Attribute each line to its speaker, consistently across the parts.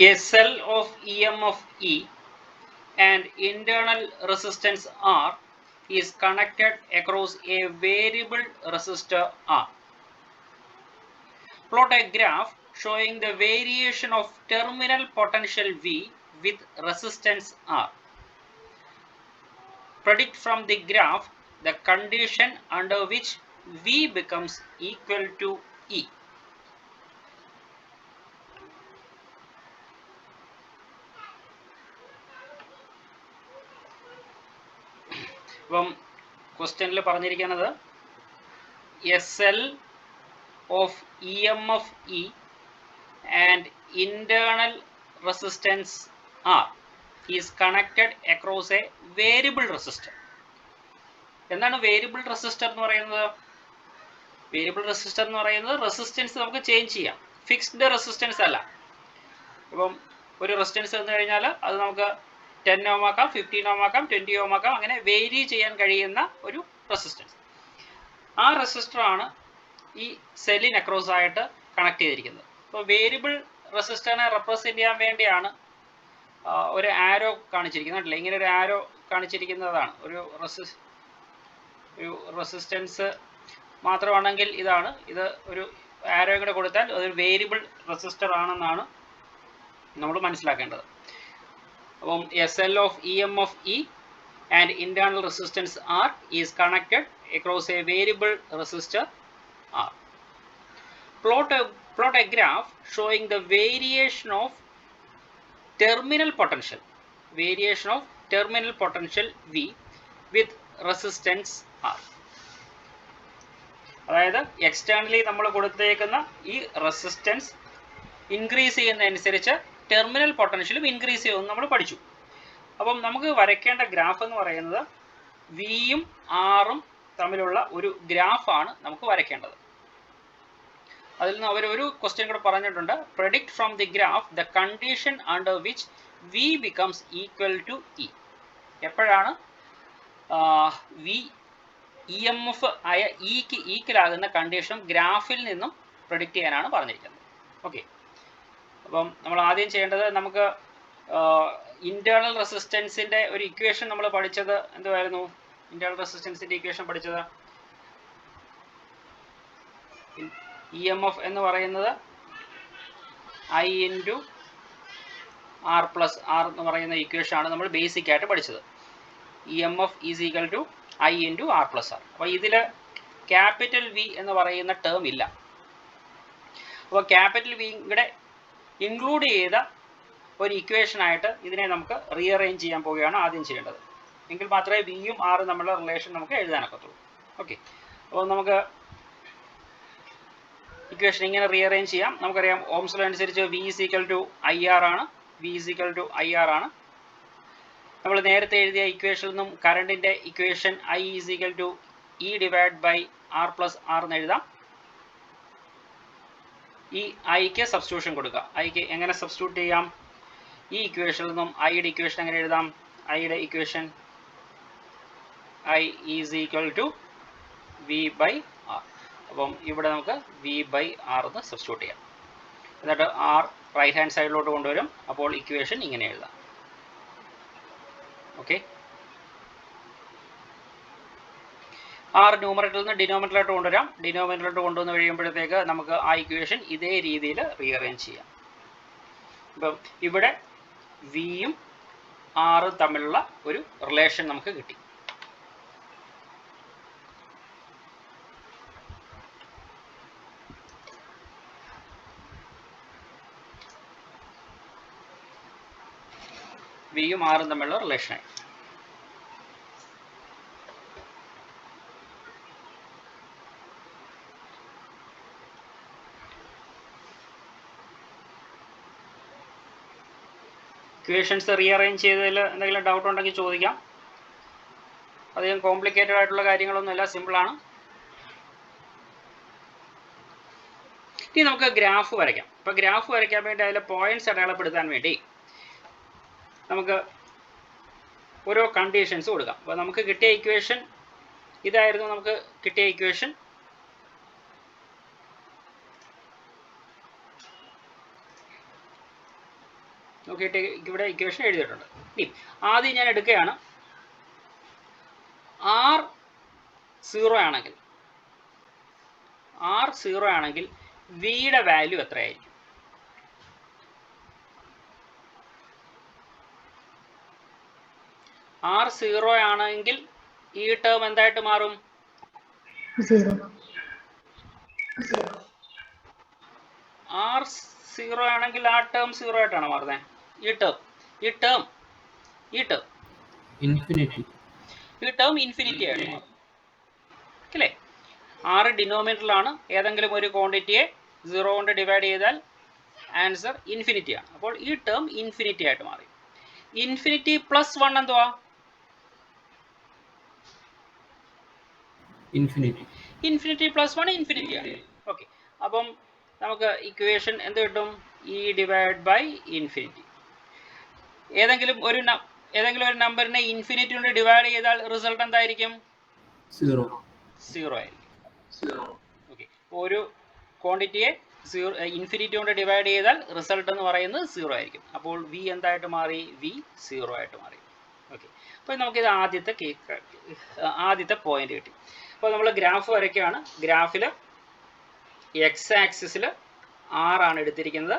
Speaker 1: A cell of EMF E and internal resistance R is connected across a variable resistor R. Plot a graph showing the variation of terminal potential V with resistance R. Predict from the graph the condition under which V becomes equal to E. അപ്പം ക്വസ്റ്റ്യനിൽ പറഞ്ഞിരിക്കുന്നത് a cell of E M F E and internal resistance R is connected across a variable resistor. എന്താണ് variable resistor എന്ന് പറയുന്നത്? Variable resistor എന്ന് പറയുന്നത് resistance നമുക്ക് change ചെയ്യാം, ഫിക്സ്ഡ് റെസിസ്റ്റൻസ് അല്ല. ഇപ്പം ഒരു റെസിസ്റ്റൻസ് വന്നു കഴിഞ്ഞാൽ അത് നമുക്ക് 10 ഓം ആക്കാം, 15 ഓം ആക്കാം, 20 ഓം ആക്കാം, അങ്ങനെ വേരി ചെയ്യാൻ കഴിയുന്ന ഒരു റെസിസ്റ്റൻസ്. ആ റെസിസ്റ്ററാണ് ഈ സെല്ലിന് അക്രോസ് ആയിട്ട് കണക്ട് ചെയ്തിരിക്കുന്നത്. അപ്പോൾ വേരിയബിൾ റെസിസ്റ്ററിനെ റെപ്രസെൻറ്റ് ചെയ്യാൻ വേണ്ടിയാണ് ഒരു ആരോ കാണിച്ചിരിക്കുന്നത്. അല്ലേ, ഇങ്ങനെ ഒരു ആരോ കാണിച്ചിരിക്കുന്നതാണ്. ഒരു റെസിസ്റ്റൻസ് മാത്രമാണെങ്കിൽ ഇതാണ്, ഇത് ഒരു ആരോ കൂടെ കൊടുത്താൽ അതൊരു വേരിയബിൾ റെസിസ്റ്റർ ആണെന്നാണ് നമ്മൾ മനസ്സിലാക്കേണ്ടത്. അപ്പം a cell of E M F E and internal resistance R is connected across a variable resistor R. Plot a graph showing the variation of terminal potential V with resistance R. അതായത് externally നമ്മൾ കൊടുത്തേക്കുന്ന ഈ resistance increase ചെയ്യുന്നതനുസരിച്ച് terminal പൊട്ടൻഷ്യലും increase ചെയ്യുമെന്ന് നമ്മൾ പഠിച്ചു. അപ്പം നമുക്ക് വരയ്ക്കേണ്ട graph എന്ന് പറയുന്നത് വിയും ആറും തമ്മിലുള്ള ഒരു ഗ്രാഫാണ് നമുക്ക് വരയ്ക്കേണ്ടത്. അതിൽ നിന്ന് അവരൊരു ക്വസ്റ്റ്യൻ കൂടെ പറഞ്ഞിട്ടുണ്ട്. Predict from the graph the condition under which V becomes equal to E. എപ്പോഴാണ് വി ഇ എം എഫ് ആയ ഇക്ക് ഈക്വലാകുന്ന കണ്ടീഷൻ ഗ്രാഫിൽ നിന്നും പ്രെഡിക്റ്റ് ചെയ്യാനാണ് പറഞ്ഞിരിക്കുന്നത്. ഓക്കെ, അപ്പം നമ്മൾ ആദ്യം ചെയ്യേണ്ടത്, നമുക്ക് ഇന്റേണൽ റെസിസ്റ്റൻസിൻ്റെ ഒരു ഇക്വേഷൻ നമ്മൾ പഠിച്ചത് എന്തുവായിരുന്നു? ഇന്റേണൽ റെസിസ്റ്റൻസിൻ്റെ ഇക്വേഷൻ പഠിച്ചത് ഇ എം എഫ് എന്ന് പറയുന്നത് I into R plus R എന്ന് പറയുന്ന ഇക്വേഷൻ ആണ് നമ്മൾ ബേസിക് ആയിട്ട് പഠിച്ചത്. E M F is equal to I into R plus r. അപ്പോൾ ഇതിൽ ക്യാപിറ്റൽ വി എന്ന് പറയുന്ന ടേം ഇല്ല. അപ്പോൾ ക്യാപിറ്റൽ വി ഇവിടെ ഇൻക്ലൂഡ് ചെയ്ത ഒരു ഇക്വേഷനായിട്ട് ഇതിനെ നമുക്ക് റീഅറേഞ്ച് ചെയ്യാൻ പോവുകയാണ് ആദ്യം ചെയ്യേണ്ടത്. എങ്കിൽ മാത്രമേ വിയും ആറും തമ്മിലുള്ള റിലേഷൻ നമുക്ക് എഴുതാനൊക്കത്തുള്ളൂ. ഓക്കെ, അപ്പോൾ നമുക്ക് ഇക്വേഷൻ ഇങ്ങനെ റീഅറേഞ്ച് ചെയ്യാം. നമുക്കറിയാം ഓംസ് ലോ അനുസരിച്ച് V is equal to I R ആണ്. V is equal to I R ആണ്. നമ്മൾ നേരത്തെ എഴുതിയ ഇക്വേഷനിൽ നിന്നും കറണ്ടിൻ്റെ equation I is equal to E divide by R plus R എന്ന് എഴുതാം. ഈ ഐക്ക് സബ്സ്റ്റിറ്റ്യൂഷൻ കൊടുക്കുക. ഐക്ക് എങ്ങനെ സബ്സ്റ്റിറ്റ്യൂട്ട് ചെയ്യാം? ഈ ഇക്വേഷനിൽ നിന്നും ഐയുടെ ഇക്വേഷൻ എങ്ങനെ എഴുതാം? ഐയുടെ equation I is equal to V by R. അപ്പം ഇവിടെ നമുക്ക് വി ബൈ ആർ എന്ന് സബ്സ്റ്റിറ്റ്യൂട്ട് ചെയ്യാം. എന്നിട്ട് ആർ റൈറ്റ് ഹാൻഡ് സൈഡിലോട്ട് കൊണ്ടുവരും. അപ്പോൾ ഇക്വേഷൻ ഇങ്ങനെ എഴുതാം. ഓക്കെ, ആർ ന്യൂമറേറ്ററിൽ നിന്ന് ഡിനോമിനേറ്ററിലോട്ട് കൊണ്ടുവരാം. ഡിനോമിനേറ്ററിലോട്ട് കൊണ്ടുവന്ന് കഴിയുമ്പോഴത്തേക്ക് നമുക്ക് ആ ഇക്വേഷൻ ഇതേ രീതിയിൽ റീഅറേഞ്ച് ചെയ്യാം. ഇപ്പം ഇവിടെ വിയും ആറും തമ്മിലുള്ള ഒരു റിലേഷൻ നമുക്ക് കിട്ടി. വിയും ആറും തമ്മിലുള്ള റിലേഷനായി. ഇക്വേഷൻസ് റീഅറേഞ്ച് ചെയ്തതിൽ എന്തെങ്കിലും ഡൗട്ട് ഉണ്ടെങ്കിൽ ചോദിക്കാം. അധികം കോംപ്ലിക്കേറ്റഡ് ആയിട്ടുള്ള കാര്യങ്ങളൊന്നുമില്ല, സിമ്പിളാണ്. ഇനി നമുക്ക് ഗ്രാഫ് വരയ്ക്കാം. ഇപ്പോൾ ഗ്രാഫ് വരയ്ക്കാൻ വേണ്ടി അതിലെ പോയിന്റ്സ് അടയാളപ്പെടുത്താൻ വേണ്ടി നമുക്ക് ഓരോ കണ്ടീഷൻസ് കൊടുക്കാം. അപ്പോൾ നമുക്ക് കിട്ടിയ ഇക്വേഷൻ ഇതായിരുന്നു. നമുക്ക് കിട്ടിയ ഇക്വേഷൻ നോക്കിയിട്ട് ഇവിടെ ഇക്വേഷൻ എഴുതിയിട്ടുണ്ട്. ഇനി ആദ്യം ഞാൻ എടുക്കുകയാണ്. R 0 ആണെങ്കിൽ വിയുടെ വാല്യൂ എത്രയായിരിക്കും? R 0 ആണെങ്കിൽ ഈ ടേം എന്തായിട്ട് മാറും? R 0 ആണെങ്കിൽ ആ ടേം 0 ആയിട്ടാണ് മാറുന്നത്. ഈ ടേം ഇൻഫിനിറ്റി ആയിട്ട് മാറും അല്ലേ? R ഡിനോമിനേറ്ററിലാണ്. ഏതെങ്കിലും ഒരു ക്വാണ്ടിറ്റിയെ 0 കൊണ്ട് ഡിവൈഡ് ചെയ്താൽ ആൻസർ ഇൻഫിനിറ്റി ആണ്. അപ്പോൾ ഈ ടേം ഇൻഫിനിറ്റി ആയിട്ട് മാറി. ഇൻഫിനിറ്റി പ്ലസ് 1 എന്തുവാ? ഇൻഫിനിറ്റി പ്ലസ് 1 ഇൻഫിനിറ്റി ആണ്. ഓക്കെ, അപ്പം നമുക്ക് ഇക്വേഷൻ എന്ത് കിട്ടും? E divide by infinity. ഏതെങ്കിലും ഒരു നമ്പറിനെ ഇൻഫിനിറ്റി കൊണ്ട് ഡിവൈഡ് ചെയ്താൽ റിസൾട്ട് എന്തായിരിക്കും? 0 ആയിരിക്കും. ഓക്കെ, ഒരു ക്വാണ്ടിറ്റിയെ ഇൻഫിനിറ്റി കൊണ്ട് ഡിവൈഡ് ചെയ്താൽ റിസൾട്ട് എന്ന് പറയുന്നത് 0 ആയിരിക്കും. അപ്പോൾ വി എന്തായിട്ട് മാറി? വി 0 ആയിട്ട് മാറി. ഓക്കെ, അപ്പോൾ നമുക്കിത് ആദ്യത്തെ പോയിന്റ് കിട്ടി. അപ്പോൾ നമ്മൾ ഗ്രാഫ് വരയ്ക്കുകയാണ്. ഗ്രാഫിൽ എക്സ് ആക്സിസിൽ R ആണ് എടുത്തിരിക്കുന്നത്,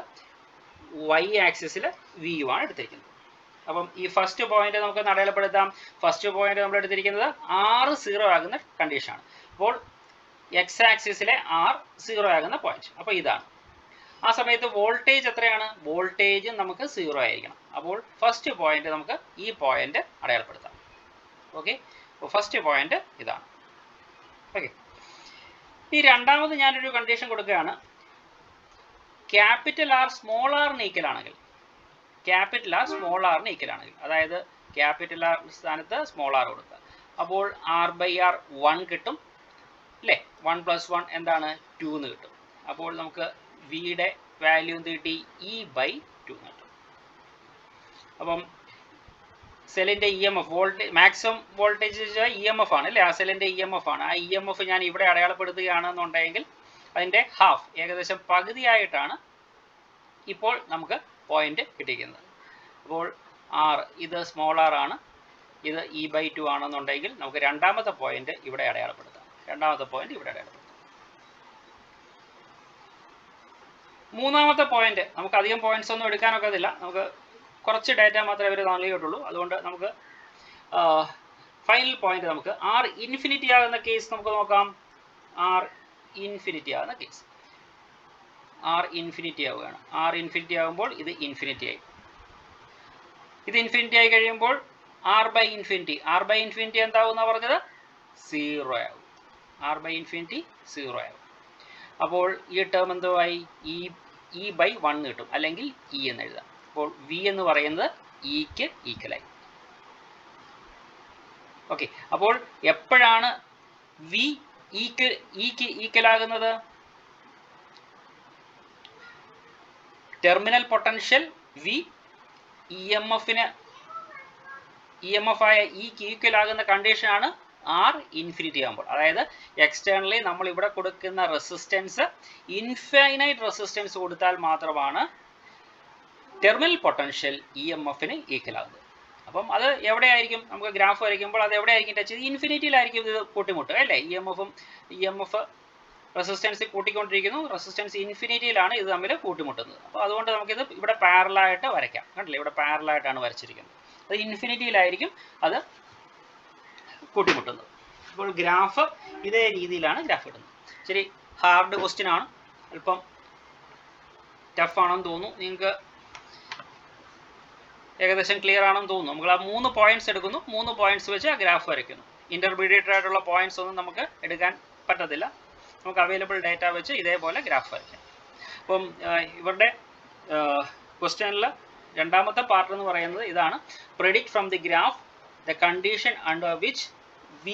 Speaker 1: വൈ ആക്സിസിൽ വി യു ആണ് എടുത്തിരിക്കുന്നത്. അപ്പം ഈ ഫസ്റ്റ് പോയിന്റ് നമുക്ക് അടയാളപ്പെടുത്താം. ഫസ്റ്റ് പോയിന്റ് നമ്മൾ എടുത്തിരിക്കുന്നത് R 0 ആകുന്ന കണ്ടീഷനാണ്. അപ്പോൾ എക്സ് ആക്സിസിലെ R 0 ആകുന്ന പോയിന്റ്. അപ്പോൾ ഇതാണ്. ആ സമയത്ത് വോൾട്ടേജ് എത്രയാണ്? വോൾട്ടേജ് നമുക്ക് 0 ആയിരിക്കണം. അപ്പോൾ ഫസ്റ്റ് പോയിന്റ് നമുക്ക് ഈ പോയിന്റ് അടയാളപ്പെടുത്താം. ഓക്കെ, അപ്പോൾ ഫസ്റ്റ് പോയിന്റ് ഇതാണ്. ഓക്കെ, ഈ രണ്ടാമത് ഞാനൊരു കണ്ടീഷൻ കൊടുക്കുകയാണ്. ക്യാപിറ്റൽ R സ്മോൾ ആറിന് ഈക്വൽ ആണെങ്കിൽ, അതായത് ക്യാപിറ്റൽ R സ്ഥാനത്ത് സ്മോൾ r കൊടുക്കുക. അപ്പോൾ R/R 1 കിട്ടും അല്ലേ? 1 + 1 എന്താണ്? 2 എന്ന് കിട്ടും. അപ്പോൾ നമുക്ക് വിയുടെ വാല്യൂ എന്ത് കിട്ടി? E/2 കിട്ടും. അപ്പം സെല്ലിൻ്റെ EMF മാക്സിമം വോൾട്ടേജ് EMF ആണ് അല്ലേ? ആ സെല്ലിൻ്റെ EMF ആണ്. ആ EMF ഞാൻ ഇവിടെ അടയാളപ്പെടുത്തുകയാണെന്നുണ്ടെങ്കിൽ അതിൻ്റെ ഹാഫ്, ഏകദേശം പകുതിയായിട്ടാണ് ഇപ്പോൾ നമുക്ക് പോയിന്റ് കിട്ടിയിരിക്കുന്നത്. അപ്പോൾ ഇത് സ്മോൾ r ആണ്, ഇത് E/2 ആണെന്നുണ്ടെങ്കിൽ നമുക്ക് രണ്ടാമത്തെ പോയിന്റ് ഇവിടെ അടയാളപ്പെടുത്താം. മൂന്നാമത്തെ പോയിന്റ് നമുക്ക് അധികം പോയിന്റ്സ് ഒന്നും എടുക്കാനൊക്കത്തില്ല. നമുക്ക് കുറച്ച് ഡാറ്റ മാത്രമേ അവർ നൽകിയിട്ടുള്ളൂ. അതുകൊണ്ട് നമുക്ക് ഫൈനൽ പോയിന്റ് നമുക്ക് R ഇൻഫിനിറ്റി ആകുന്ന കേസ് നമുക്ക് നോക്കാം. R ഇൻഫിനിറ്റി ആകുന്ന കേസ്, R ഇൻഫിനിറ്റി ആവുകയാണ്. R ഇൻഫിനിറ്റി ആകുമ്പോൾ ഇത് ഇൻഫിനിറ്റി ആയി. ഇത് ഇൻഫിനിറ്റി ആയി കഴിയുമ്പോൾ R/ഇൻഫിനിറ്റി എന്താവുമെന്നാണ് പറഞ്ഞത്? 0 ആവും. R/ഇൻഫിനിറ്റി 0 ആവും. അപ്പോൾ ഈ ടേം എന്തുവായി? E/1 കിട്ടും, അല്ലെങ്കിൽ E എന്ന് എഴുതാം. അപ്പോൾ V എന്ന് പറയുന്നത് Eക്ക് ഈക്വലായി. ഓക്കെ, അപ്പോൾ എപ്പോഴാണ് V Eക്ക് ഈക്വൽ ആകുന്നത്? ടെർമിനൽ പൊട്ടൻഷ്യൽ V EMF ആയ Eക്ക് ഈക്വൽ ആകുന്ന കണ്ടീഷനാണ് R ഇൻഫിനിറ്റി ആകുമ്പോൾ. അതായത് എക്സ്റ്റേണലി നമ്മൾ ഇവിടെ കൊടുക്കുന്ന റെസിസ്റ്റൻസ് ഇൻഫൈനൈറ്റ് റെസിസ്റ്റൻസ് കൊടുത്താൽ മാത്രമാണ് ടെർമിനൽ പൊട്ടൻഷ്യൽ EMFന് ഈക്വൽ ആകുന്നത്. അപ്പം അത് എവിടെയായിരിക്കും? നമുക്ക് ഗ്രാഫ് വരയ്ക്കുമ്പോൾ അത് എവിടെയായിരിക്കും ടച്ച് ചെയ്ത്? ഇൻഫിനിറ്റിയിലായിരിക്കും ഇത് കൂട്ടിമുട്ടുക അല്ലേ? EMF റെസിസ്റ്റൻസ് കൂട്ടിക്കൊണ്ടിരിക്കുന്നു, റെസിസ്റ്റൻസ് ഇൻഫിനിറ്റിയിലാണ് ഇത് തമ്മിൽ കൂട്ടിമുട്ടുന്നത്. അപ്പോൾ അതുകൊണ്ട് നമുക്കിത് ഇവിടെ പാരലായിട്ട് വരയ്ക്കാം. കണ്ടില്ലേ, ഇവിടെ പാരലായിട്ടാണ് വരച്ചിരിക്കുന്നത്. അത് ഇൻഫിനിറ്റിയിലായിരിക്കും അത് കൂട്ടിമുട്ടുന്നത്. അപ്പോൾ ഗ്രാഫ് ഇതേ രീതിയിലാണ് ഗ്രാഫ് ഇടുന്നത്. ശരി, ഹാർഡ് ക്വസ്റ്റ്യൻ ആണ്, അല്പം ടഫ് ആണെന്ന് തോന്നുന്നു. നിങ്ങൾക്ക് ഏകദേശം ക്ലിയർ ആണെന്ന് തോന്നുന്നു. നമ്മൾ ആ 3 പോയിന്റ്സ് എടുക്കുന്നു, 3 പോയിന്റ്സ് വെച്ച് ആ ഗ്രാഫ് വരയ്ക്കുന്നു. ഇന്റർമീഡിയറ്റ് ആയിട്ടുള്ള പോയിന്റ്സ് ഒന്നും നമുക്ക് എടുക്കാൻ പറ്റത്തില്ല. നമുക്ക് അവൈലബിൾ ഡാറ്റ വെച്ച് ഇതേപോലെ ഗ്രാഫ് വരയ്ക്കാം. അപ്പം ഇവരുടെ ക്വസ്റ്റ്യനിൽ രണ്ടാമത്തെ പാർട്ട് എന്ന് പറയുന്നത് ഇതാണ്. Predict from the graph the condition under which V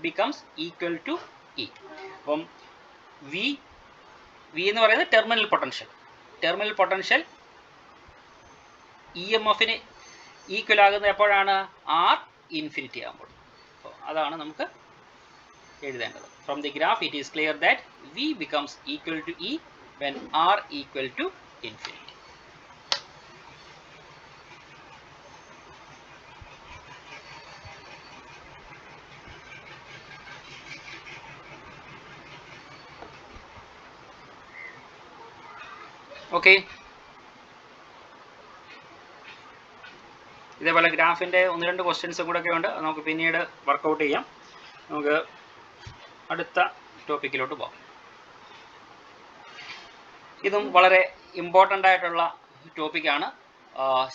Speaker 1: becomes equal to E. അപ്പം V എന്ന് പറയുന്നത് ടെർമിനൽ പൊട്ടൻഷ്യൽ EMFന് ഈക്വൽ ആകുന്നത് എപ്പോഴാണ്? R ഇൻഫിനിറ്റി ആകുമ്പോൾ. അപ്പോൾ അതാണ് നമുക്ക് എഴുതേണ്ടത്. From the graph it is clear that V becomes equal to E when R equal to infinity. Okay, ഇതേപോലെ ഗ്രാഫിൻ്റെ 1-2 ക്വസ്റ്റ്യൻസും കൂടെ ഒക്കെ ഉണ്ട്, നമുക്ക് പിന്നീട് വർക്കൗട്ട് ചെയ്യാം. നമുക്ക് അടുത്ത ടോപ്പിക്കിലോട്ട് പോകാം. ഇതും വളരെ ഇമ്പോർട്ടൻ്റ് ആയിട്ടുള്ള ടോപ്പിക്കാണ്,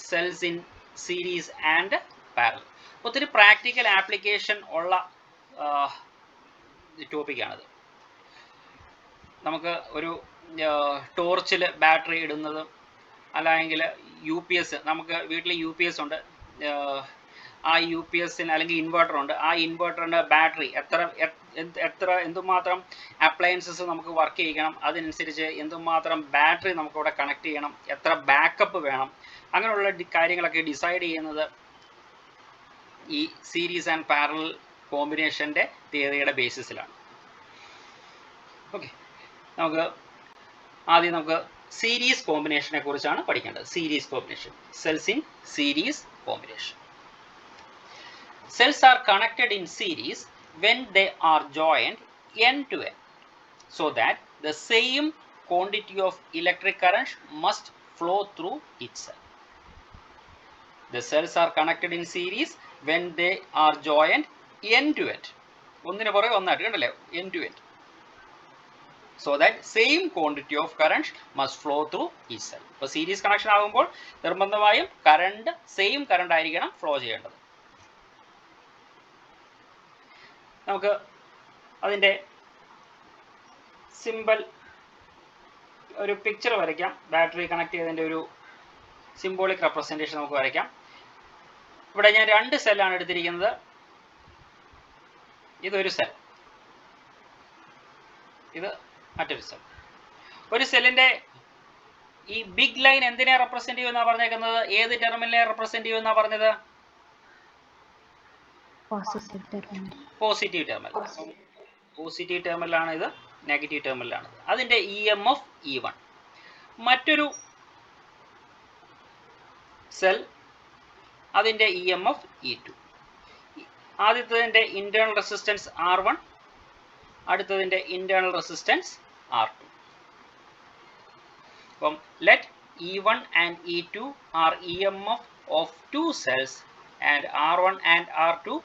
Speaker 1: cells in series and parallel. ഒത്തിരി പ്രാക്ടിക്കൽ ആപ്ലിക്കേഷൻ ഉള്ള ടോപ്പിക്കാണിത്. നമുക്ക് ഒരു ടോർച്ചിൽ ബാറ്ററി ഇടുന്നതും, അല്ലെങ്കിൽ UPS, നമുക്ക് വീട്ടിൽ UPS ഉണ്ട്, ആ UPS അല്ലെങ്കിൽ ഇൻവെർട്ടർ ഉണ്ട്, ആ ഇൻവെർട്ടറിൻ്റെ ബാറ്ററി എന്തുമാത്രം അപ്ലയൻസസ് നമുക്ക് വർക്ക് ചെയ്യണം, അതിനനുസരിച്ച് എന്തുമാത്രം ബാറ്ററി നമുക്കിവിടെ കണക്ട് ചെയ്യണം, എത്ര ബാക്കപ്പ് വേണം, അങ്ങനെയുള്ള കാര്യങ്ങളൊക്കെ ഡിസൈഡ് ചെയ്യുന്നത് ഈ സീരീസ് ആൻഡ് പാരലൽ കോമ്പിനേഷൻ്റെ തിയറിയുടെ ബേസിസിലാണ്. ഓക്കെ, ആദ്യം നമുക്ക് സീരീസ് കോമ്പിനേഷനെ കുറിച്ചാണ് പഠിക്കേണ്ടത്. Series combination, cells in series combination. Cells are connected in series when they are joined end to end, so that the same quantity of electric current must flow through each cell. The cells are connected in series when they are joined end to end. ഒന്നിനു പുറകെ ഒന്നായിട്ട് കണ്ടല്ലേ, end to end, so that same quantity of current must flow through each cell. അപ്പോൾ series connection ആകുമ്പോൾ നിർബന്ധമായും current same current ആയിരിക്കണം flow ചെയ്യേണ്ടത്. നമുക്ക് അതിൻ്റെ സിമ്പിൾ ഒരു പിക്ചർ വരയ്ക്കാം. ബാറ്ററി കണക്ട് ചെയ്തതിൻ്റെ ഒരു സിംബോളിക് റെപ്രസെൻറ്റേഷൻ നമുക്ക് വരയ്ക്കാം. ഇവിടെ ഞാൻ 2 സെല്ലാണ് എടുത്തിരിക്കുന്നത്. ഇതൊരു സെൽ, ഇത് മറ്റൊരു സെൽ. ഒരു സെല്ലിൻ്റെ ഈ ബിഗ് ലൈൻ എന്തിനെ റെപ്രസെൻറ്റ് ചെയ്യുമെന്നാണ് പറഞ്ഞേക്കുന്നത്? ഏത് ടെർമിനലിനെ റെപ്രസെൻറ്റ് ചെയ്യുമെന്നാണ് പറഞ്ഞത്? Positive terminal. പോസിറ്റീവ് ടെർമിനലാണ് ഇത്, നെഗറ്റീവ് ടെർമിനലാണ്. അതിൻ്റെ EMF E1. മറ്റൊരു സെൽ, അതിൻ്റെ EMF E2. ആദ്യത്തതിൻ്റെ ഇൻറ്റേർണൽ റെസിസ്റ്റൻസ് R1, അടുത്തതിൻ്റെ ഇൻറ്റേർണൽ റെസിസ്റ്റൻസ് R2. അപ്പം let E1 and E2 are EMF of 2 cells and R1 and R2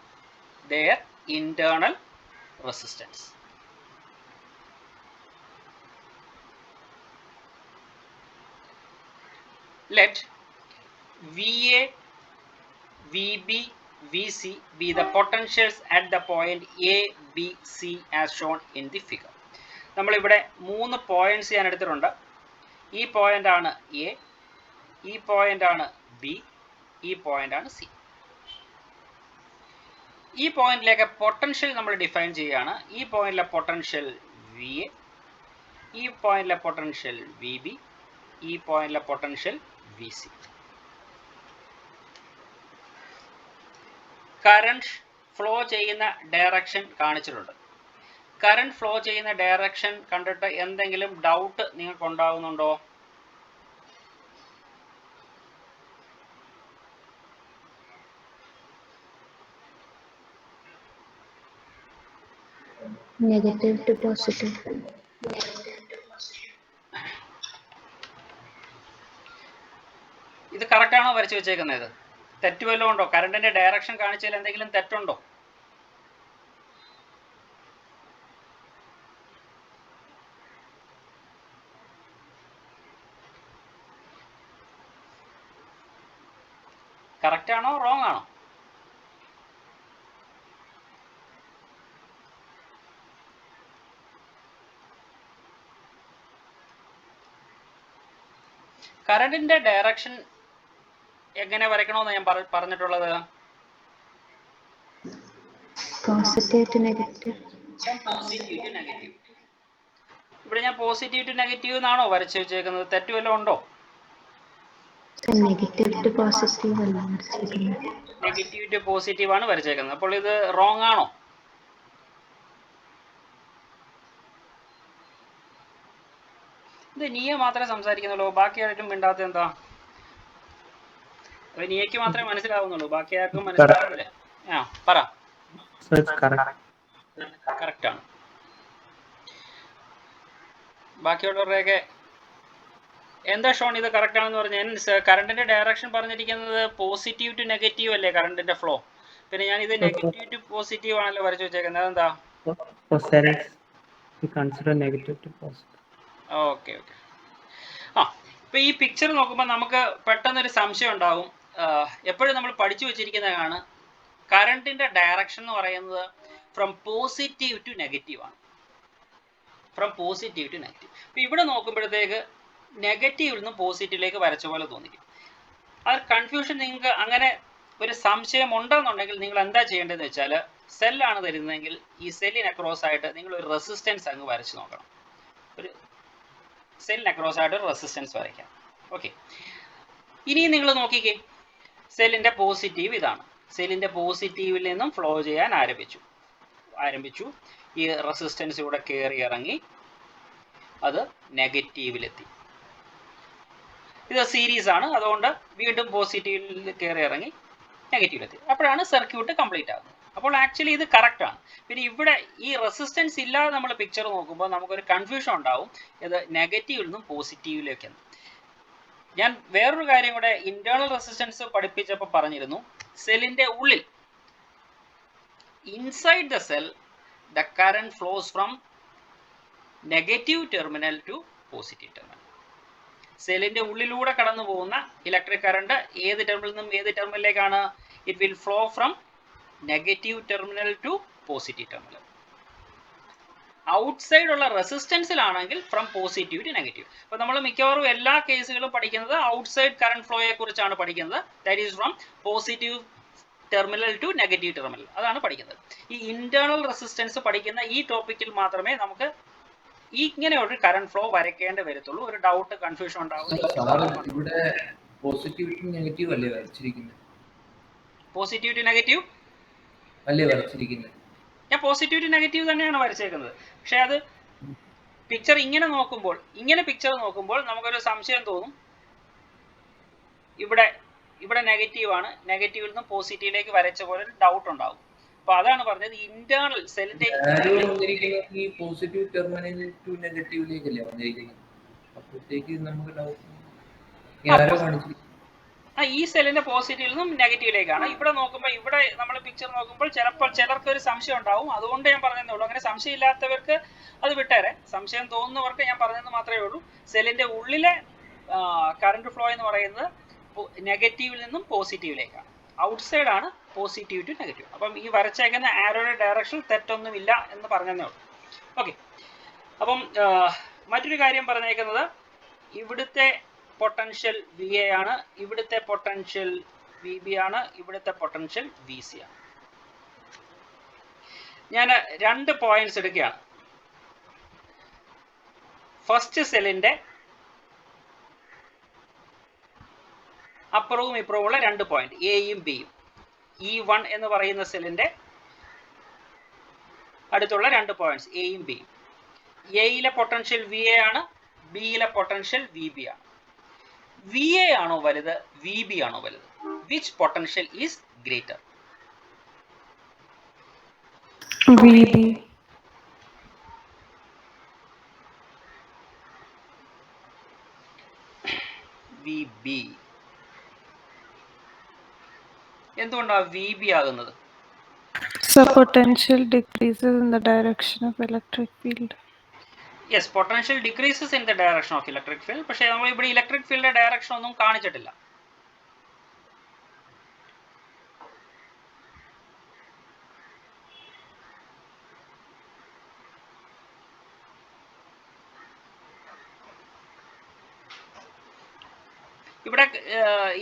Speaker 1: their internal resistance. Let VA, VB, VC be the potentials at the point A, B, C as shown in the figure. നമ്മളിവിടെ 3 points ഞാൻ എടുത്തിട്ടുണ്ട്. ഈ point ആണ് A, ഈ point ആണ് B, ഈ point ആണ് C. ഈ പോയിന്റിലേക്ക് പൊട്ടൻഷ്യൽ നമ്മൾ ഡിഫൈൻ ചെയ്യുകയാണ്. ഈ പോയിന്റിലെ പൊട്ടൻഷ്യൽ VA, ഈ പോയിന്റിലെ പൊട്ടൻഷ്യൽ VB, ഈ പോയിന്റിലെ പൊട്ടൻഷ്യൽ VC. കറണ്ട് ഫ്ലോ ചെയ്യുന്ന ഡയറക്ഷൻ കാണിച്ചിട്ടുണ്ട്. കറണ്ട് ഫ്ലോ ചെയ്യുന്ന ഡയറക്ഷൻ കണ്ടിട്ട് എന്തെങ്കിലും ഡൗട്ട് നിങ്ങൾക്ക് ഉണ്ടാകുന്നുണ്ടോ?
Speaker 2: Negative to positive.
Speaker 1: ഇത് കറക്റ്റ് ആണോ വരച്ചു വെച്ചേക്കുന്നത്? തെറ്റ് വല്ലതും ഉണ്ടോ? കറണ്ടിന്റെ ഡയറക്ഷൻ കാണിച്ചതിൽ എന്തെങ്കിലും തെറ്റുണ്ടോ? കറക്റ്റ് ആണോ റോങ് ആണോ? കറണ്ടിന്റെ ഡയറക്ഷൻ എങ്ങനെ വരയ്ക്കണമെന്ന് ഞാൻ പറഞ്ഞിട്ടുള്ളത്?
Speaker 2: Positive to negative.
Speaker 1: Positive to negative. ഇവിടെ ഞാൻ പോസിറ്റീവ് ടു നെഗറ്റീവ് എന്നാണോ വരച്ചു വെച്ചേക്കുന്നത്? തെറ്റ് വല്ലതും ഉണ്ടോ?
Speaker 2: നെഗറ്റീവ് ടു പോസിറ്റീവ് അല്ല.
Speaker 1: നെഗറ്റീവ് ടു പോസിറ്റീവ് ആണ് വരച്ചേക്കുന്നത്. അപ്പോൾ ഇത് റോങ് ആണോ? ഇത് നീയെ മാത്രമേ സംസാരിക്കുന്നുള്ളൂ, ബാക്കി ആർക്കും മിണ്ടാത്ത എന്താ? നീയ്ക്ക് മാത്രമേ മനസ്സിലാവുന്നുള്ളൂ, ബാക്കി ആർക്കും മനസ്സിലാവുന്നില്ല. ആ പറ. കറക്റ്റ് ആണ്. ബാക്കിയുള്ളവരുടെയൊക്കെ എന്താ ഷോൺ ഇത് കറക്റ്റ് ആണെന്ന് പറഞ്ഞാൽ കറണ്ടിന്റെ ഡയറക്ഷൻ പറഞ്ഞിരിക്കുന്നത് പോസിറ്റീവ് ടു നെഗറ്റീവ് അല്ലേ കറണ്ടിന്റെ ഫ്ലോ? പിന്നെ ഞാൻ ഇത് നെഗറ്റീവ് ടു പോസിറ്റീവ് ആണല്ലോ വരച്ചു വെച്ചേക്കുന്നത്. അതെന്താ? Okay okay. ആ ഇപ്പൊ ഈ പിക്ചർ നോക്കുമ്പോൾ നമുക്ക് പെട്ടെന്നൊരു സംശയം ഉണ്ടാവും. എപ്പോഴും നമ്മൾ പഠിച്ചു വെച്ചിരിക്കുന്നതാണ് കറണ്ടിന്റെ ഡയറക്ഷൻ എന്ന് പറയുന്നത് ഫ്രം പോസിറ്റീവ് ടു നെഗറ്റീവ് ആണ്. From positive to negative. ഇപ്പൊ ഇവിടെ നോക്കുമ്പോഴത്തേക്ക് നെഗറ്റീവിൽ നിന്ന് പോസിറ്റീവിലേക്ക് വരച്ച പോലെ തോന്നിക്കും. ആ കൺഫ്യൂഷൻ നിങ്ങൾക്ക് അങ്ങനെ ഒരു സംശയം ഉണ്ടെന്നുണ്ടെങ്കിൽ നിങ്ങൾ എന്താ ചെയ്യേണ്ടതെന്ന് വെച്ചാൽ, സെല്ലാണ് തരുന്നതെങ്കിൽ ഈ സെല്ലിന് അക്രോസ് ആയിട്ട് നിങ്ങൾ ഒരു റെസിസ്റ്റൻസ് അങ്ങ് വരച്ച് നോക്കണം. ഒരു സെല്ലിന് അക്രോസ് ആയിട്ട് ഒരു റെസിസ്റ്റൻസ് വരയ്ക്കാം. ഓക്കെ, ഇനി നിങ്ങൾ നോക്കിക്കേ, സെല്ലിന്റെ പോസിറ്റീവ് ഇതാണ്. സെല്ലിന്റെ പോസിറ്റീവിൽ നിന്നും ഫ്ലോ ചെയ്യാൻ ആരംഭിച്ചു. ഈ റെസിസ്റ്റൻസ് ഇവിടെ കയറി ഇറങ്ങി അത് നെഗറ്റീവിലെത്തി. ഇത് സീരീസ് ആണ്, അതുകൊണ്ട് വീണ്ടും പോസിറ്റീവിൽ കയറി ഇറങ്ങി നെഗറ്റീവിലെത്തി. അപ്പോഴാണ് സർക്യൂട്ട് കംപ്ലീറ്റ് ആകുന്നത്. അപ്പോൾ ആക്ച്വലി ഇത് കറക്റ്റ് ആണ്. പിന്നെ ഇവിടെ ഈ റെസിസ്റ്റൻസ് ഇല്ലാതെ നമ്മൾ പിക്ചർ നോക്കുമ്പോൾ നമുക്കൊരു കൺഫ്യൂഷൻ ഉണ്ടാവും, ഇത് നെഗറ്റീവിൽ നിന്നും പോസിറ്റീവിലേക്കാണ്. ഞാൻ വേറൊരു കാര്യം കൂടെ ഇന്റേണൽ റെസിസ്റ്റൻസ് പഠിപ്പിച്ചപ്പോൾ പറഞ്ഞിരുന്നു, സെല്ലിന്റെ ഉള്ളിൽ inside the cell the current flows from negative terminal to positive terminal. സെല്ലിന്റെ ഉള്ളിലൂടെ കടന്നു പോകുന്ന ഇലക്ട്രിക് കറണ്ട് ഏത് ടെർമിനൽ നിന്നും ഏത് ടെർമിനലിലേക്കാണ്? It will flow from negative terminal to positive terminal. Outside ഉള്ള റെസിസ്റ്റൻസിലാണെങ്കിൽ ഫ്രം പോസിറ്റീവ് ടു നെഗറ്റീവ്. അപ്പോൾ നമ്മൾ മിക്കവാറും എല്ലാ കേസുകളും പഠിക്കുന്നത് ഔട്ട്സൈഡ് കറണ്ട് ഫ്ലോയെ കുറിച്ചാണ് പഠിക്കുന്നത്. That is from positive terminal to negative terminal, അതാണ് പഠിക്കുന്നത്. ഈ ഇന്റേണൽ റെസിസ്റ്റൻസ് പഠിക്കുന്ന ഈ ടോപ്പിക്കിൽ മാത്രമേ നമുക്ക് ഇങ്ങനെ ഒരു കറണ്ട് ഫ്ലോ വരയ്ക്കേണ്ടി വരത്തുള്ളൂ. ഒരു ഡൗട്ട് കൺഫ്യൂഷൻ ഉണ്ടാവും.
Speaker 3: ഇവിടെ പോസിറ്റീവ് ടു നെഗറ്റീവ് അല്ലേ വരച്ചിരിക്കുന്നത്?
Speaker 1: പോസിറ്റീവ് ടു നെഗറ്റീവ്
Speaker 3: അല്ലേ വരച്ചിരിക്കുന്നത്?
Speaker 1: ഞാൻ പോസിറ്റീവ് ടു നെഗറ്റീവ് തന്നെയാണ് വരച്ചേക്കുന്നത്. പക്ഷെ അത് പിക്ചർ ഇങ്ങനെ നോക്കുമ്പോൾ നമുക്കൊരു സംശയം തോന്നും, ഇവിടെ നെഗറ്റീവ് ആണ്, നെഗറ്റീവിൽ നിന്ന് പോസിറ്റീവിലേക്ക് വരച്ച പോലെ ഒരു ഡൗട്ട് ഉണ്ടാവും. അപ്പൊ അതാണ് പറഞ്ഞത്, ഇന്റേണൽ സെല്ലിന്റെ
Speaker 3: ഈ പോസിറ്റീവ് ടെർമിനൽ ടു നെഗറ്റീവിലേക്കല്ലേ വന്നിരിക്കുന്നത്. അപ്പോഴത്തേക്ക് നമുക്ക് ഡൗട്ട്
Speaker 1: ഈ സെല്ലിന്റെ പോസിറ്റീവിൽ നിന്നും നെഗറ്റീവിലേക്കാണ്. ഇവിടെ നോക്കുമ്പോൾ, ഇവിടെ നമ്മൾ പിക്ചർ നോക്കുമ്പോൾ ചിലപ്പോൾ ചിലർക്ക് ഒരു സംശയം ഉണ്ടാവും. അതുകൊണ്ട് ഞാൻ പറഞ്ഞതേ ഉള്ളൂ. അങ്ങനെ സംശയം ഇല്ലാത്തവർക്ക് അത് വിട്ടേരെ. സംശയം തോന്നുന്നവർക്ക് ഞാൻ പറഞ്ഞതെന്ന് മാത്രമേ ഉള്ളൂ. സെല്ലിന്റെ ഉള്ളിലെ കറണ്ട് ഫ്ലോ എന്ന് പറയുന്നത് നെഗറ്റീവിൽ നിന്നും പോസിറ്റീവിലേക്കാണ്. ഔട്ട്സൈഡ് ആണ് പോസിറ്റീവ് ടു നെഗറ്റീവ്. അപ്പം ഈ വരച്ചേക്കുന്ന ആരോയുടെ ഡയറക്ഷൻ തെറ്റൊന്നുമില്ല എന്ന് പറഞ്ഞതേ ഉള്ളൂ. ഓക്കെ, അപ്പം മറ്റൊരു കാര്യം പറഞ്ഞേക്കുന്നത്, ഇവിടുത്തെ പൊട്ടൻഷ്യൽ വി എ ആണ്, ഇവിടുത്തെ പൊട്ടൻഷ്യൽ വി ബി ആണ്, ഇവിടുത്തെ പൊട്ടൻഷ്യൽ വി സി ആണ്. ഞാൻ 2 പോയിന്റ്സ് എടുക്കുകയാണ്. ഫസ്റ്റ് സെല്ലിന്റെ അപ്പുറവും ഇപ്പുറവുമുള്ള 2 പോയിന്റ് എയും ബിയും. E1 എന്ന് പറയുന്ന സെല്ലിന്റെ അടുത്തുള്ള 2 പോയിന്റ്സ് എയും ബിയും. എയിലെ പൊട്ടൻഷ്യൽ വി എ ആണ്, ബിയിലെ പൊട്ടൻഷ്യൽ വി ബി ആണ്. വി എ ആണോ വലുത്, വി ബി ആണോ വലുത്? Which potential is greater?
Speaker 2: V B.
Speaker 1: V B. എന്തുകൊണ്ടാണ് വി ബി ആകുന്നത്?
Speaker 4: So potential decreases in the direction of electric field.
Speaker 1: Yes, potential decreases in the direction of electric field. പക്ഷേ നമ്മൾ ഇവിടെ electric ഫീൽഡിന്റെ direction ഒന്നും കാണിച്ചിട്ടില്ല. ഇവിടെ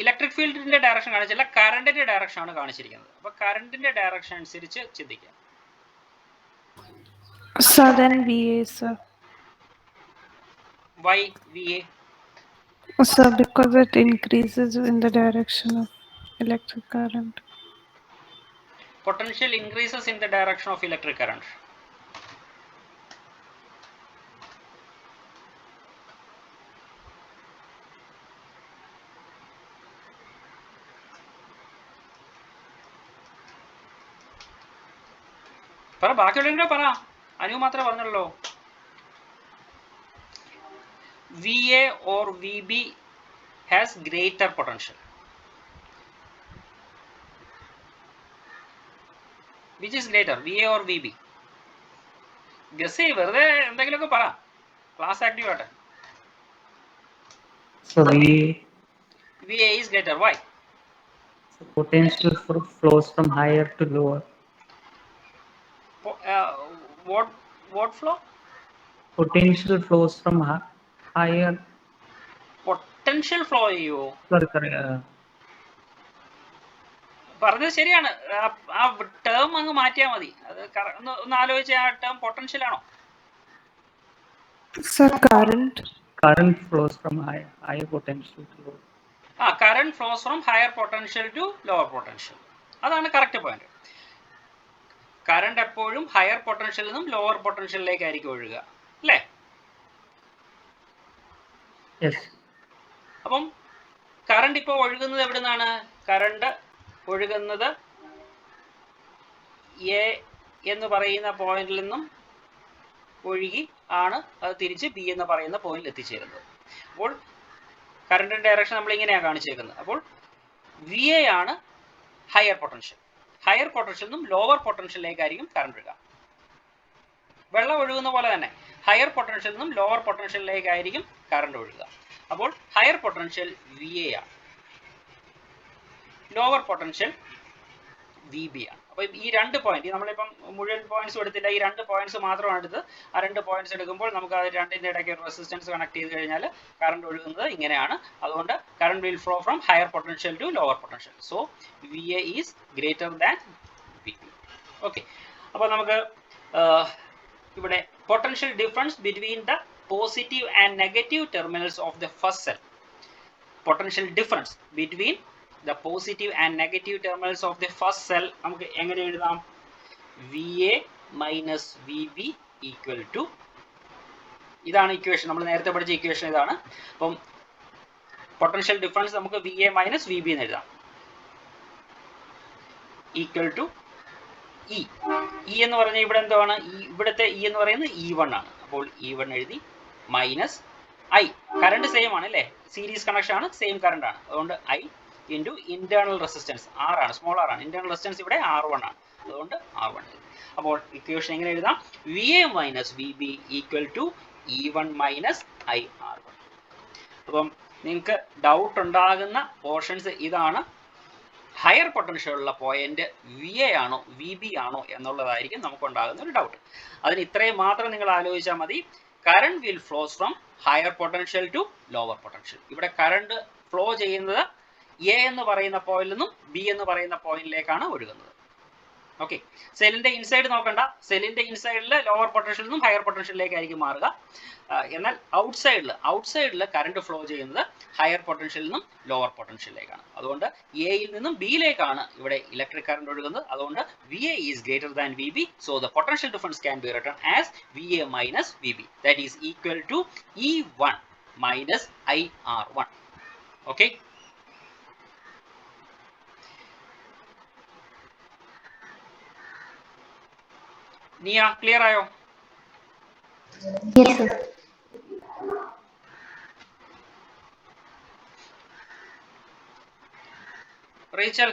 Speaker 1: ഇലക്ട്രിക് ഫീൽഡിന്റെ ഡയറക്ഷൻ കാണിച്ചില്ല, കറണ്ടിന്റെ ഡയറക്ഷൻ ആണ് കാണിച്ചിരിക്കുന്നത്. അപ്പൊ കറണ്ടിന്റെ ഡയറക്ഷൻ അനുസരിച്ച് ചിന്തിക്കാം.
Speaker 4: So then VA, sir.
Speaker 1: Why VA?
Speaker 4: So because it increases in the direction of electric current.
Speaker 1: Potential increases in the direction of electric current. ബാക്കിയുള്ളവരുടെ പറ, അനു മാത്രമേ പറഞ്ഞല്ലോ. VA or VB has greater potential? Which is greater, VA or VB? Guess ചെയ്യ്, വെറുതെ എന്തെങ്കിലുമൊക്കെ പറ, class active ആട്ടെ.
Speaker 5: So
Speaker 1: VA is greater. Why?
Speaker 5: potential flows from higher to lower.
Speaker 1: What flow?
Speaker 5: Potential flows from higher.
Speaker 1: Potential flow ചെയ്യോ?
Speaker 5: Sorry.
Speaker 1: പറഞ്ഞത് ശരിയാണ്. ആ term അങ്ങ് മാറ്റിയാൽ മതി. അത് ഒന്ന് ആലോചിച്ച ആ ടേം പൊട്ടൻഷ്യൽ ആണോ?
Speaker 4: Sir, current.
Speaker 5: Current flows from higher potential to lower.
Speaker 1: Current flows from higher potential to lower potential. അതാണ് കറക്റ്റ് പോയിന്റ്. കറണ്ട് എപ്പോഴും ഹയർ പൊട്ടൻഷ്യലിൽ നിന്നും ലോവർ പൊട്ടൻഷ്യലിലേക്കായിരിക്കും ഒഴുകുക, അല്ലേ? അപ്പം കറണ്ട് ഇപ്പോൾ ഒഴുകുന്നത് എവിടെ നിന്നാണ്? കറണ്ട് ഒഴുകുന്നത് എ എന്ന് പറയുന്ന പോയിന്റിൽ നിന്നും ഒഴുകി ആണ് അത് തിരിച്ച് ബി എന്ന് പറയുന്ന പോയിന്റിൽ എത്തിച്ചേരുന്നത്. അപ്പോൾ കറണ്ടിന്റെ ഡയറക്ഷൻ നമ്മൾ ഇങ്ങനെയാണ് കാണിച്ചേക്കുന്നത്. അപ്പോൾ വി എ ആണ് ഹയർ പൊട്ടൻഷ്യൽ. ഹയർ പൊട്ടൻഷ്യൽ നിന്നും ലോവർ പൊട്ടൻഷ്യലിലേക്കായിരിക്കും കറണ്ട് ഒഴുകുക. വെള്ളം ഒഴുകുന്ന പോലെ തന്നെ ഹയർ പൊട്ടൻഷ്യൽ നിന്നും ലോവർ പൊട്ടൻഷ്യലിലേക്കായിരിക്കും കറണ്ട് ഒഴുകുക. അപ്പോൾ ഹയർ പൊട്ടൻഷ്യൽ വി എ ആണ്, ലോവർ പൊട്ടൻഷ്യൽ വി ബി ആണ്. അപ്പോൾ ഈ രണ്ട് പോയിന്റ്, നമ്മളിപ്പം മുഴുവൻ പോയിന്റ്സും എടുത്തില്ല, ഈ രണ്ട് പോയിന്റ്സ് മാത്രമാണ് എടുത്ത്. ആ രണ്ട് പോയിന്റ്സ് എടുക്കുമ്പോൾ നമുക്ക് അത് രണ്ടിൻ്റെ ഇടയ്ക്ക് ഒരു റെസിസ്റ്റൻസ് കണക്ട് ചെയ്ത് കഴിഞ്ഞാൽ കറണ്ട് ഒഴുകുന്നത് ഇങ്ങനെയാണ്. അതുകൊണ്ട് current will flow from higher potential to lower potential. So V A is greater than V B. Okay, അപ്പോൾ നമുക്ക് ഇവിടെ potential difference between the positive and negative terminals of the first cell. Potential difference between the positive and negative terminals of the first cell നമുക്ക് എങ്ങനെ എഴുതാം? VA minus VB equal to, ഇതാണ് equation, നമ്മൾ നേരത്തെ പഠിച്ച ഇക്വേഷൻ ഇതാണ്. അപ്പം potential difference നമുക്ക് VA minus VB എന്ന് എഴുതാം, ഈക്വൽ ടു E. E എന്ന് പറഞ്ഞാൽ ഇവിടെ എന്താണ്? ഇവിടുത്തെ E എന്ന് പറയുന്നത് E1 ആണ്. അപ്പോൾ E1 എഴുതി മൈനസ് I. കറണ്ട് സെയിം ആണ് അല്ലേ, സീരീസ് കണക്ഷൻ ആണ്, സെയിം കറണ്ട് ആണ്. അതുകൊണ്ട് I into internal resistance R ആണ്, സ്മോൾ r ആണ്. ഇന്റേണൽ റെസിസ്റ്റൻസ് ഇവിടെ R1 ആണ്, അതുകൊണ്ട് R1 എഴുതി. അപ്പോൾ ഇക്വേഷൻ എങ്ങനെ എഴുതാം? VA minus VB equal to E1 minus IR1. അപ്പം നിങ്ങൾക്ക് ഡൗട്ട് ഉണ്ടാകുന്ന പോർഷൻസ് ഇതാണ്. ഹയർ പൊട്ടൻഷ്യൽ ഉള്ള പോയിന്റ് VA ആണോ VB ആണോ എന്നുള്ളതായിരിക്കും നമുക്കുണ്ടാകുന്ന ഒരു ഡൗട്ട്. അതിന് ഇത്രയും മാത്രം നിങ്ങൾ ആലോചിച്ചാൽ മതി. Current will flows from higher potential to lower potential. ഇവിടെ കറണ്ട് ഫ്ലോ ചെയ്യുന്നത് എ എന്ന് പറയുന്ന പോയിന്റിൽ നിന്നും ബി എന്ന് പറയുന്ന പോയിന്റിലേക്കാണ് ഒഴുകുന്നത്. ഓക്കെ, സെല്ലിന്റെ ഇൻസൈഡ് നോക്കണ്ട, സെല്ലിന്റെ ഇൻസൈഡിൽ ലോവർ പൊട്ടൻഷ്യലിൽ നിന്നും ഹയർ പൊട്ടൻഷ്യലിലേക്കായിരിക്കും മാറുക. എന്നാൽ ഔട്ട്സൈഡിൽ കറണ്ട് ഫ്ലോ ചെയ്യുന്നത് ഹയർ പൊട്ടൻഷ്യലിൽ നിന്നും ലോവർ പൊട്ടൻഷ്യലിലേക്കാണ്. അതുകൊണ്ട് എയിൽ നിന്നും ബിയിലേക്കാണ് ഇവിടെ ഇലക്ട്രിക് കറണ്ട് ഒഴുകുന്നത്. അതുകൊണ്ട് VA is greater than VB. So the potential difference can be written as VA minus VB. That is equal to E1 minus IR1. Okay, Niya clear ആയോ?
Speaker 6: Yes, sir.
Speaker 1: Rachel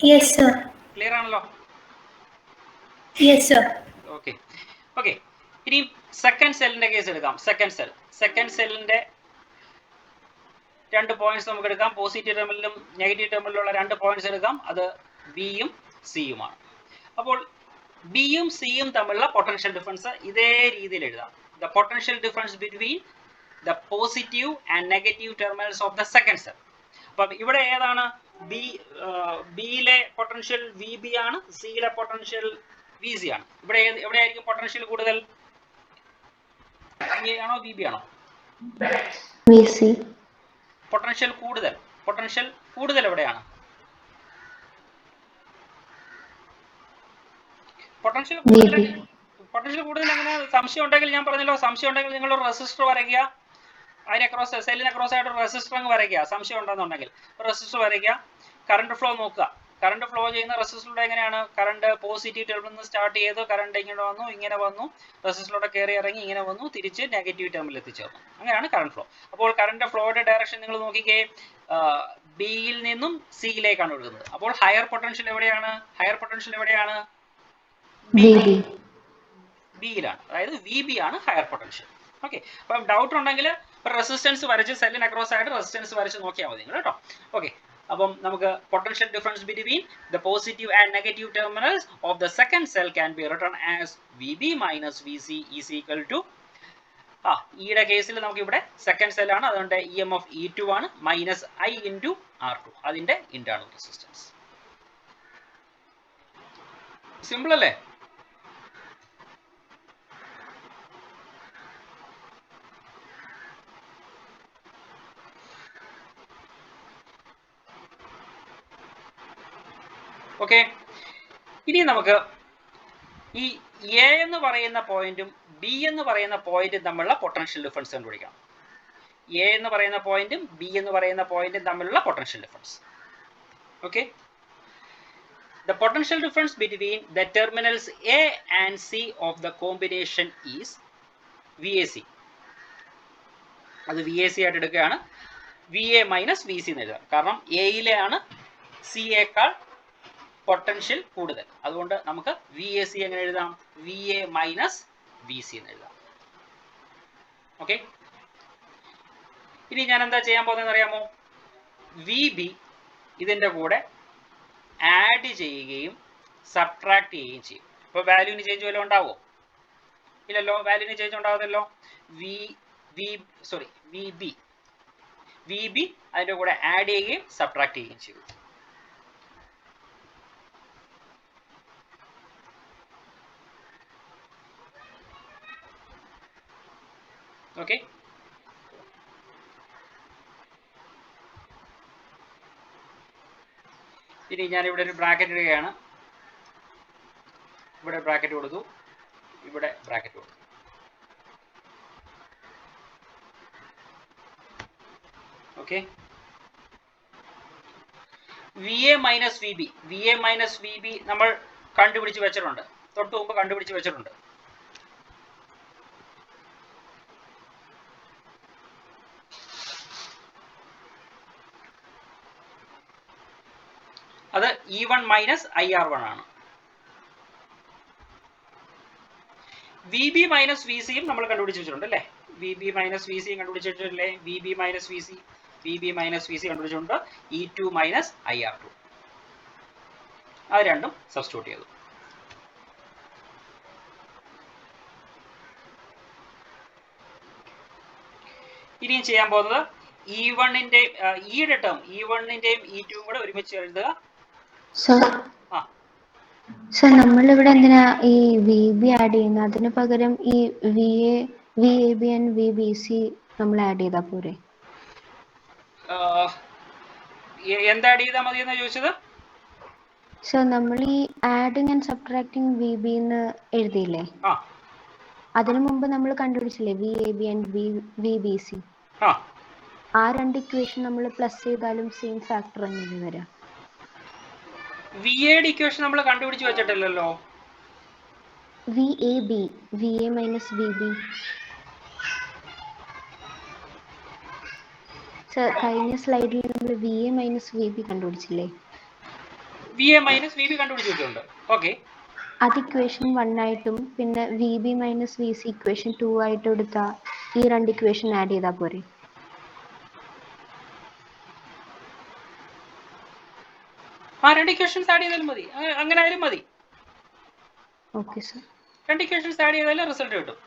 Speaker 6: Yes, sir.
Speaker 1: Clear ആണല്ലോ?
Speaker 6: Yes, sir.
Speaker 1: Okay okay, ഇനി second സെല്ലിന്റെ case എടുക്കാം. Second സെല്ലിന്റെ രണ്ട് points നമുക്ക് എടുക്കാം. Positive ടെർമിനലും നെഗറ്റീവ് ടെർമിനലുള്ള രണ്ട് പോയിന്റ്സ് എടുക്കാം. അത് ബിയും സിയുമാണ്. അപ്പോൾ ബിയും സിയും തമ്മിലുള്ള പൊട്ടൻഷ്യൽ ഡിഫറൻസ് ഇതേ രീതിയിൽ എഴുതാം. The potential difference between the positive and negative terminals of the second cell. അപ്പം ഇവിടെ ഏതാണ്? ബിയിലെ പൊട്ടൻഷ്യൽ VB ആണ്, സിയിലെ പൊട്ടൻഷ്യൽ VC ആണ്. ഇവിടെ എവിടെയായിരിക്കും പൊട്ടൻഷ്യൽ കൂടുതൽ? VA ആണോ VB ആണോ?
Speaker 6: VC.
Speaker 1: പൊട്ടൻഷ്യൽ കൂടുതൽ എവിടെയാണ്? പൊട്ടൻഷ്യൽ കൂടുതൽ അങ്ങനെ സംശയം ഉണ്ടെങ്കിൽ ഞാൻ പറഞ്ഞല്ലോ, സംശയം ഉണ്ടെങ്കിൽ നിങ്ങൾ ഒരു റെസിസ്റ്റർ വരയ്ക്കുക, അതിനെ ക്രോസ് സെല്ലിനെ ക്രോസ് ആയിട്ട് ഒരു റെസിസ്റ്റർ അങ്ങ് വരയ്ക്കുക. സംശയം ഉണ്ടെന്നുണ്ടെങ്കിൽ റെസിസ്റ്റർ വരയ്ക്കുക, കറണ്ട് ഫ്ലോ നോക്കുക. കറണ്ട് ഫ്ലോ ചെയ്യുന്ന റെസിസ്റ്ററിലൂടെ എങ്ങനെയാണ്? കറണ്ട് പോസിറ്റീവ് ടെർമിനൽ നിന്ന് സ്റ്റാർട്ട് ചെയ്ത് കറണ്ട് ഇങ്ങനെ വന്നു റെസിസ്റ്ററിലൂടെ കയറി ഇറങ്ങി ഇങ്ങനെ വന്നു തിരിച്ച് നെഗറ്റീവ് ടെർമിനൽ എത്തിച്ചേർന്നു. അങ്ങനെയാണ് കറണ്ട് ഫ്ലോ. അപ്പോൾ കറണ്ട് ഫ്ലോയുടെ ഡയറക്ഷൻ നിങ്ങൾ നോക്കിക്കേ, ബിയിൽ നിന്നും സിയിലേക്കാണ് ഒഴുകുന്നത്. അപ്പോൾ ഹയർ പൊട്ടൻഷ്യൽ എവിടെയാണ്? ബിയിലാണ്, അതായത് വി ബി ആണ് ഹയർ പൊട്ടൻഷ്യൽ. ഓക്കെ, അപ്പം ഡൗട്ട് ഉണ്ടെങ്കിൽ റെസിസ്റ്റൻസ് വരച്ച് സെല്ലിന് അക്രോസ് ആയിട്ട് റെസിസ്റ്റൻസ് വരച്ച് നോക്കിയാൽ മതി നിങ്ങൾ കേട്ടോ. ഓക്കെ, അപ്പം നമുക്ക് potential difference between the positive and negative terminals of the second cell can be written as V B minus V C is equal to ഈയുടെ കേസിൽ നമുക്ക് ഇവിടെ സെക്കൻഡ് സെൽ ആണ്, അതുകൊണ്ട് ഇ എം എഫ് E2 ആണ്, minus I into R2 അതിന്റെ internal resistance. Simple അല്ലേ? Okay, ഇനി നമുക്ക് ഈ എ എന്ന് പറയുന്ന പോയിന്റും ബി എന്ന് പറയുന്ന പോയിന്റും തമ്മിലുള്ള പൊട്ടൻഷ്യൽ ഡിഫറൻസ് കണ്ടുപിടിക്കണം. എ എന്ന് പറയുന്ന പോയിന്റും ബി എന്ന് പറയുന്ന പോയിന്റും തമ്മിലുള്ള potential difference. Okay, the potential difference between the terminals A and C of the combination is V A C. അത് വി എ സി ആയിട്ട് എടുക്കുകയാണ്. V A minus V C എന്ന് എഴുതാം, കാരണം എയിലെയാണ് സിയേക്കാൾ പൊട്ടൻഷ്യൽ കൂടുതൽ. അതുകൊണ്ട് നമുക്ക് വി എ സി എങ്ങനെ എഴുതാം? V A minus V C എന്ന് എഴുതാം. ഓക്കെ, ഇനി ഞാൻ എന്താ ചെയ്യാൻ പോകുന്നതെന്ന് അറിയാമോ? വി ബി ഇതിൻ്റെ കൂടെ ആഡ് ചെയ്യുകയും സബ്ട്രാക്ട് ചെയ്യുകയും ചെയ്യും. ഇപ്പോൾ വാല്യൂവിന് ചേഞ്ച് വല്ലതും ഉണ്ടാവുമോ? ഇല്ലല്ലോ, വാല്യൂവിന് ചേഞ്ച് ഉണ്ടാകത്തില്ലോ. വി ബി അതിൻ്റെ കൂടെ ആഡ് ചെയ്യുകയും സബ്ട്രാക്ട് ചെയ്യുകയും ചെയ്യും. ഓക്കെ, ഇനി ഞാനിവിടെ ഒരു ബ്രാക്കറ്റ് ഇടുകയാണ്. ഇവിടെ ബ്രാക്കറ്റ് കൊടുത്തു, ഇവിടെ ബ്രാക്കറ്റ് കൊടുത്തു. Okay, V A minus V B നമ്മൾ കണ്ടുപിടിച്ച് വെച്ചിട്ടുണ്ട്, തൊട്ട് മുമ്പ് കണ്ടുപിടിച്ച് വെച്ചിട്ടുണ്ട്. അത് E1 മൈനസ് IR1 ആണ്. വി ബി മൈനസ് വി സിയും നമ്മൾ കണ്ടുപിടിച്ച് വെച്ചിട്ടുണ്ട് അല്ലേ? വി ബി മൈനസ് വി സിയും കണ്ടുപിടിച്ച് വെച്ചിട്ടില്ലേ? V B minus V C കണ്ടുപിടിച്ചിട്ടുണ്ട്. E2 മൈനസ് IR2 അത് രണ്ടും സബ്സ്റ്റിറ്റ്യൂട്ട് ചെയ്തു. ഇനിയും ചെയ്യാൻ പോകുന്നത് E1ന്റെയും ഈയുടെ ടേം E1ന്റെയും E2 കൂടെ ഒരുമിച്ച് എഴുതുക.
Speaker 7: സർ നമ്മളിവിടെ എന്തിനാ ഈ വി ബി ആഡ് ചെയ്യുന്നത്? അതിന് പകരം ഈ V A B and V B C നമ്മൾ ആഡ് ചെയ്താൽ പോരെ?
Speaker 1: എന്താ ആഡ് ചെയ്താൽ മതി എന്ന് ചോദിച്ചത്?
Speaker 7: സർ നമ്മൾ ഈ adding and subtracting V B എന്ന് എഴുതിയില്ലേ, അതിനു മുമ്പ് നമ്മൾ കണ്ടുപിടിച്ചില്ലേ V A B and V B C? ആ രണ്ട് ഇക്വേഷൻ നമ്മൾ പ്ലസ് ചെയ്താലും സെയിം ഫാക്ടർ തന്നെ വരാം.
Speaker 1: വി എയുടെ ഇക്വേഷൻ നമ്മൾ കണ്ടുപിടിച്ച് വെച്ചിട്ടില്ലല്ലോ.
Speaker 7: V A minus V B. Sir കഴിഞ്ഞ സ്ലൈഡിൽ നമ്മൾ V A minus V B കണ്ടുപിടിച്ചില്ലേ?
Speaker 1: V A minus V B കണ്ടുപിടിച്ച് വെച്ചിട്ടുണ്ട്. ഓക്കെ,
Speaker 7: അത് ഇക്വേഷൻ 1 ആയിട്ടും പിന്നെ V B minus V C equation 2 ആയിട്ടും എടുത്താൽ ഈ രണ്ട് ഇക്വേഷൻ ആഡ് ചെയ്താൽ പോരെ?
Speaker 1: ആ രണ്ട് ഇക്വേഷൻസ് ആഡ് ചെയ്താലും മതി, അങ്ങനെ ആയാലും മതി.
Speaker 7: ഓക്കെ സർ,
Speaker 1: രണ്ട് ഇക്വേഷൻസ് ആഡ് ചെയ്താലും റിസൾട്ട് കിട്ടും.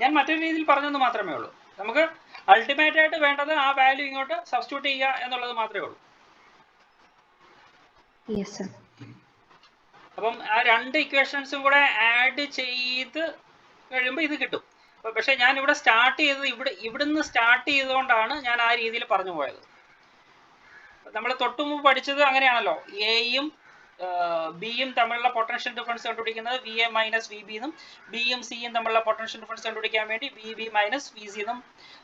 Speaker 1: ഞാൻ മറ്റൊരു രീതിയിൽ പറഞ്ഞെന്ന് മാത്രമേ ഉള്ളൂ. നമുക്ക് അൾട്ടിമേറ്റ് ആയിട്ട് വേണ്ടത് ആ വാല്യൂ ഇങ്ങോട്ട് സബ്സ്റ്റിറ്റ്യൂട്ട് ചെയ്യുക എന്നുള്ളത് മാത്രമേ ഉള്ളൂ.
Speaker 7: Yes sir.
Speaker 1: അപ്പം ആ രണ്ട് ഇക്വേഷൻസും കൂടെ ആഡ് ചെയ്ത് കഴിയുമ്പോൾ ഇത് കിട്ടും. പക്ഷെ ഞാൻ ഇവിടെ സ്റ്റാർട്ട് ചെയ്തത് ഇവിടുന്ന് സ്റ്റാർട്ട് ചെയ്തുകൊണ്ടാണ് ഞാൻ ആ രീതിയിൽ പറഞ്ഞു പോയത്. നമ്മൾ തൊട്ടുമുമ്പ് പഠിച്ചത് അങ്ങനെയാണല്ലോ, എയും ബിയും തമ്മിലുള്ള പൊട്ടൻഷ്യൽ ഡിഫറൻസ് കണ്ടുപിടിക്കുന്നത് V A minus V B എന്നും ബിയും സിയും തമ്മിലുള്ള പൊട്ടൻഷ്യൽ ഡിഫറൻസ് കണ്ടുപിടിക്കാൻ വേണ്ടി V B minus V C എന്നും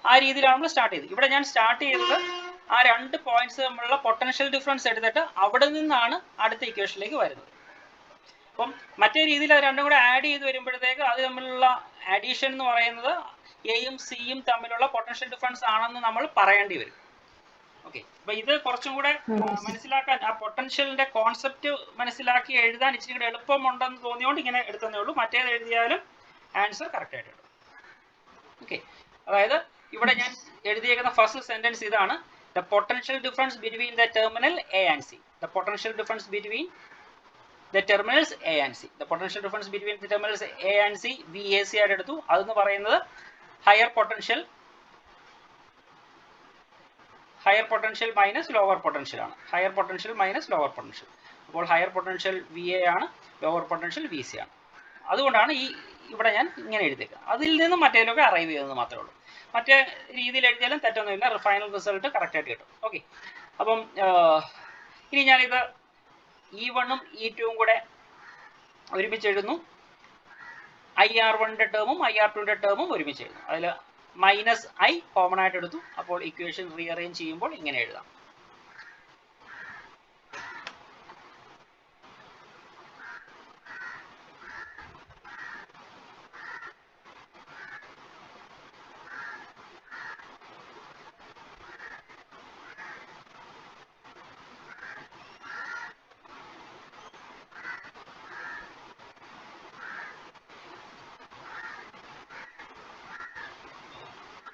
Speaker 1: ആ രീതിയിലാണ് നമ്മൾ സ്റ്റാർട്ട് ചെയ്തത്. ഇവിടെ ഞാൻ സ്റ്റാർട്ട് ചെയ്തത് ആ 2 പോയിന്റ്സ് തമ്മിലുള്ള പൊട്ടൻഷ്യൽ ഡിഫറൻസ് എടുത്തിട്ട് അവിടെ നിന്നാണ് അടുത്ത ഇക്വേഷനിലേക്ക് വരുന്നത്. അപ്പം മറ്റേ രീതിയിൽ അത് രണ്ടും കൂടെ ആഡ് ചെയ്ത് വരുമ്പോഴത്തേക്ക് അത് തമ്മിലുള്ള അഡീഷൻ എന്ന് പറയുന്നത് എയും സിയും തമ്മിലുള്ള പൊട്ടൻഷ്യൽ ഡിഫറൻസ് ആണെന്ന് നമ്മൾ പറയേണ്ടി വരും. ഓക്കെ, അപ്പൊ ഇത് കുറച്ചും കൂടെ മനസ്സിലാക്കാൻ, ആ പൊട്ടൻഷ്യലിന്റെ കോൺസെപ്റ്റ് മനസ്സിലാക്കി എഴുതാൻ ഇച്ചിരി കൂടെ എളുപ്പമുണ്ടെന്ന് തോന്നിയോണ്ട് ഇങ്ങനെ എടുത്തതേ ഉള്ളൂ. മറ്റേത് എഴുതിയാലും ആൻസർ കറക്റ്റ് ആയിട്ട് എടുക്കും. ഓക്കെ, അതായത് ഇവിടെ ഞാൻ എഴുതിയേക്കുന്ന ഫസ്റ്റ് സെന്റൻസ് ഇതാണ്. The potential difference between the terminal A and C. The potential difference between the terminals A and C. The potential difference between the terminals A and C VAC ആയിട്ട് എടുത്തു. അതെന്ന് പറയുന്നത് higher potential minus lower potential ആണ്. Higher potential minus lower potential. അപ്പോൾ higher potential VA ആണ്, lower potential VC ആണ്. അതുകൊണ്ടാണ് ഇവിടെ ഞാൻ ഇങ്ങനെ എഴുതിയത്. അതിൽ നിന്നും മറ്റേതിലൊക്കെ അറൈവ് ചെയ്തത് മാത്രമേ ഉള്ളൂ. മറ്റേ രീതിയിൽ എഴുതിയാലും തെറ്റൊന്നുമില്ല, ഫൈനൽ റിസൾട്ട് കറക്റ്റായിട്ട് കിട്ടും. ഓക്കെ, അപ്പം ഇനി ഞാനിത് E1ഉം E2ഉം കൂടെ ഒരുമിച്ച് എഴുതുന്നു. IR1ന്റെ ടേമും IR2ന്റെ ടേമും ഒരുമിച്ച് എഴുതുന്നു. അതിൽ -i കോമൺ ആയിട്ട് എടുത്തു. അപ്പോൾ ഇക്വേഷൻ റീഅറേഞ്ച് ചെയ്യുമ്പോൾ ഇങ്ങനെ എഴുതാം.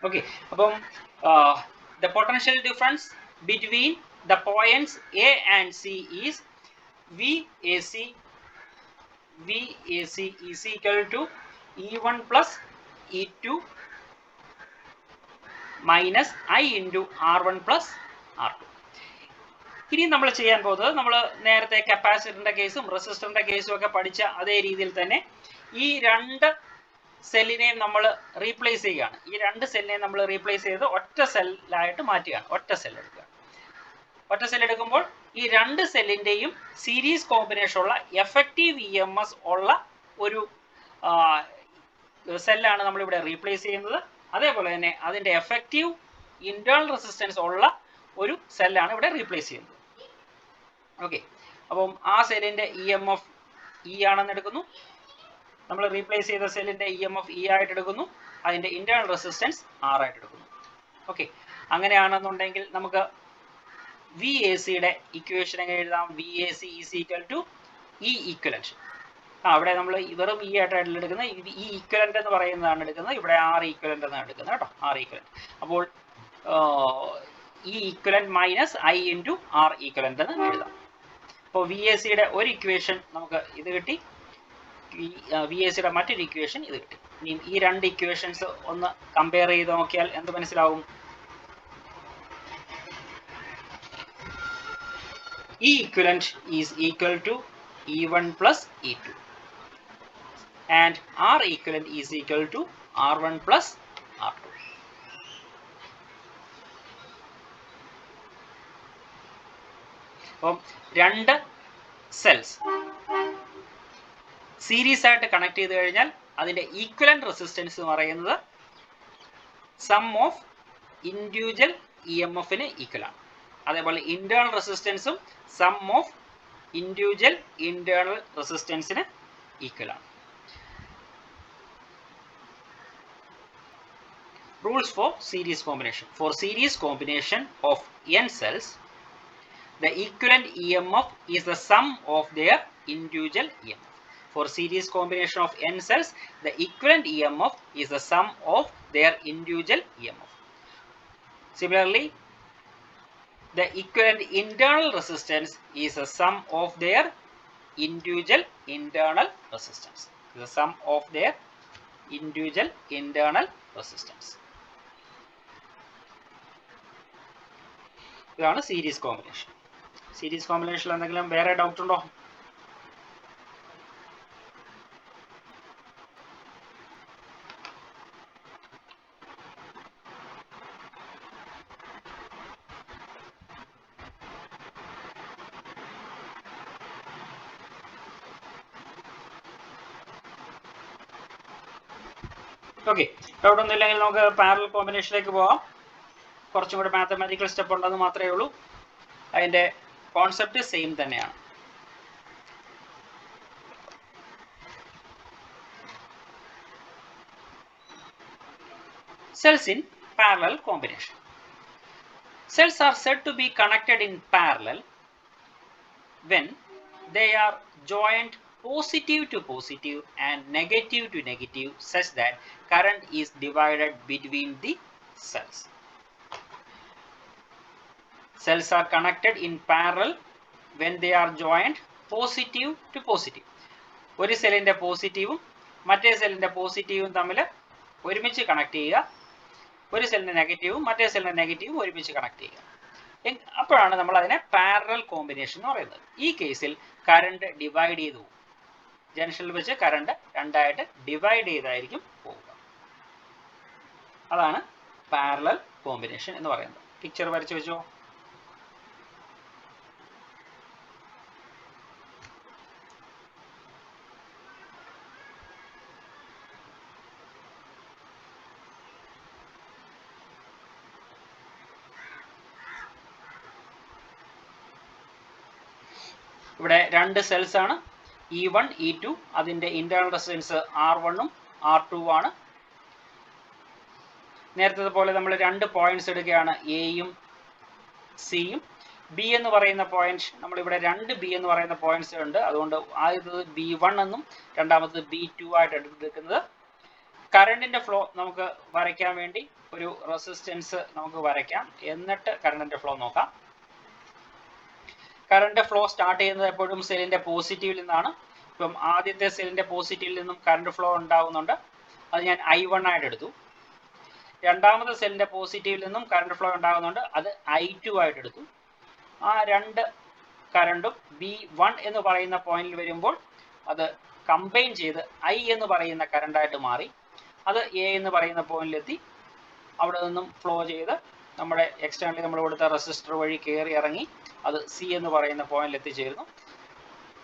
Speaker 1: Okay, അപ്പം the potential difference between the points A and C is VAC is equal to E1 plus E2 minus I into R1 plus R2. ഇനി നമ്മൾ ചെയ്യാൻ പോകുന്നത്, നമ്മൾ നേരത്തെ കപ്പാസിറ്ററിന്റെ കേസും റെസിസ്റ്ററിന്റെ കേസും ഒക്കെ പഠിച്ച അതേ രീതിയിൽ തന്നെ ഈ രണ്ട് സെല്ലിനെയും നമ്മൾ റീപ്ലേസ് ചെയ്യുകയാണ്. ഈ രണ്ട് സെല്ലിനെയും നമ്മൾ റീപ്ലേസ് ചെയ്ത് ഒറ്റ സെല്ലായിട്ട് മാറ്റുകയാണ്. ഒറ്റ സെൽ എടുക്കുക. ഒറ്റ സെൽ എടുക്കുമ്പോൾ ഈ രണ്ട് സെല്ലിൻ്റെയും സീരീസ് കോമ്പിനേഷൻ ഉള്ള എഫക്റ്റീവ് EMS ഉള്ള ഒരു സെല്ലാണ് നമ്മളിവിടെ റീപ്ലേസ് ചെയ്യുന്നത്. അതേപോലെ തന്നെ അതിൻ്റെ എഫക്റ്റീവ് ഇൻറ്റേർണൽ റെസിസ്റ്റൻസ് ഉള്ള ഒരു സെല്ലാണ് ഇവിടെ റീപ്ലേസ് ചെയ്യുന്നത്. ഓക്കെ, അപ്പം ആ സെല്ലിൻ്റെ EMF E ആണെന്ന് എടുക്കുന്നു. നമ്മൾ റീപ്ലേസ് ചെയ്ത സെല്ലിൻ്റെ EMF E ആയിട്ട് എടുക്കുന്നു. അതിൻ്റെ ഇൻറ്റേർണൽ റെസിസ്റ്റൻസ് R ആയിട്ട് എടുക്കുന്നു. ഓക്കെ, അങ്ങനെയാണെന്നുണ്ടെങ്കിൽ നമുക്ക് VACയുടെ ഇക്വേഷൻ എങ്ങനെ എഴുതാം? VAC is equal to E equivalent. അവിടെ നമ്മൾ വെറും E ആയിട്ടാണ് എടുക്കുന്നത്. E ഈക്വലൻ്റ് എന്ന് പറയുന്നതാണ് എടുക്കുന്നത്. ഇവിടെ R ഈക്വലൻ്റ് എന്നാണ് എടുക്കുന്നത് കേട്ടോ. R equivalent. അപ്പോൾ E equivalent minus I into R equivalent എന്ന് എഴുതാം. അപ്പോൾ VACയുടെ ഒരു ഇക്വേഷൻ നമുക്ക് ഇത് കിട്ടി. VACയുടെ മറ്റൊരു ഇക്വേഷൻ ഇത് കിട്ടി. ഇനി ഈ രണ്ട് ഇക്വേഷൻസ് ഒന്ന് കമ്പയർ ചെയ്ത് നോക്കിയാൽ എന്ത് മനസ്സിലാവും? E equivalent is equal to E1 plus E2 and R equivalent is equal to R1 plus R2. അപ്പം രണ്ട് സെൽസ് സീരീസ് ആയിട്ട് കണക്ട് ചെയ്ത് കഴിഞ്ഞാൽ അതിൻ്റെ ഈക്വലന്റ് റെസിസ്റ്റൻസ് എന്ന് പറയുന്നത് സം ഓഫ് ഇൻഡിവിജ്വൽ EMFന് ഈക്വൽ ആണ്. അതേപോലെ ഇന്റേണൽ റെസിസ്റ്റൻസും സം ഓഫ് ഇൻഡിവിജ്വൽ ഇന്റേണൽ റെസിസ്റ്റൻസിന് ഈക്വൽ ആണ്. Rules for series combination. For series combination of n cells, the equivalent EMF is the sum of their individual EMF. For series combination of n cells, the equivalent EMF is the sum of their individual EMF. Similarly, the equivalent internal resistance is the sum of their individual internal resistance. The sum of their individual internal resistance. ഇതാണ് series combination. Series കോമ്പിനേഷനിൽ എന്തെങ്കിലും വേറെ doubt ഉണ്ടോ? Okay, doubt ഒന്നും ഇല്ലെങ്കിൽ നമുക്ക് parallel കോമ്പിനേഷനിലേക്ക് പോകാം. കുറച്ചും കൂടെ മാത്തമാറ്റിക്കൽ സ്റ്റെപ്പ് ഉണ്ടെന്ന് മാത്രമേ ഉള്ളൂ. അതിൻ്റെ കോൺസെപ്റ്റ് സെയിം തന്നെയാണ്. Cells in parallel combination. Cells are said to be connected in parallel when they are joined positive to positive and negative to negative such that current is divided between the cells. Cells are connected in parallel when they are joined positive to positive. ഒരു സെല്ലിൻ്റെ പോസിറ്റീവും മറ്റേ സെല്ലിൻ്റെ പോസിറ്റീവും തമ്മിൽ ഒരുമിച്ച് connect ചെയ്യുക, ഒരു സെല്ലിൻ്റെ നെഗറ്റീവും മറ്റേ സെല്ലിൻ്റെ നെഗറ്റീവും ഒരുമിച്ച് കണക്ട് ചെയ്യുക. അപ്പോഴാണ് നമ്മൾ അതിനെ പാരലൽ കോമ്പിനേഷൻ എന്ന് പറയുന്നത്. ഈ കേസിൽ കറണ്ട് ഡിവൈഡ് ചെയ്തു പോകും. ജംഗ്ഷനിൽ വെച്ച് കറണ്ട് രണ്ടായിട്ട് ഡിവൈഡ് ചെയ്തായിരിക്കും പോവുക. അതാണ് പാരലൽ കോമ്പിനേഷൻ എന്ന് പറയുന്നത്. പിക്ചർ വരച്ച് വെച്ചോ. ഇവിടെ രണ്ട് സെൽസ് ആണ്, E1 E2. അതിൻ്റെ ഇന്റേണൽ റെസിസ്റ്റൻസ് R1ഉം R2ഉം ആണ്. നേരത്തെ പോലെ നമ്മൾ രണ്ട് പോയിന്റ്സ് എടുക്കുകയാണ്, എയും സിയും. ബി എന്ന് പറയുന്ന പോയിന്റ് നമ്മളിവിടെ രണ്ട് ബി എന്ന് പറയുന്ന പോയിന്റ്സ് ഉണ്ട്. അതുകൊണ്ട് ആദ്യത്തത് B1 എന്നും രണ്ടാമത്തത് B2 ആയിട്ട് എടുക്കുന്നത്. കറണ്ടിന്റെ ഫ്ലോ നമുക്ക് വരയ്ക്കാൻ വേണ്ടി ഒരു റെസിസ്റ്റൻസ് നമുക്ക് വരയ്ക്കാം, എന്നിട്ട് കറണ്ടിന്റെ ഫ്ലോ നോക്കാം. കറണ്ട് ഫ്ലോ സ്റ്റാർട്ട് ചെയ്യുന്നത് എപ്പോഴും സെല്ലിൻ്റെ പോസിറ്റീവിൽ നിന്നാണ്. ഇപ്പം ആദ്യത്തെ സെല്ലിൻ്റെ പോസിറ്റീവിൽ നിന്നും കറണ്ട് ഫ്ലോ ഉണ്ടാകുന്നുണ്ട്, അത് ഞാൻ I1 ആയിട്ട് എടുത്തു. രണ്ടാമത്തെ സെല്ലിൻ്റെ പോസിറ്റീവിൽ നിന്നും കറണ്ട് ഫ്ലോ ഉണ്ടാകുന്നുണ്ട്, അത് I2 ആയിട്ട് എടുത്തു. ആ രണ്ട് കറണ്ടും B1 എന്ന് പറയുന്ന പോയിന്റിൽ വരുമ്പോൾ അത് കമ്പൈൻ ചെയ്ത് I എന്ന് പറയുന്ന കറണ്ടായിട്ട് മാറി. അത് A എന്ന് പറയുന്ന പോയിന്റിലെത്തി. അവിടെ നിന്നും ഫ്ലോ ചെയ്ത് നമ്മുടെ എക്സ്റ്റേണലി നമ്മൾ കൊടുത്ത റെസിസ്റ്റർ വഴി കയറി ഇറങ്ങി അത് സി എന്ന് പറയുന്ന പോയിന്റിൽ എത്തിച്ചേരുന്നു.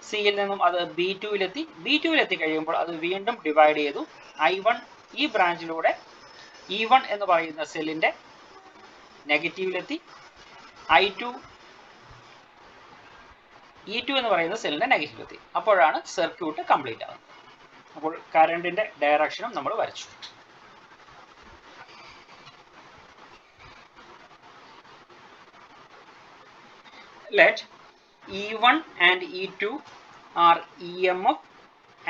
Speaker 1: സിയിൽ നിന്നും അത് B2ലെത്തി. B2ലെത്തി കഴിയുമ്പോൾ അത് വീണ്ടും ഡിവൈഡ് ചെയ്തു. I1 ഈ ബ്രാഞ്ചിലൂടെ E1 എന്ന് പറയുന്ന സെല്ലിൻ്റെ നെഗറ്റീവിലെത്തി. I2 E2 എന്ന് പറയുന്ന സെല്ലിൻ്റെ നെഗറ്റീവിലെത്തി. അപ്പോഴാണ് സർക്യൂട്ട് കംപ്ലീറ്റ് ആകുന്നത്. അപ്പോൾ കറണ്ടിൻ്റെ ഡയറക്ഷനും നമ്മൾ വരച്ചു. Let E1 and E2 are EMF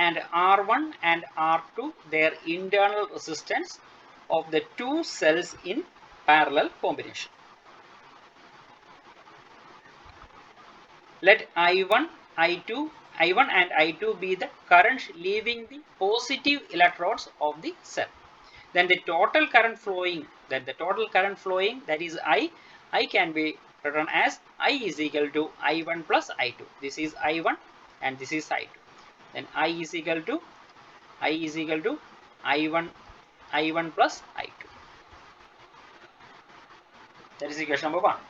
Speaker 1: and R1 and R2 their internal resistance of the two cells in parallel combination. Let I1 and I2 be the current leaving the positive electrodes of the cell. Then the total current flowing, that is I can be written as I is equal to I1 plus I2. This is I1 and this is I2. Then I is equal to I1 plus I2. That is equation number 1.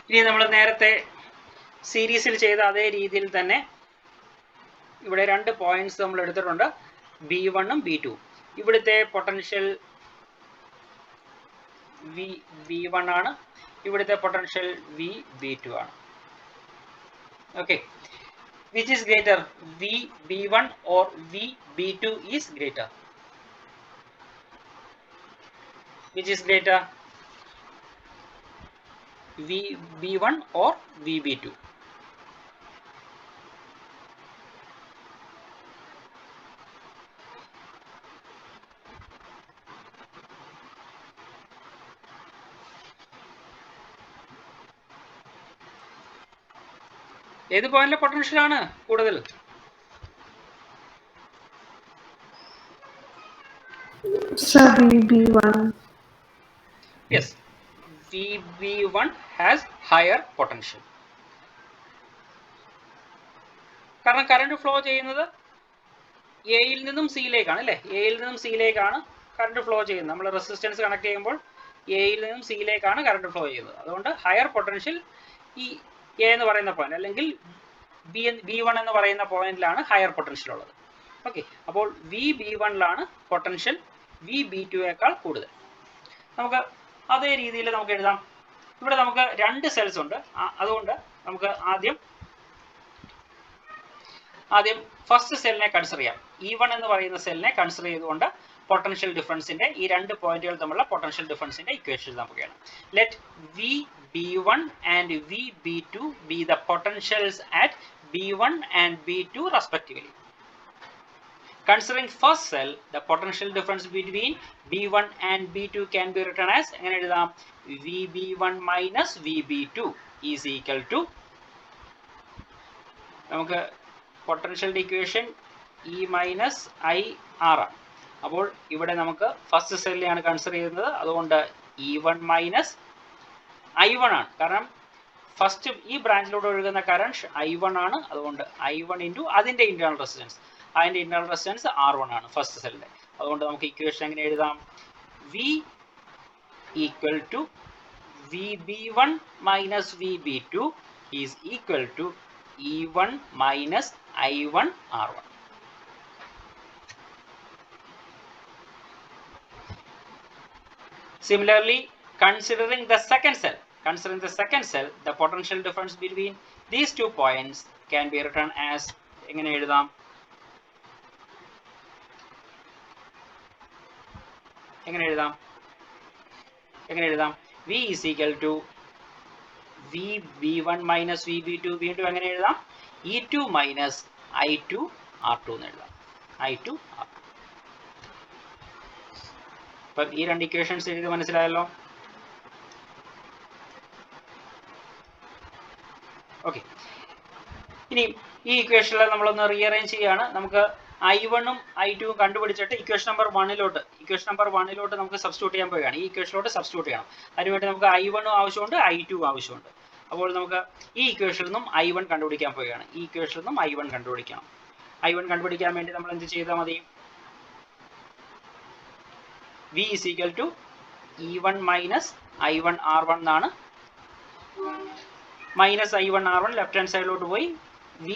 Speaker 1: ഇനി നമ്മൾ നേരത്തെ സീരീസിൽ ചെയ്ത അതേ രീതിയിൽ തന്നെ ഇവിടെ രണ്ട് പോയിന്റ്സ് നമ്മൾ എടുത്തിട്ടുണ്ട്, B1ഉം B2ഉം. ഇവിടുത്തെ പൊട്ടൻഷ്യൽ V1 ആണ്, ഇവിടുത്തെ പൊട്ടൻഷ്യൽ V2 ആണ്. Okay, which is greater, V1 or V2 is greater? Which is greater, V1 or VB2? ഏത് പോയിന്റിലെ പൊട്ടൻഷ്യൽ ആണ് കൂടുതൽ?
Speaker 4: Sir, VB1.
Speaker 1: Yes, VB1 has higher potential. കാരണം കറണ്ട് ഫ്ലോ ചെയ്യുന്നത് എയിൽ നിന്നും സിയിലേക്കാണ് അല്ലേ? എയിൽ നിന്നും സിയിലേക്കാണ് കറണ്ട് ഫ്ലോ ചെയ്യുന്നത്. നമ്മൾ റെസിസ്റ്റൻസ് കണക്ട് ചെയ്യുമ്പോൾ എയിൽ നിന്നും സിയിലേക്കാണ് കറണ്ട് ഫ്ലോ ചെയ്യുന്നത്. അതുകൊണ്ട് ഹയർ പൊട്ടൻഷ്യൽ ഈ എ എന്ന് പറയുന്ന പോയിന്റ് അല്ലെങ്കിൽ B1 എന്ന് പറയുന്ന പോയിന്റിലാണ് ഹയർ പൊട്ടൻഷ്യൽ ഉള്ളത്. ഓക്കെ, അപ്പോൾ VB1ലാണ് പൊട്ടൻഷ്യൽ VB2യേക്കാൾ കൂടുതൽ. നമുക്ക് അതേ രീതിയിൽ നമുക്ക് എഴുതാം. ഇവിടെ നമുക്ക് 2 സെൽസ് ഉണ്ട്. അതുകൊണ്ട് നമുക്ക് ആദ്യം ഫസ്റ്റ് സെല്ലിനെ കൺസിഡർ ചെയ്യാം. E1 എന്ന് പറയുന്ന സെല്ലിനെ കൺസിഡർ ചെയ്തുകൊണ്ട് പൊട്ടൻഷ്യൽ ഡിഫറൻസിന്റെ ഈ 2 പോയിന്റുകൾ തമ്മിലുള്ള പൊട്ടൻഷ്യൽ ഡിഫറൻസിന്റെ ഇക്വേഷൻ നമുക്കാണ്. Let VB1 and VB2 be the potentials at B1 and B2 respectively. Considering first cell, the potential difference between B1 and B2 can be written as എങ്ങനെ എഴുതാം? VB1 minus VB2 is equal to, നമുക്ക് potential equation E minus IR ആണ്. അപ്പോൾ ഇവിടെ നമുക്ക് first സെല്ലിനെയാണ് consider ചെയ്യുന്നത്. അതുകൊണ്ട് E1 minus I1 ആണ്. കാരണം ഫസ്റ്റ് ഈ ബ്രാഞ്ചിലൂടെ ഒഴുകുന്ന കറണ്ട് I1 ആണ്. അതുകൊണ്ട് I1 ഇൻറ്റു അതിൻ്റെ ഇന്റേണൽ റെസിസ്റ്റൻസ്, അതിൻ്റെ ഇന്റേണൽ റെസിസ്റ്റൻസ് R1 ആണ് ഫസ്റ്റ് സെല്ലിൻ്റെ. അതുകൊണ്ട് നമുക്ക് ഇക്വേഷൻ എങ്ങനെ എഴുതാം? V equal to VB1 minus VB2 is equal to E1 minus I1 R1. Similarly, considering the second cell, the potential difference between these 2 points can be written as എങ്ങനെ എഴുതാം? V is equal to VB1 minus VB2 വീണ്ടും എങ്ങനെ എഴുതാം? E2 minus I2 R2 എന്ന് എഴുതാം. I2 R2. അപ്പം ഈ 2 equations എഴുതി മനസ്സിലായല്ലോ? ഓക്കെ, ഇനി ഈ ഇക്വേഷനിൽ നമ്മളൊന്ന് റീഅറേഞ്ച് ചെയ്യുകയാണ്. നമുക്ക് I1ഉം I2ഉം കണ്ടുപിടിച്ചിട്ട് ഇക്വേഷൻ നമ്പർ 1 നമുക്ക് സബ്സ്റ്റിറ്റ്യൂട്ട് ചെയ്യാൻ പോവുകയാണ്. ഈ ഇക്വേഷനിലോട്ട് സബ്സ്റ്റിറ്റ്യൂട്ട് ചെയ്യണം. അതിനുവേണ്ടി നമുക്ക് I1ഉം ആവശ്യമുണ്ട്, I2ഉം ആവശ്യമുണ്ട്. അപ്പോൾ നമുക്ക് ഈ ഇക്വേഷനിൽ നിന്നും I1 കണ്ടുപിടിക്കാൻ പോവുകയാണ്. ഈ ഇക്വേഷനിൽ നിന്നും I1 കണ്ടുപിടിക്കണം. I1 കണ്ടുപിടിക്കാൻ വേണ്ടി നമ്മൾ എന്ത് ചെയ്താൽ മതി? V is equal to E1 minus I1 R1 എന്നാണ്. Minus I1 R1 left hand സൈഡിലോട്ട് പോയി V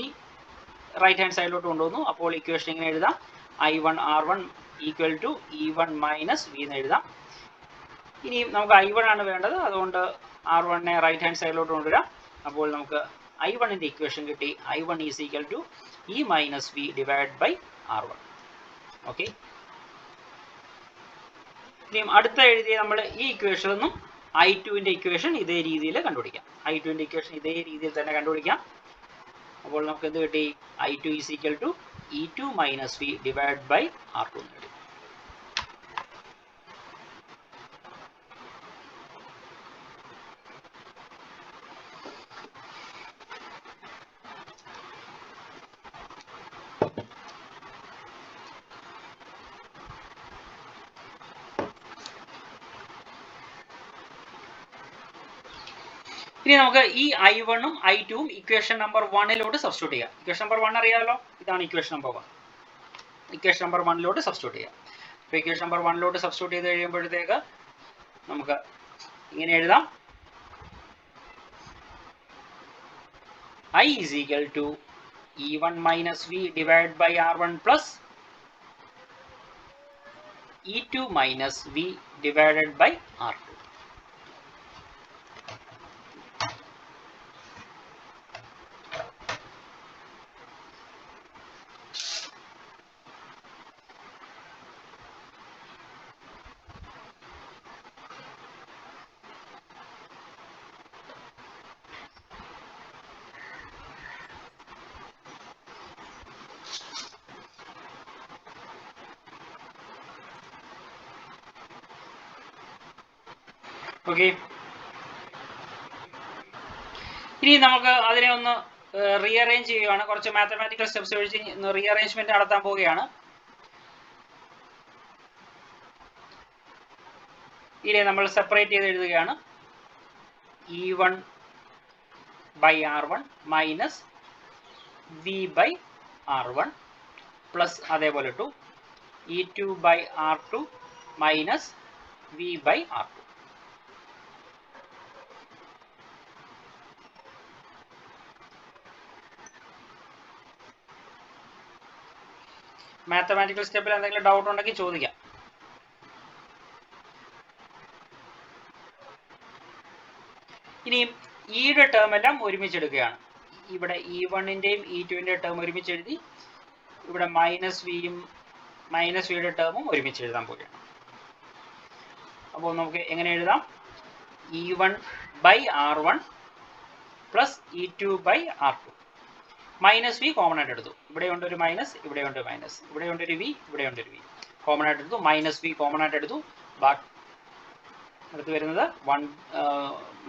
Speaker 1: റൈറ്റ് ഹാൻഡ് സൈഡിലോട്ട് കൊണ്ടുവന്നു. അപ്പോൾ ഇക്വേഷൻ ഇങ്ങനെ എഴുതാം: I1 R1 equal to E1 minus V എന്ന് എഴുതാം. ഇനി നമുക്ക് I1 ആണ് വേണ്ടത്. അതുകൊണ്ട് R1നെ റൈറ്റ് ഹാൻഡ് സൈഡിലോട്ട് കൊണ്ടുവരാം. അപ്പോൾ നമുക്ക് I1ന്റെ ഇക്വേഷൻ കിട്ടി. I1 is equal to E minus V divide by R1. Okay, ഇനി അടുത്ത എഴുതിയ നമ്മൾ ഈ ഇക്വേഷനിൽ നിന്നും I2ന്റെ ഇക്വേഷൻ ഇതേ രീതിയിൽ കണ്ടുപിടിക്കാം. I2ന്റെ ഇക്വേഷൻ ഇതേ രീതിയിൽ തന്നെ കണ്ടുപിടിക്കാം. അപ്പോൾ നമുക്ക് എന്ത് കിട്ടി? I2 is equal to E2 minus V divide by R2 എന്ന് കിട്ടി. ഇനി നമുക്ക് ഈ I1ഉം I2ഉം ഇക്വേഷൻ നമ്പർ 1ലോട്ട് സബ്സ്റ്റിറ്റ്യൂട്ട് ചെയ്യാം. ഇക്വേഷൻ നമ്പർ 1 അറിയാമല്ലോ, ഇതാണ് ഇക്വേഷൻ നമ്പർ 1. ഇക്വേഷൻ നമ്പർ 1ലോട്ട് സബ്സ്റ്റിറ്റ്യൂട്ട് ചെയ്യാം. അപ്പോൾ ഇക്വേഷൻ നമ്പർ 1ലോട്ട് സബ്സ്റ്റിറ്റ്യൂട്ട് ചെയ്ത് കഴിയുമ്പോഴത്തേക്ക് നമുക്ക് ഇങ്ങനെ എഴുതാം: I is equal to E1 minus V divided by R1 plus E2 minus V divided by R2. Okay, ഇനി നമുക്ക് അതിനെ ഒന്ന് റീഅറേഞ്ച് ചെയ്യുകയാണ്. കുറച്ച് മാത്തമാറ്റിക്കൽ സ്റ്റെപ്സ് ഒഴിച്ച് റീഅറേഞ്ച്മെന്റ് നടത്താൻ പോവുകയാണ്. ഇതിനെ നമ്മൾ സെപ്പറേറ്റ് ചെയ്ത് എഴുതുകയാണ്. E1 by R1 minus V by R1 plus അതേപോലെ to E2 by R2 minus V by R2. Mathematical സ്റ്റെപ്പിൽ എന്തെങ്കിലും ഡൗട്ട് ഉണ്ടെങ്കിൽ ചോദിക്കാം. ഇനിയും ഇയുടെ ടേം എല്ലാം ഒരുമിച്ചെടുക്കുകയാണ്. ഇവിടെ E1ൻ്റെയും E2ൻ്റെയും ടേം ഒരുമിച്ച് എഴുതി. ഇവിടെ മൈനസ് വിയുടെ ടേമും ഒരുമിച്ച് എഴുതാൻ പോവുകയാണ്. അപ്പോൾ നമുക്ക് എങ്ങനെ എഴുതാം? E1 by R1 plus E2 by R2. Minus V common ആയിട്ട് എടുത്തു. ഇവിടെയുണ്ട് ഒരു മൈനസ്, ഇവിടെയുണ്ട് മൈനസ്, ഇവിടെയുണ്ട് ഒരു വി, ഇവിടെയുണ്ട് ഒരു വി. കോമൺ ആയിട്ട് എടുത്തു. മൈനസ് വി കോമൺ ആയിട്ട് എടുത്തു. അടുത്ത് വരുന്നത്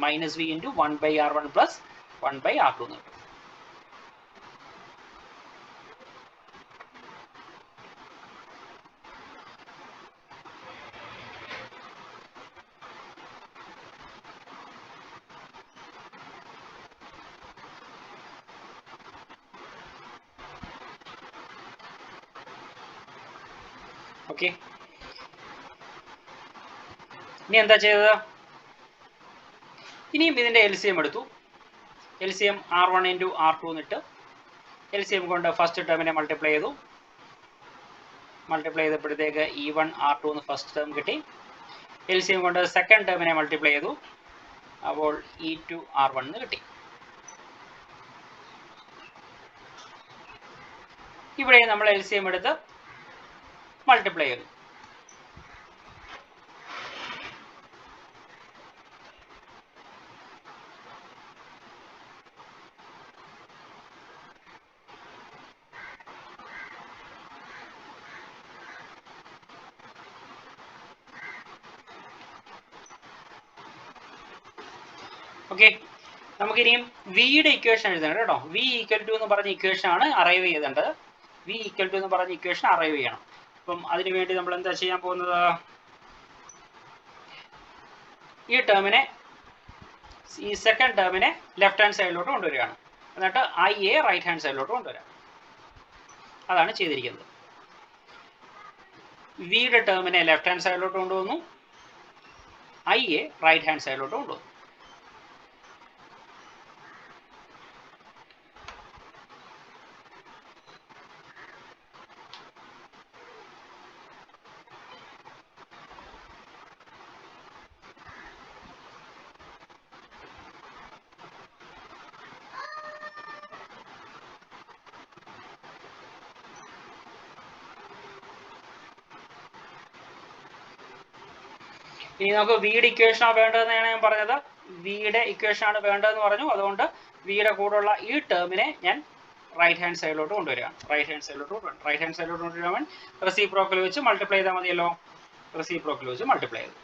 Speaker 1: minus V into 1 by R1 plus 1 by R2 എന്ന് കിട്ടും. ഓക്കെ, ഇനി എന്താ ചെയ്തത്? ഇനിയും ഇതിൻ്റെ LCM എടുത്തു. LCM R1 ഇൻറ്റു R2 എന്നിട്ട് LCM കൊണ്ട് ഫസ്റ്റ് ടേമിനെ മൾട്ടിപ്ലൈ ചെയ്തു. മൾട്ടിപ്ലൈ ചെയ്തപ്പോഴത്തേക്ക് E1 R2 എന്ന് ഫസ്റ്റ് ടേം കിട്ടി. LCM കൊണ്ട് സെക്കൻഡ് ടേമിനെ മൾട്ടിപ്ലൈ ചെയ്തു. അപ്പോൾ E2 R1 എന്ന് കിട്ടി. ഇവിടെ നമ്മൾ LCM എടുത്ത് മൾട്ടിപ്ലൈ ചെയ്തു. ഓക്കെ, നമുക്കിനിയും വിയുടെ ഇക്വേഷൻ എഴുതണം കേട്ടോ. വി ഈക്വൽ ടു എന്ന് പറഞ്ഞ ഇക്വേഷൻ ആണ് അറൈവ് ചെയ്തേണ്ടത്. വി ഈക്വൽ ടു എന്ന് പറഞ്ഞ ഇക്വേഷൻ അറൈവ് ചെയ്യണം. അപ്പം അതിനു വേണ്ടി നമ്മൾ എന്താ ചെയ്യാൻ പോകുന്നത്? ഈ ടേമിനെ, ഈ സെക്കൻഡ് ടേമിനെ ലെഫ്റ്റ് ഹാൻഡ് സൈഡിലോട്ട് കൊണ്ടുവരികയാണ്. എന്നിട്ട് IA റൈറ്റ് ഹാൻഡ് സൈഡിലോട്ട് കൊണ്ടുവരാം. അതാണ് ചെയ്തിരിക്കുന്നത്. വിയുടെ ടേമിനെ ലെഫ്റ്റ് ഹാൻഡ് സൈഡിലോട്ട് കൊണ്ടുവന്നു. IA റൈറ്റ് ഹാൻഡ് സൈഡിലോട്ട് കൊണ്ടുവന്നു. ഇനി നമുക്ക് വിയുടെ ഇക്വേഷനാണ് വേണ്ടതെന്നാണ് ഞാൻ പറഞ്ഞത്. വിയുടെ ഇക്വേഷനാണ് വേണ്ടതെന്ന് പറഞ്ഞു. അതുകൊണ്ട് വിയുടെ കൂടെയുള്ള ഈ ടേമിനെ ഞാൻ റൈറ്റ് ഹാൻഡ് സൈഡിലോട്ട് കൊണ്ടുവരികയാണ്. റൈറ്റ് ഹാൻഡ് സൈഡിലോട്ട് കൊണ്ടുവരാൻ റെസിപ്രോക്കൽ വെച്ച് മൾട്ടിപ്ലൈ ചെയ്താൽ മതിയല്ലോ. റെസിപ്രോക്കൽ വെച്ച് മൾട്ടിപ്ലൈ ചെയ്തു.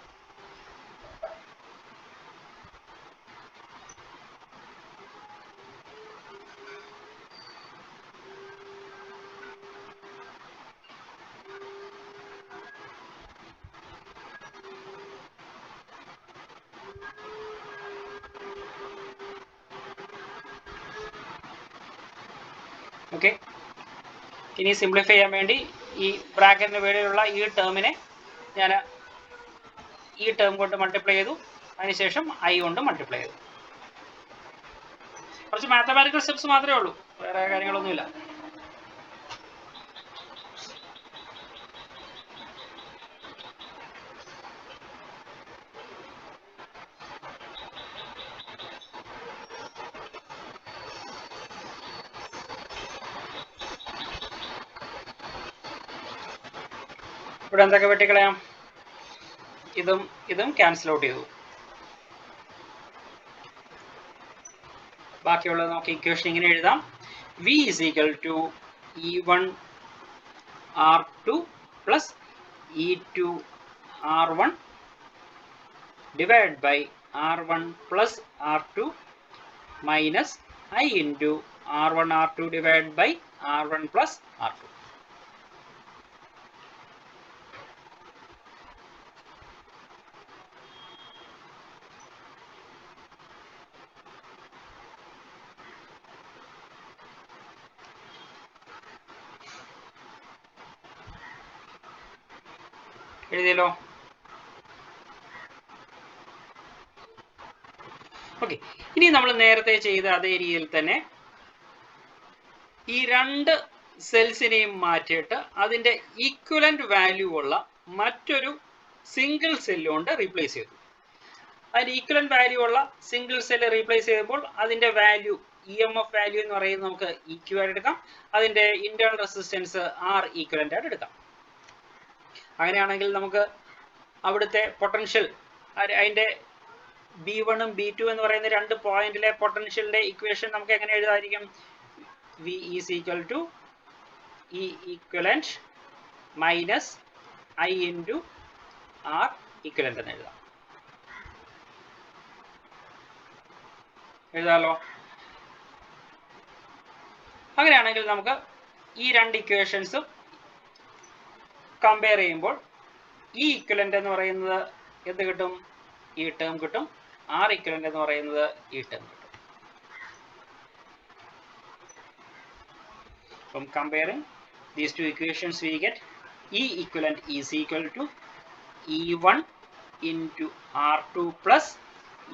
Speaker 1: ഓക്കെ, ഇനി സിംപ്ലിഫൈ ചെയ്യാൻ വേണ്ടി ഈ ബ്രാക്കറ്റിന് വേണ്ടിയുള്ള ഈ ടേമിനെ ഞാൻ ഈ ടേം കൊണ്ട് മൾട്ടിപ്ലൈ ചെയ്തു. അതിനുശേഷം I കൊണ്ട് മൾട്ടിപ്ലൈ ചെയ്തു. കുറച്ച് മാത്തമാറ്റിക്കൽ സ്റ്റെപ്സ് മാത്രമേ ഉള്ളൂ, വേറെ കാര്യങ്ങളൊന്നുമില്ല. ഇവിടെ എന്തൊക്കെ വെട്ടിക്കളയാം? ഇതും ക്യാൻസൽ ഔട്ട് ചെയ്തു. ബാക്കിയുള്ളത് നമുക്ക് ഇക്വേഷൻ ഇങ്ങനെ എഴുതാം. V is equal to E1 R2 plus E2 R1 divided by R1 plus R2 minus I into R1 R2 divided by R1 plus R2. എഴുതിയല്ലോ. ഓക്കെ, ഇനി നമ്മൾ നേരത്തെ ചെയ്ത അതേ രീതിയിൽ തന്നെ ഈ രണ്ട് സെൽസിനെയും മാറ്റിയിട്ട് അതിൻ്റെ ഈക്വലന്റ് വാല്യൂ ഉള്ള മറ്റൊരു സിംഗിൾ സെല്ല് കൊണ്ട് റീപ്ലേസ് ചെയ്തു. അതിൻ്റെ ഈക്വലന്റ് വാല്യൂ ഉള്ള സിംഗിൾ സെല്ല് റീപ്ലേസ് ചെയ്യുമ്പോൾ അതിൻ്റെ വാല്യൂ EMF വാല്യൂ എന്ന് പറയുന്നത് നമുക്ക് EQ ആയിട്ട് എടുക്കാം. അതിൻ്റെ ഇന്റേണൽ റെസിസ്റ്റൻസ് R ഈക്വലന്റ് ആയിട്ട് എടുക്കാം. അങ്ങനെയാണെങ്കിൽ നമുക്ക് അവിടുത്തെ പൊട്ടൻഷ്യൽ അതിൻ്റെ B1 B2 എന്ന് പറയുന്ന രണ്ട് പോയിന്റിലെ പൊട്ടൻഷ്യലിന്റെ ഇക്വേഷൻ നമുക്ക് എങ്ങനെ എഴുതാതിരിക്കും? V is equal to E equivalent minus I into R equivalent എന്ന് എഴുതാം. എഴുതാലോ. അങ്ങനെയാണെങ്കിൽ നമുക്ക് ഈ രണ്ട് ഇക്വേഷൻസും കമ്പയർ ചെയ്യുമ്പോൾ ഈ ഇക്വലന്റ് എന്ന് പറയുന്നത് എന്ത് കിട്ടും? ഈ ടേം കിട്ടും. R equivalent എന്ന് പറയുന്നത് ഈ ടേം കിട്ടും. From comparing these two equations we get E equivalent is equal to E1 into R2 plus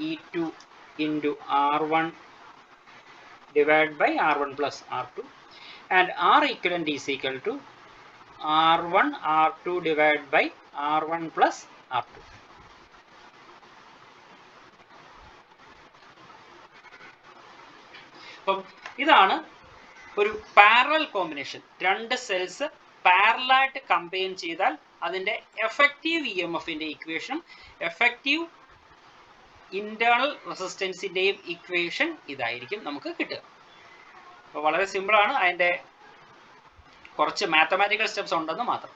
Speaker 1: E2 into R1 divided by R1 plus R2, and R equivalent is equal to R1 R2 divided by R1 plus R2. അപ്പം ഇതാണ് ഒരു parallel combination. രണ്ട് cells പാരലായിട്ട് combine ചെയ്താൽ അതിൻ്റെ effective EMFന്റെ equation, effective internal റെസിസ്റ്റൻസിന്റെയും equation ഇതായിരിക്കും നമുക്ക് കിട്ടുക. അപ്പോൾ വളരെ സിമ്പിളാണ്, അതിൻ്റെ കുറച്ച് മാത്തമാറ്റിക്കൽ സ്റ്റെപ്സ് ഉണ്ടെന്ന് മാത്രം.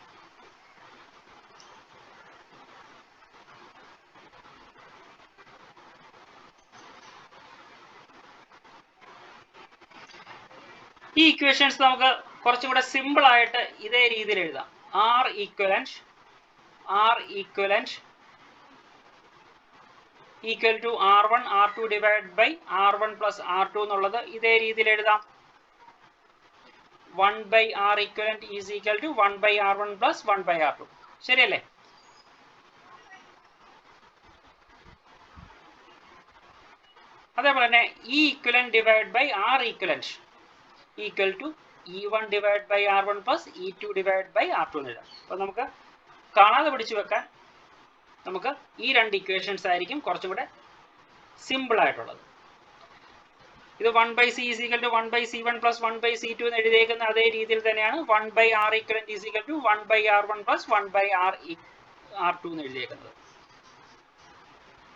Speaker 1: ഈ ഇക്വേഷൻസ് നമുക്ക് കുറച്ചും കൂടെ സിമ്പിൾ ആയിട്ട് ഇതേ രീതിയിൽ എഴുതാം. R equivalent equal to R1 R2 divided by R1 plus R2 എന്നുള്ളത് ഇതേ രീതിയിൽ എഴുതാം. 1 by R equivalent is equal to 1 by R1 plus 1 by R2. ശരിയല്ലേ? അതേപോലെ തന്നെ E equivalent divided by R equivalent equal to E1 divided by R1 plus E2 divided by R2 എന്ന് എഴുതാം. അപ്പോൾ നമുക്ക് കാണാതെ പിടിച്ചു വെക്കാൻ നമുക്ക് ഈ രണ്ട് ഇക്വേഷൻസ് ആയിരിക്കും കുറച്ചും കൂടെ സിമ്പിൾ ആയിട്ടുള്ളത്. ഇത് 1 by C is equal to 1 by C1 plus 1 by C2 എന്ന് എഴുതിയേക്കുന്ന അതേ രീതിയിൽ തന്നെയാണ് 1 by R equivalent is equal to 1 by R1 plus 1 by R2 എന്ന് എഴുതിയേക്കുന്നത്.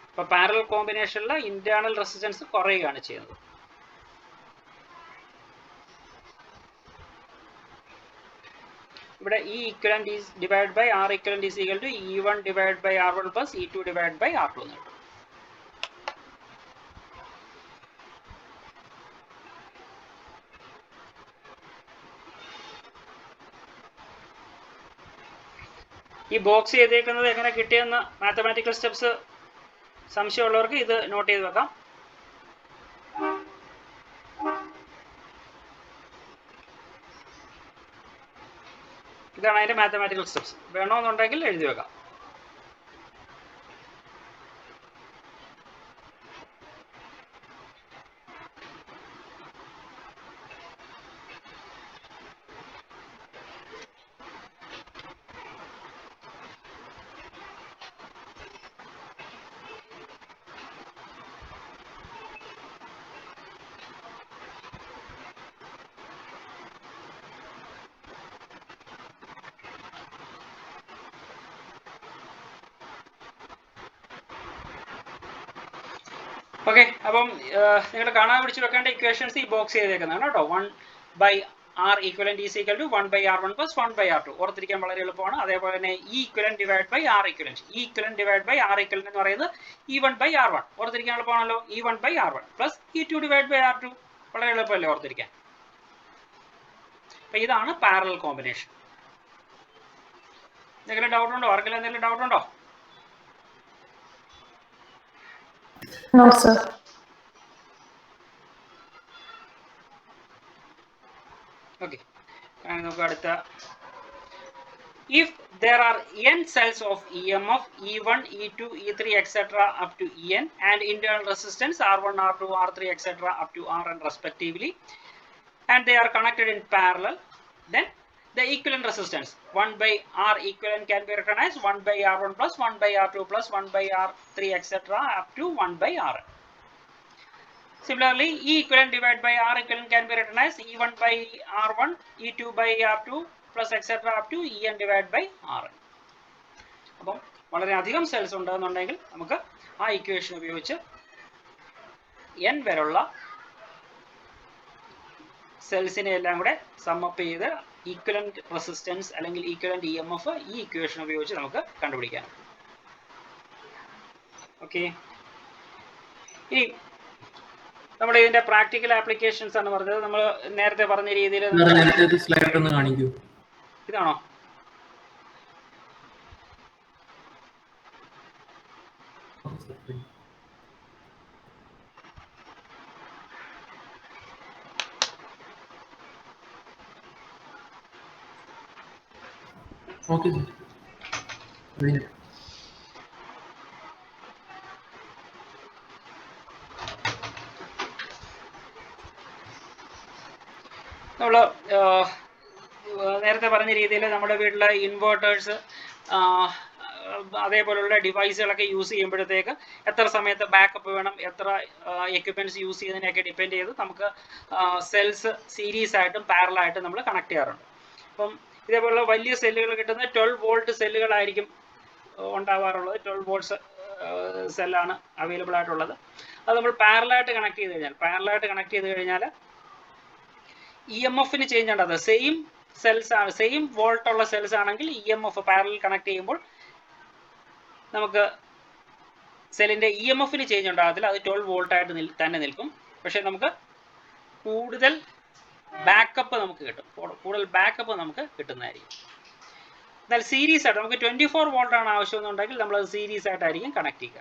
Speaker 1: അപ്പോൾ പാരലൽ കോമ്പിനേഷനിലെ ഇന്റേണൽ റെസിസ്റ്റൻസ് കുറയുകയാണ് ചെയ്യുന്നത്. ഇവിടെ E equivalent is divided by R equivalent is equal to E1 divided by R1 plus E2 divided by R2 എന്ന് കിട്ടും. ഈ box ചെയ്തേക്കുന്നത് എങ്ങനെ കിട്ടിയെന്ന് മാത്തമാറ്റിക്കൽ സ്റ്റെപ്സ് സംശയമുള്ളവർക്ക് ഇത് നോട്ട് ചെയ്ത് വെക്കാം. ഇതാണ് അതിൻ്റെ മാത്തമാറ്റിക്കൽ സ്റ്റെപ്സ്. വേണമെന്നുണ്ടെങ്കിൽ എഴുതി വെക്കാം. ഓക്കെ, അപ്പം നിങ്ങൾ കാണാൻ പിടിച്ച് വെക്കേണ്ട ഇക്വേഷൻസ് ഈ ബോക്സ് ചെയ്തേക്കുന്നതാണ് കേട്ടോ. 1 by R equivalent is equal to 1 by R1 plus 1 by R2. ഓർത്തിരിക്കാൻ വളരെ എളുപ്പമാണ്. അതേപോലെ തന്നെ E equivalent divided by R equivalent. E equivalent divided by R equivalent എന്ന് പറയുന്നത് E1 by R1. ഓർത്തിരിക്കാൻ എളുപ്പമാണല്ലോ. E1 by R1 plus E2 divided by R2. വളരെ എളുപ്പമല്ലേ ഓർത്തിരിക്കാൻ. അപ്പം ഇതാണ് പാരലൽ കോമ്പിനേഷൻ. എന്തെങ്കിലും ഡൗട്ട് ഉണ്ടോ? ആർക്കെങ്കിലും എന്തെങ്കിലും ഡൗട്ട് ഉണ്ടോ?
Speaker 2: No, sir.
Speaker 1: ഓക്കെ, നമുക്ക് അടുത്ത if there are n cells of EMF E1, E2, E3 etc. up to En and internal resistance R1, R2, R3 etc. up to Rn respectively, and they are connected in parallel, then the equivalent resistance 1 by R equivalent can be recognized 1 by R1 plus 1 by R2 plus 1 by R3 etc. up to 1 by Rn. Similarly, E equivalent divided by R equivalent can be recognized E1 by R1, E2 by R2 plus etc. up to En divided by Rn. അപ്പോൾ വളരെയധികം cells ഉണ്ടെന്നുണ്ടെങ്കിൽ നമുക്ക് ആ equation ഉപയോഗിച്ച് n വരെയുള്ള സെൽസിനെ എല്ലാം കൂടെ sum up ചെയ്ത് ഈക്വലന്റ് റെസിസ്റ്റൻസ് അല്ലെങ്കിൽ ഈക്വലന്റ് EMF ഈ ഇക്വേഷൻ ഉപയോഗിച്ച് നമുക്ക് കണ്ടുപിടിക്കാം. ഓക്കെ, ഇനി നമ്മുടെ ഇതിന്റെ പ്രാക്ടിക്കൽ ആപ്ലിക്കേഷൻസ് ആണ് പറഞ്ഞത്. നമ്മൾ നേരത്തെ പറഞ്ഞ രീതിയിൽ
Speaker 3: സ്ലൈഡ് ഒന്ന് കാണിക്കൂ.
Speaker 1: ഇതാണോ?
Speaker 3: Okay sir.
Speaker 1: നമ്മൾ നേരത്തെ പറഞ്ഞ രീതിയിൽ നമ്മുടെ വീട്ടിലെ ഇൻവേർട്ടേഴ്സ് അതേപോലുള്ള ഡിവൈസുകളൊക്കെ യൂസ് ചെയ്യുമ്പോഴത്തേക്ക് എത്ര സമയത്ത് ബാക്കപ്പ് വേണം, എത്ര എക്യുപ്മെൻറ്റ്സ് യൂസ് ചെയ്യുന്നതിനെയൊക്കെ ഡിപ്പെൻഡ് ചെയ്ത് നമുക്ക് സെൽസ് സീരീസ് ആയിട്ടും പാരലായിട്ടും നമ്മൾ കണക്ട് ചെയ്യാറുണ്ട്. അപ്പം ഇതേപോലുള്ള വലിയ സെല്ലുകൾ കിട്ടുന്ന 12 വോൾട്ട് സെല്ലുകളായിരിക്കും ഉണ്ടാവാറുള്ളത്. 12 വോൾട്ട്സ് സെല്ലാണ് അവൈലബിൾ ആയിട്ടുള്ളത്. അത് നമ്മൾ പാരലായിട്ട് കണക്ട് ചെയ്ത് കഴിഞ്ഞാൽ EMF ചേഞ്ച് ഉണ്ടാകും. സെയിം സെൽസ് ആണ്, സെയിം വോൾട്ട് ഉള്ള സെൽസ് ആണെങ്കിൽ EMF പാരലൽ കണക്ട് ചെയ്യുമ്പോൾ നമുക്ക് സെല്ലിന്റെ EMF ചേഞ്ച് ഉണ്ടാകത്തില്ല. അത് 12 വോൾട്ട് ആയിട്ട് തന്നെ നിൽക്കും. പക്ഷെ നമുക്ക് കൂടുതൽ ബാക്കപ്പ് നമുക്ക് കിട്ടും, കിട്ടുന്നതായിരിക്കും. എന്നാൽ സീരീസ് ആയിട്ട് നമുക്ക് 24 വോൾട്ട് ആണ് ആവശ്യമെന്നുണ്ടെങ്കിൽ നമ്മളത് സീരീസ് ആയിട്ടായിരിക്കും കണക്ട് ചെയ്യുക.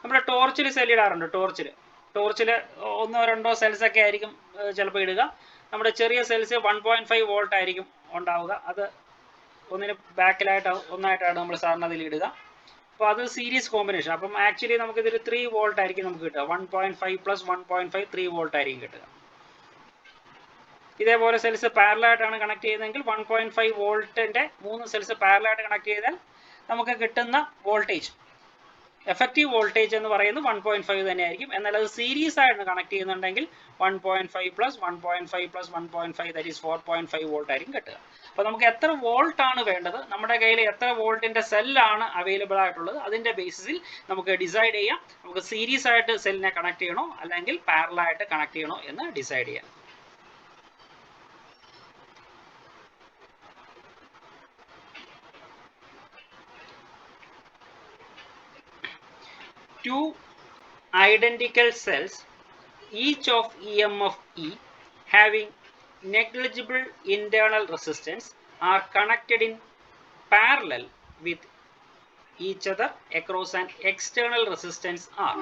Speaker 1: നമ്മുടെ ടോർച്ചിൽ സെല്ലിടാറുണ്ട്. ടോർച്ചിൽ 1-2 സെൽസ് ഒക്കെ ആയിരിക്കും ചിലപ്പോൾ ഇടുക. നമ്മുടെ ചെറിയ സെൽസ് 1.5 വോൾട്ട് ആയിരിക്കും ഉണ്ടാവുക. അത് ഒന്നിന് ഒന്നായിട്ടാണ് നമ്മൾ സാറിന് അതിൽ ഇടുക. അപ്പോൾ അത് സീരീസ് കോമ്പിനേഷൻ. അപ്പം ആക്ച്വലി നമുക്കിതിൽ 3 വോൾട്ട് ആയിരിക്കും നമുക്ക് കിട്ടുക. 1.5 പ്ലസ് 1.5 3 വോൾട്ട് ആയിരിക്കും കിട്ടുക. ഇതേപോലെ സെൽസ് പാരലായിട്ടാണ് കണക്ട് ചെയ്യുന്നതെങ്കിൽ 1.5 വോൾട്ടിൻ്റെ 3 സെൽസ് പാരലായിട്ട് കണക്ട് ചെയ്താൽ നമുക്ക് കിട്ടുന്ന വോൾട്ടേജ്, എഫക്റ്റീവ് വോൾട്ടേജ് എന്ന് പറയുന്നത് 1.5 തന്നെയായിരിക്കും. എന്നാൽ അത് സീരീസ് ആയിട്ട് കണക്ട് ചെയ്യുന്നുണ്ടെങ്കിൽ 1.5 plus 1.5 plus 1.5 that is 4.5 volt ആയിരിക്കും കിട്ടുക. അപ്പോൾ നമുക്ക് എത്ര വോൾട്ട് ആണ് വേണ്ടത്, നമ്മുടെ കയ്യിൽ എത്ര വോൾട്ടിൻ്റെ സെല്ലാണ് അവൈലബിൾ ആയിട്ടുള്ളത്, അതിൻ്റെ ബേസിസിൽ നമുക്ക് ഡിസൈഡ് ചെയ്യാം. നമുക്ക് സീരീസ് ആയിട്ട് സെല്ലിനെ കണക്ട് ചെയ്യണോ അല്ലെങ്കിൽ പാരലായിട്ട് കണക്ട് ചെയ്യണോ എന്ന് ഡിസൈഡ് ചെയ്യാം. Two identical cells, each of EMF E having negligible internal resistance, are connected in parallel with each other across an external resistance R.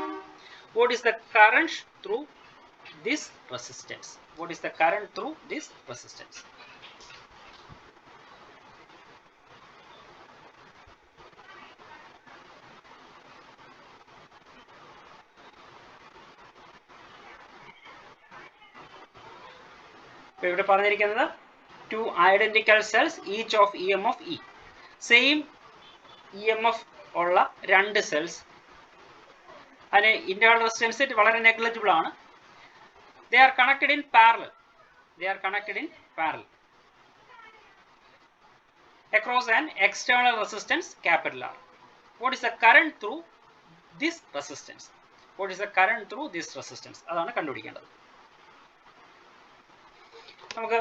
Speaker 1: What is the current through this resistance? ഇപ്പോൾ ഇവിടെ പറഞ്ഞിരിക്കുന്നത് 2 identical cells each of EMF E. Same EMF ഉള്ള 2 cells, അതിന് internal resistance വളരെ negligible ആണ്. They are connected in parallel across an external resistance capital R. What is the current through this resistance? അതാണ് കണ്ടുപിടിക്കേണ്ടത്. നമുക്ക്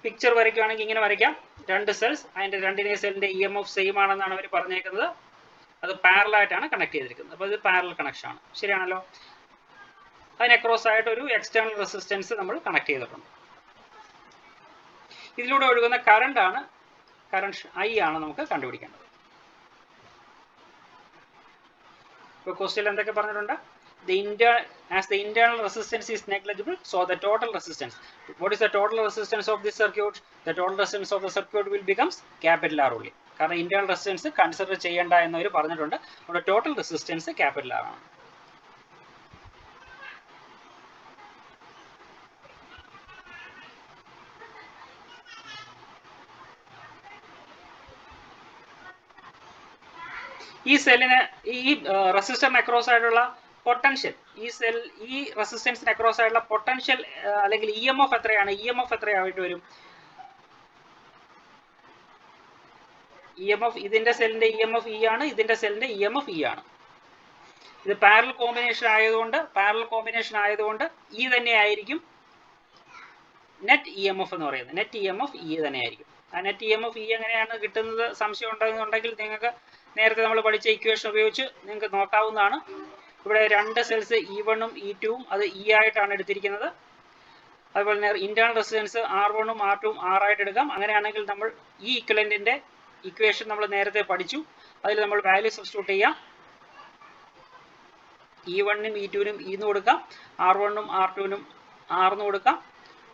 Speaker 1: പിക്ചർ വരയ്ക്കുകയാണെങ്കിൽ ഇങ്ങനെ വരയ്ക്കാം. 2 സെൽസ്, അതിൻ്റെ 2 സെല്ലിൻ്റെ EMF സെയിം ആണെന്നാണ് അവർ പറഞ്ഞേക്കുന്നത്. അത് പാരലായിട്ടാണ് കണക്ട് ചെയ്തിരിക്കുന്നത്. അപ്പോൾ ഇത് പാരലൽ കണക്ഷൻ ആണ്, ശരിയാണല്ലോ. അതിന് അക്രോസ് ആയിട്ട് ഒരു എക്സ്റ്റേണൽ റെസിസ്റ്റൻസ് നമ്മൾ കണക്ട് ചെയ്തിട്ടുണ്ട്. ഇതിലൂടെ ഒഴുകുന്ന കറണ്ട് I ആണ് നമുക്ക് കണ്ടുപിടിക്കേണ്ടത്. ഇപ്പോൾ ക്വസ്റ്റ്യൻ എന്തൊക്കെ പറഞ്ഞിട്ടുണ്ട്? the internal resistance is negligible, so the total resistance. What is the total resistance of this circuit? The total resistance of the circuit will becomes capital R only. കാരണം internal resistance consider ചെയ്യണ്ട എന്നവർ പറഞ്ഞിട്ടുണ്ട്. നമ്മുടെ total resistance capital R ആണ്. ഈ സെല്ലിന് ഈ റെസിസ്റ്ററിന് അക്രോസ് ആയിട്ടുള്ള പൊട്ടൻഷ്യൽ, ഈ റെസിസ്റ്റൻസിന് അക്രോസ് ആയിട്ടുള്ള പൊട്ടൻഷ്യൽ അല്ലെങ്കിൽ ഇ എം എഫ് എത്രയാണ്? ഇ എം എഫ് എത്രയായിട്ട് വരും? ഇ എം എഫ് ഇതിന്റെ സെല്ലിന്റെ ഇ എം എഫ് ഇ ആണ്, ഇതിന്റെ സെല്ലിന്റെ ഇ എം എഫ് ഇ ആണ്. ഇത് പാരലൽ കോമ്പിനേഷൻ ആയതുകൊണ്ട് ഇ തന്നെ ആയിരിക്കും നെറ്റ് ഇ എം എഫ് എന്ന് പറയുന്നത്. Net E M F E തന്നെ ആയിരിക്കും. ആ net E M F E എങ്ങനെയാണ് കിട്ടുന്നത് സംശയം ഉണ്ടെന്നുണ്ടെങ്കിൽ നിങ്ങൾക്ക് നേരത്തെ നമ്മൾ പഠിച്ച ഇക്വേഷൻ ഉപയോഗിച്ച് നിങ്ങൾക്ക് നോക്കാവുന്നതാണ്. ഇവിടെ രണ്ട് സെൽസ് E1 ഉം E2 ഉം അത് E ആയിട്ടാണ് എടുത്തിരിക്കുന്നത്. അതുപോലെ തന്നെ ഇന്റേണൽ റെസിസ്റ്റൻസ് R1 ഉം R2 ഉം R ആയിട്ട് എടുക്കാം. അങ്ങനെയാണെങ്കിൽ നമ്മൾ ഈ ഇക്വലന്റിന്റെ ഇക്വേഷൻ നമ്മൾ നേരത്തെ പഠിച്ചു. അതിൽ നമ്മൾ വാല്യൂ സബ്സ്റ്റിറ്റ്യൂട്ട് ചെയ്യാം. E1 നും E2 നും E എന്ന് കൊടുക്കാം, R1 ഉം R2 നും R എന്ന് കൊടുക്കാം.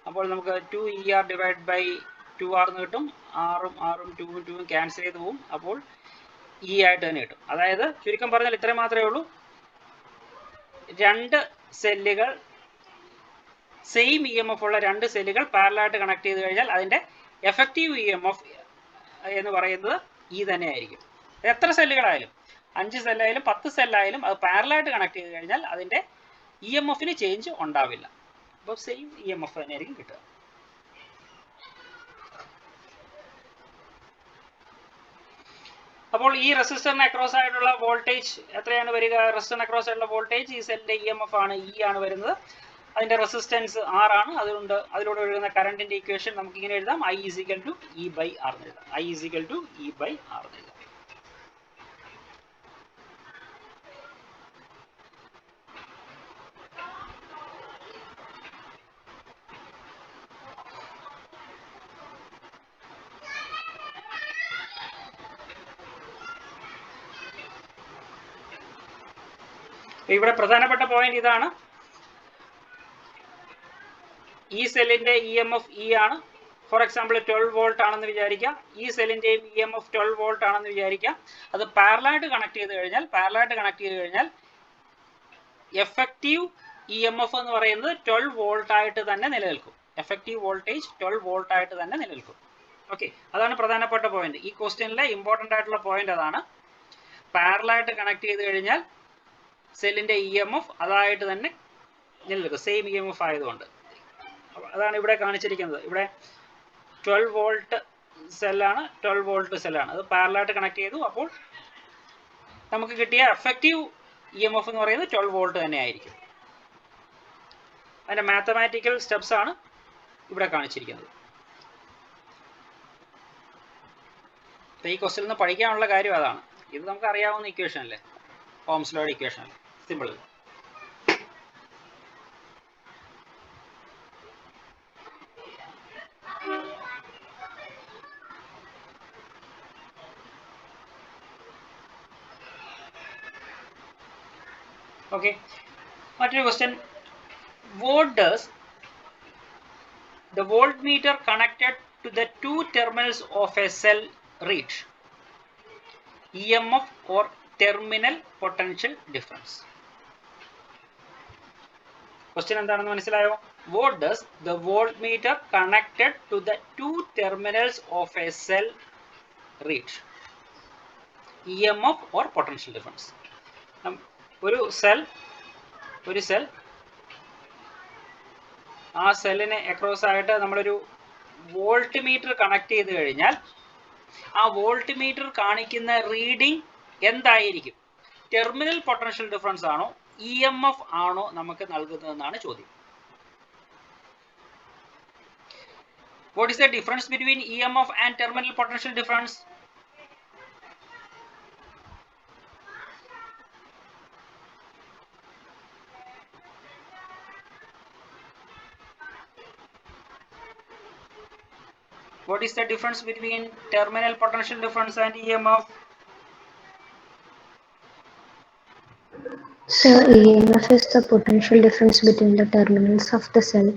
Speaker 1: അപ്പോൾ നമുക്ക് 2ER ഡിവൈഡ് ബൈ 2R എന്ന് കിട്ടും. R ഉം R ഉം 2 ഉം 2 ഉം ക്യാൻസൽ ചെയ്ത് പോകും. അപ്പോൾ E ആയിട്ട് തന്നെ കിട്ടും. അതായത് ചുരുക്കം പറഞ്ഞാൽ ഇത്രയും മാത്രമേ ഉള്ളൂ. രണ്ട് സെല്ലുകൾ സെയിം ഇ എം എഫ് ഉള്ള രണ്ട് സെല്ലുകൾ പാരലായിട്ട് കണക്ട് ചെയ്ത് കഴിഞ്ഞാൽ അതിൻ്റെ എഫക്റ്റീവ് ഇ എം എഫ് എന്ന് പറയുന്നത് E തന്നെ ആയിരിക്കും. എത്ര സെല്ലുകളായാലും, 5 സെല്ലായാലും 10 സെല്ലായാലും അത് പാരലായിട്ട് കണക്ട് ചെയ്ത് കഴിഞ്ഞാൽ അതിൻ്റെ ഇ എം എഫിന് ചേഞ്ച് ഉണ്ടാവില്ല. അപ്പോൾ സെയിം ഇ എം എഫ് തന്നെ ആയിരിക്കും കിട്ടുക. അപ്പോൾ ഈ റെസിസ്റ്ററിന് അക്രോസ് ആയിട്ടുള്ള വോൾട്ടേജ് എത്രയാണ് വരിക? റെസിസ്റ്ററിന് അക്രോസ് ആയിട്ടുള്ള വോൾട്ടേജ് ഈ സെല്ലിന്റെ ഇ എം എഫ് ആണ്, ഇ ആണ് വരുന്നത്. അതിന്റെ റെസിസ്റ്റൻസ് R ആണ്. അതുകൊണ്ട് അതിലൂടെ ഒഴുകുന്ന കറണ്ടിന്റെ ഇക്വേഷൻ നമുക്ക് ഇങ്ങനെ എഴുതാം, I = E/R എന്ന് എഴുതാം. I = E/R എന്ന് എഴുതാം. ഇവിടെ പ്രധാനപ്പെട്ട പോയിന്റ് ഇതാണ്. ഈ സെല്ലിന്റെ ഇ എം എഫ് ഇ ആണ്. ഫോർ എക്സാമ്പിൾ 12 വോൾട്ട് ആണെന്ന് വിചാരിക്കുക. ഈ സെല്ലിന്റെയും ഇ എം എഫ് 12 വോൾട്ട് ആണെന്ന് വിചാരിക്കുക. അത് പാരലായിട്ട് കണക്ട് ചെയ്ത് കഴിഞ്ഞാൽ എഫക്റ്റീവ് ഇ എം എഫ് എന്ന് പറയുന്നത് 12 വോൾട്ട് ആയിട്ട് തന്നെ നിലനിൽക്കും. എഫക്റ്റീവ് വോൾട്ടേജ് 12 വോൾട്ട് ആയിട്ട് തന്നെ നിലനിൽക്കും. ഓക്കെ, അതാണ് പ്രധാനപ്പെട്ട പോയിന്റ്. ഈ ക്വസ്റ്റ്യനിലെ ഇമ്പോർട്ടൻ്റ് ആയിട്ടുള്ള പോയിന്റ് അതാണ്. പാരലായിട്ട് കണക്ട് ചെയ്ത് കഴിഞ്ഞാൽ സെല്ലിന്റെ ഇ എം എഫ് അതായിട്ട് തന്നെ നിലനിൽക്കും, സെയിം ഇ എം എഫ് ആയതുകൊണ്ട്. അതാണ് ഇവിടെ കാണിച്ചിരിക്കുന്നത്. ഇവിടെ 12 വോൾട്ട് സെല്ലാണ്, 12 വോൾട്ട് സെല്ലാണ്. അത് പാരലായിട്ട് കണക്ട് ചെയ്തു. അപ്പോൾ നമുക്ക് കിട്ടിയ എഫക്റ്റീവ് ഇ എം എഫ് എന്ന് പറയുന്നത് 12 വോൾട്ട് തന്നെ ആയിരിക്കും. അതിൻ്റെ മാത്തമാറ്റിക്കൽ സ്റ്റെപ്സ് ആണ് ഇവിടെ കാണിച്ചിരിക്കുന്നത്. ഈ ക്വസ്റ്റ്യനിൽ നിന്ന് പഠിക്കാനുള്ള കാര്യം അതാണ്. ഇത് നമുക്ക് അറിയാവുന്ന ഇക്വേഷൻ അല്ലേ, ഓംസ് ലോയുടെ ഇക്വേഷൻ അല്ലേ, സിമ്പിൾ. Okay, മറ്റൊരു question. What does the voltmeter connected to the two terminals of a cell reach? EMF or terminal potential difference? Question എന്താണെന്ന് മനസ്സിലായോ? What does the voltmeter connected to the two terminals of a cell reach? EMF or potential difference? ഒരു cell ആ സെല്ലിന് across ആയിട്ട് നമ്മളൊരു volt meter connect ചെയ്ത് കഴിഞ്ഞാൽ ആ വോൾട്ട് മീറ്റർ കാണിക്കുന്ന റീഡിംഗ് എന്തായിരിക്കും? ടെർമിനൽ പൊട്ടൻഷ്യൽ ഡിഫറൻസ് ആണോ ഇ എം എഫ് ആണോ നമുക്ക് നൽകുന്നതെന്നാണ് ചോദ്യം. What is the difference between EMF and terminal potential difference? What is the difference between terminal potential difference and EMF?
Speaker 6: So EMF is the potential difference between the terminals of the cell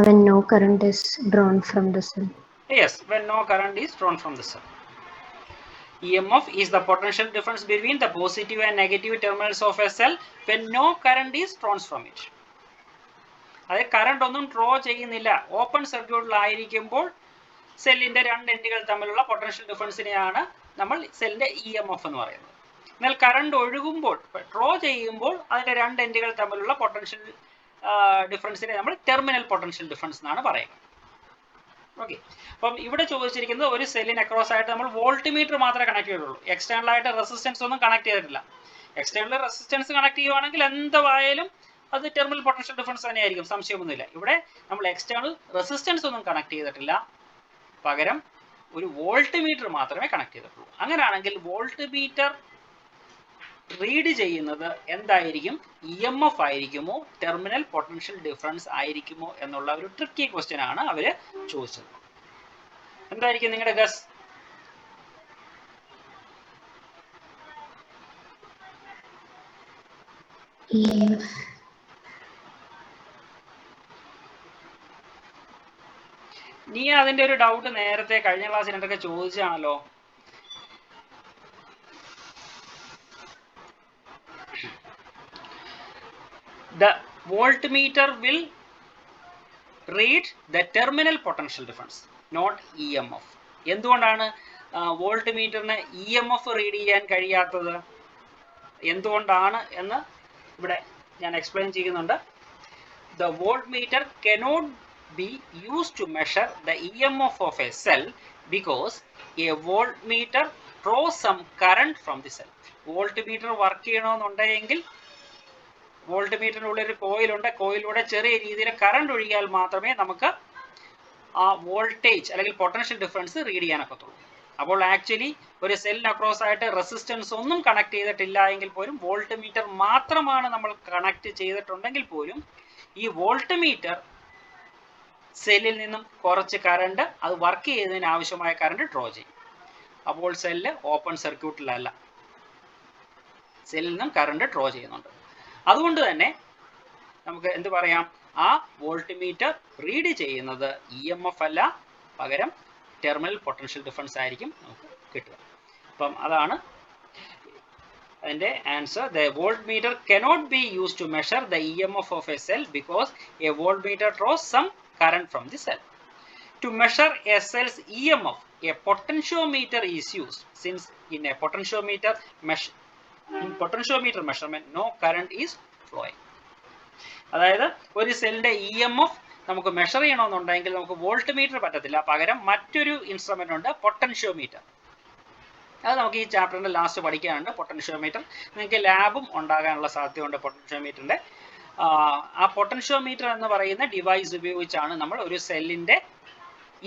Speaker 6: when no current is drawn from the cell.
Speaker 1: Yes, when no current is drawn from the cell. EMF is the potential difference between the positive and negative terminals of a cell when no current is drawn from it. അതായത് current ഒന്നും draw ചെയ്യുന്നില്ല, open സർക്യൂട്ടിലായിരിക്കുമ്പോൾ സെല്ലിന്റെ രണ്ട് എൻഡുകൾ തമ്മിലുള്ള potential ഡിഫറൻസിനെയാണ് നമ്മൾ സെല്ലിന്റെ EMF എന്ന് പറയുന്നത്. എന്നാൽ കറണ്ട് ഒഴുകുമ്പോൾ ഡ്രോ ചെയ്യുമ്പോൾ അതിന്റെ രണ്ട് എൻഡുകൾ തമ്മിലുള്ള പൊട്ടൻഷ്യൽ ഡിഫറൻസിനെ നമ്മൾ ടെർമിനൽ പൊട്ടൻഷ്യൽ ഡിഫറൻസ് എന്നാണ് പറയുന്നത്. ഓക്കെ, അപ്പം ഇവിടെ ചോദിച്ചിരിക്കുന്നത് ഒരു സെല്ലിന് അക്രോസ് ആയിട്ട് നമ്മൾ വോൾട്ട്മീറ്റർ മാത്രമേ കണക്ട് ചെയ്തിട്ടുള്ളൂ. എക്സ്റ്റേണൽ ആയിട്ട് റെസിസ്റ്റൻസ് ഒന്നും കണക്ട് ചെയ്തിട്ടില്ല. എക്സ്റ്റേണൽ റെസിസ്റ്റൻസ് കണക്ട് ചെയ്യുവാണെങ്കിൽ എന്തായാലും അത് ടെർമിനൽ പൊട്ടൻഷ്യൽ ഡിഫറൻസ് തന്നെയായിരിക്കും, സംശയമൊന്നുമില്ല. ഇവിടെ നമ്മൾ എക്സ്റ്റേണൽ റെസിസ്റ്റൻസ് ഒന്നും കണക്ട് ചെയ്തിട്ടില്ല, പകരം ഒരു വോൾട്ട്മീറ്റർ മാത്രമേ കണക്ട് ചെയ്തിട്ടുള്ളൂ. അങ്ങനെയാണെങ്കിൽ വോൾട്ട്മീറ്റർ റീഡ് ചെയ്യുന്നത് എന്തായിരിക്കും? EMF ആയിരിക്കുമോ ടെർമിനൽ പൊട്ടൻഷ്യൽ ഡിഫറൻസ് ആയിരിക്കുമോ എന്നുള്ള ഒരു ട്രിക്കി ക്വസ്റ്റ്യൻ ആണ് അവര് ചോദിച്ചത്. എന്തായിരിക്കും നിങ്ങളുടെ ഗസ്?
Speaker 6: EMF.
Speaker 1: നീ അതിന്റെ ഒരു ഡൗട്ട് നേരത്തെ കഴിഞ്ഞ ക്ലാസ്സിൽ എന്തൊക്കെ ചോദിച്ചാണല്ലോ. The voltmeter will read the terminal potential difference, not EMF. എന്തുകൊണ്ടാണ് വോൾട്ട്മീറ്ററിന് EMF റീഡ് ചെയ്യാൻ കഴിയാത്തത്? എന്തുകൊണ്ടാണ് എന്ന് ഇവിടെ ഞാൻ എക്സ്പ്ലെയിൻ ചെയ്യുന്നുണ്ട്. The voltmeter cannot be used to measure the EMF of a cell because a voltmeter draws some current from the cell. Voltmeter work ചെയ്യണമെന്നുണ്ടെങ്കിൽ വോൾട്ട്മീറ്ററിനുള്ളിൽ ഒരു കോയിലുണ്ട്, കോയിലൂടെ ചെറിയ രീതിയിൽ കറണ്ട് ഒഴുകിയാൽ മാത്രമേ നമുക്ക് ആ വോൾട്ടേജ് അല്ലെങ്കിൽ പൊട്ടൻഷ്യൽ ഡിഫറൻസ് റീഡ് ചെയ്യാനൊക്കത്തുള്ളൂ. അപ്പോൾ ആക്ച്വലി ഒരു സെല്ലിന് അക്രോസ് ആയിട്ട് റെസിസ്റ്റൻസ് ഒന്നും കണക്ട് ചെയ്തിട്ടില്ല എങ്കിൽ പോലും വോൾട്ട്മീറ്റർ മാത്രമാണ് നമ്മൾ കണക്ട് ചെയ്തിട്ടുണ്ടെങ്കിൽ പോലും ഈ വോൾട്ട്മീറ്റർ സെല്ലിൽ നിന്നും കുറച്ച് കറണ്ട് അത് വർക്ക് ചെയ്യുന്നതിന് ആവശ്യമായ കറണ്ട് ഡ്രോ ചെയ്യും. അപ്പോൾ സെല്ല് ഓപ്പൺ സർക്യൂട്ടിലല്ല, സെല്ലിൽ നിന്നും കറണ്ട് ഡ്രോ ചെയ്യുന്നുണ്ട്. അതുകൊണ്ട് തന്നെ നമുക്ക് എന്ത് പറയാം? ആ വോൾട്ട്മീറ്റർ റീഡ് ചെയ്യുന്നത് EMF അല്ല, പകരം ടെർമിനൽ പൊട്ടൻഷ്യൽ ഡിഫറൻസ് ആയിരിക്കും നമുക്ക് കിട്ടുക. അപ്പം അതാണ് അതിന്റെ answer. The voltmeter cannot be used to measure the EMF of a cell because a voltmeter draws some current from the cell. To measure a cell's EMF, a potentiometer is used. Since in a potentiometer measurement no current is flowing. അതായത് ഒരു സെല്ലിന്റെ EMF നമുക്ക് measure ചെയ്യണമെന്നുണ്ടെങ്കിൽ നമുക്ക് voltmeter പറ്റത്തില്ല, പകരം മറ്റൊരു instrument ഉണ്ട്, പൊട്ടൻഷ്യോമീറ്റർ. അത് നമുക്ക് ഈ ചാപ്റ്ററിന്റെ ലാസ്റ്റ് പഠിക്കാനുണ്ട്. പൊട്ടൻഷ്യോമീറ്റർ നിങ്ങൾക്ക് ലാബും ഉണ്ടാകാനുള്ള സാധ്യതയുണ്ട്. പൊട്ടൻഷ്യോമീറ്ററിന്റെ ആ പൊട്ടൻഷ്യോമീറ്റർ എന്ന് പറയുന്ന ഡിവൈസ് ഉപയോഗിച്ചാണ് നമ്മൾ ഒരു സെല്ലിന്റെ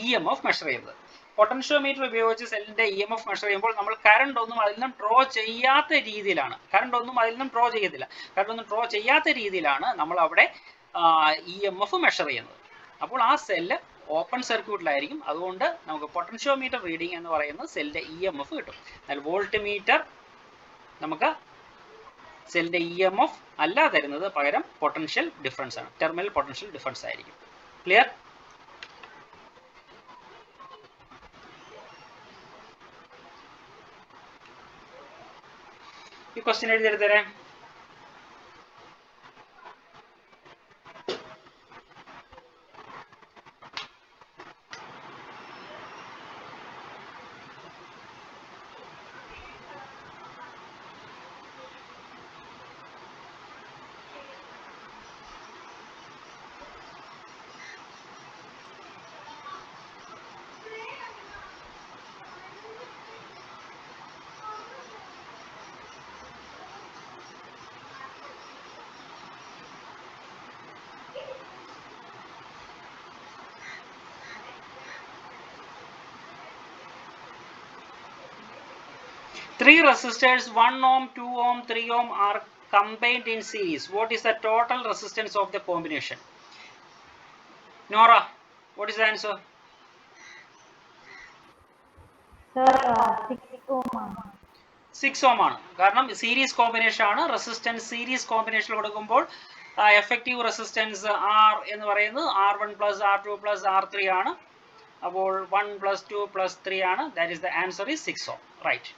Speaker 1: EMF മെഷർ ചെയ്യുന്നത്. പൊട്ടൻഷ്യോമീറ്റർ ഉപയോഗിച്ച് സെല്ലിന്റെ EMF മെഷർ ചെയ്യുമ്പോൾ നമ്മൾ കറണ്ട് ഒന്നും അതിൽ നിന്നും ഡ്രോ ചെയ്യാത്ത രീതിയിലാണ്, കറണ്ട് ഒന്നും അതിൽ നിന്നും ഡ്രോ ചെയ്യത്തില്ല, കറണ്ട് ഒന്നും ഡ്രോ ചെയ്യാത്ത രീതിയിലാണ് നമ്മൾ അവിടെ EMF മെഷർ ചെയ്യുന്നത്. അപ്പോൾ ആ സെല്ല് ഓപ്പൺ സർക്യൂട്ടിലായിരിക്കും. അതുകൊണ്ട് നമുക്ക് പൊട്ടൻഷ്യോമീറ്റർ റീഡിംഗ് എന്ന് പറയുന്നത് സെല്ലിന്റെ EMF കിട്ടും. എന്നാൽ വോൾട്ട്മീറ്റർ നമുക്ക് സെല്ലിന്റെ EMF അല്ല തരുന്നത്, പകരം പൊട്ടൻഷ്യൽ ഡിഫറൻസ് ആണ്, ടെർമിനൽ പൊട്ടൻഷ്യൽ ഡിഫറൻസ് ആയിരിക്കും. ക്ലിയർ? ഈ question എഴുതിയെടുത്തേ. Three resistors 1 ohm, 2 ohm, 3 ohm are combined in series. What is the total resistance of the combination? Nora, what is the answer?
Speaker 2: Sir, 6 ohm.
Speaker 1: 6 ohm ആണ്. കാരണം series combination ആണ്. Resistance series combination കൊടുക്കുമ്പോൾ effective resistance R എന്ന് പറയുന്നത് R1 plus R2 plus R3 ആണ്. അപ്പോൾ 1 plus 2 plus 3 ആണ്. That is the answer is 6 ohm. Right.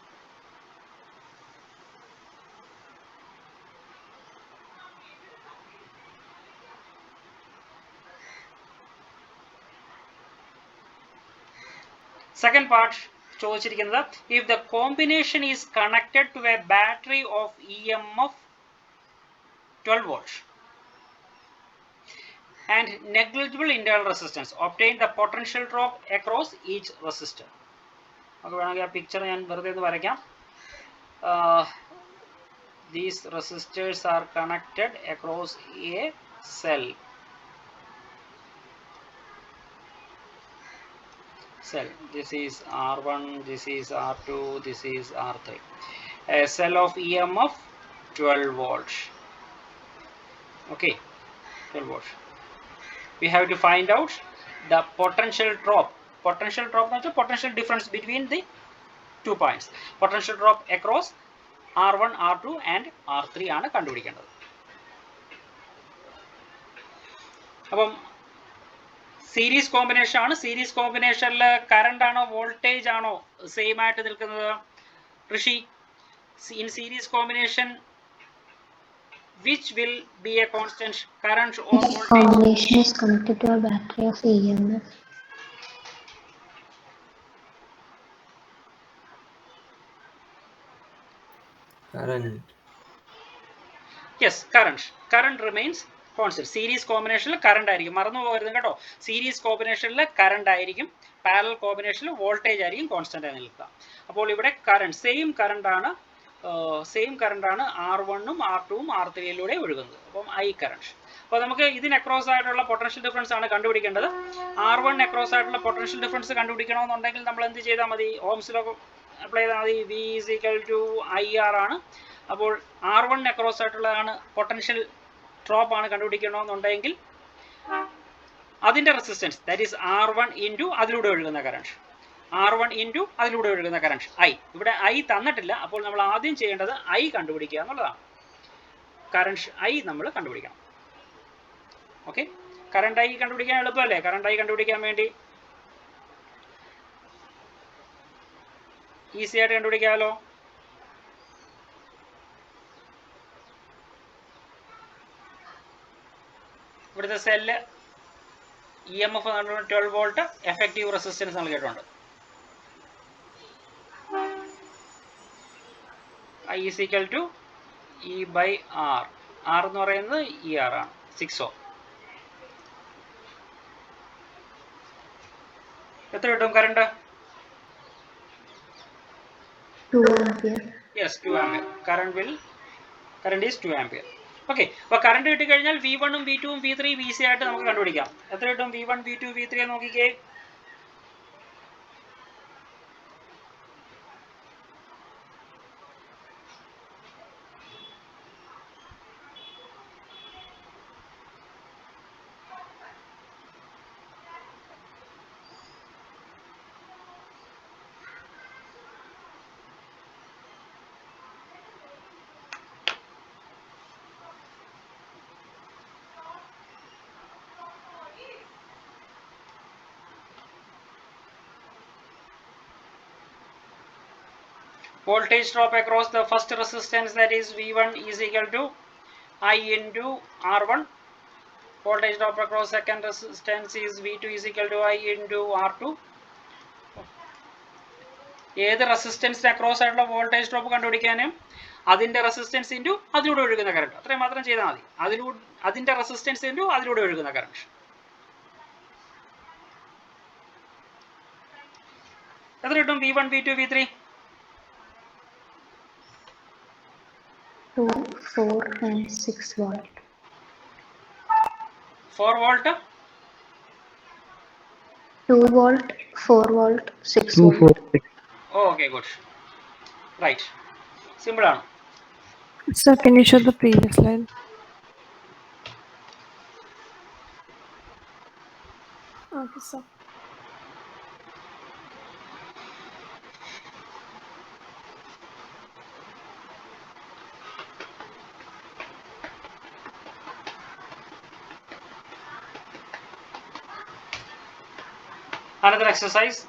Speaker 1: Second part ചോദിച്ചിരിക്കുന്നത്, if the combination is connected to a battery of EMF 12 volts and negligible internal resistance, obtain the potential drop across each resistor. നമുക്ക് വേണമെങ്കിൽ ആ picture ഞാൻ വെറുതെ ഒന്ന് വരയ്ക്കാം. These resistors are connected across a cell. This is R1, this is R2, this is R3. A cell of EMF 12 volts. Okay, 12 volts. We have to find out the potential drop. Potential drop means the potential difference between the 2 points. Potential drop across R1, R2 and R3 ആണ് കണ്ടുപിടിക്കേണ്ടത്. അപ്പം series combination ആണ്. Series കോമ്പിനേഷനിൽ current ആണോ voltage ആണോ same ആയിട്ട് നിൽക്കുന്നത്? Rishi, in series combination which will be a constant, current or voltage?
Speaker 6: Combination is connected to a battery of EMF.
Speaker 3: Current.
Speaker 1: Yes, current remains constant. Series കോമ്പിനേഷനിൽ current ആയിരിക്കും. മറന്നു പോകരുത് കേട്ടോ. സീരീസ് കോമ്പിനേഷനിൽ കറണ്ട് ആയിരിക്കും, പാരലൽ കോമ്പിനേഷനിൽ വോൾട്ടേജ് ആയിരിക്കും കോൺസ്റ്റന്റ് ആയി നിൽക്കുക. അപ്പോൾ ഇവിടെ കറണ്ട് സെയിം കറണ്ട് ആണ് R1ഉം R2ഉം R3യിലൂടെ ഒഴുകുന്നത്. അപ്പം I കറണ്ട്. അപ്പോൾ നമുക്ക് ഇതിന് അക്രോസ് ആയിട്ടുള്ള പൊട്ടൻഷ്യൽ ഡിഫറൻസ് ആണ് കണ്ടുപിടിക്കേണ്ടത്. R1 അക്രോസ് ആയിട്ടുള്ള പൊട്ടൻഷ്യൽ ഡിഫറൻസ് കണ്ടുപിടിക്കണമെന്നുണ്ടെങ്കിൽ നമ്മൾ എന്ത് ചെയ്താൽ മതി? ഓംസ് ലോ അപ്ലൈ ചെയ്താൽ മതി. V = IR ആണ്. അപ്പോൾ R1 അക്രോസ് ആയിട്ടുള്ളതാണ് പൊട്ടൻഷ്യൽ ഡ്രോപ്പ് ആണ് കണ്ടുപിടിക്കണമെന്നുണ്ടെങ്കിൽ അതിൻ്റെ resistance, that is R1 into അതിലൂടെ ഒഴുകുന്ന കറണ്ട്. R1 ഇൻറ്റു അതിലൂടെ ഒഴുകുന്ന കറണ്ട് I. ഇവിടെ I തന്നിട്ടില്ല. അപ്പോൾ നമ്മൾ ആദ്യം ചെയ്യേണ്ടത് I കണ്ടുപിടിക്കുക എന്നുള്ളതാണ്. കറണ്ട് I നമ്മൾ കണ്ടുപിടിക്കണം. ഓക്കെ, കറണ്ട് I കണ്ടുപിടിക്കാൻ എളുപ്പമല്ലേ? കറണ്ട് I കണ്ടുപിടിക്കാൻ വേണ്ടി ഈസി ആയിട്ട് കണ്ടുപിടിക്കാമല്ലോ. ഇവിടുത്തെ cell EMF 12 volt, effective resistance നൽകിയിട്ടുണ്ട്. I is equal to E by R. R എന്ന് പറയുന്നത് ER ആണ്. 6 ohm. എത്ര കിട്ടും current?
Speaker 6: 2 ampere.
Speaker 1: Yes, 2 ampere. Current is 2 ampere. Okay, അപ്പോൾ കറണ്ട് കിട്ടിക്കഴിഞ്ഞാൽ V1ഉം V2ഉം V3 VC ആയിട്ട് നമുക്ക് കണ്ടുപിടിക്കാം. എത്ര കിട്ടും? V1, V2, V3 നോക്കിക്കേ. Voltage drop across the first resistance, that is V1 is equal to I into R1. Voltage drop across second resistance is V2 is equal to I into R2. ഏത് റെസിസ്റ്റൻസിന് across ആയിട്ടുള്ള voltage drop കണ്ടുപിടിക്കാനും അതിൻ്റെ resistance into അതിലൂടെ ഒഴുകുന്ന current, അത്രയും മാത്രം ചെയ്താൽ മതി. അതിൻ്റെ റെസിസ്റ്റൻസ് ഇൻറ്റു അതിലൂടെ ഒഴുകുന്ന കറണ്ട്. എത്ര കിട്ടും? V1, V2, V3
Speaker 6: 2, 4 and 6 volt.
Speaker 1: 4 volt,
Speaker 6: 2 volt, 4 volt, 6
Speaker 5: 2,
Speaker 6: volt.
Speaker 5: 4, 6.
Speaker 1: oh, okay, good, right, simple ആണ്.
Speaker 4: Sir, can you show the previous slide?
Speaker 2: Okay, sir.
Speaker 1: Another exercise.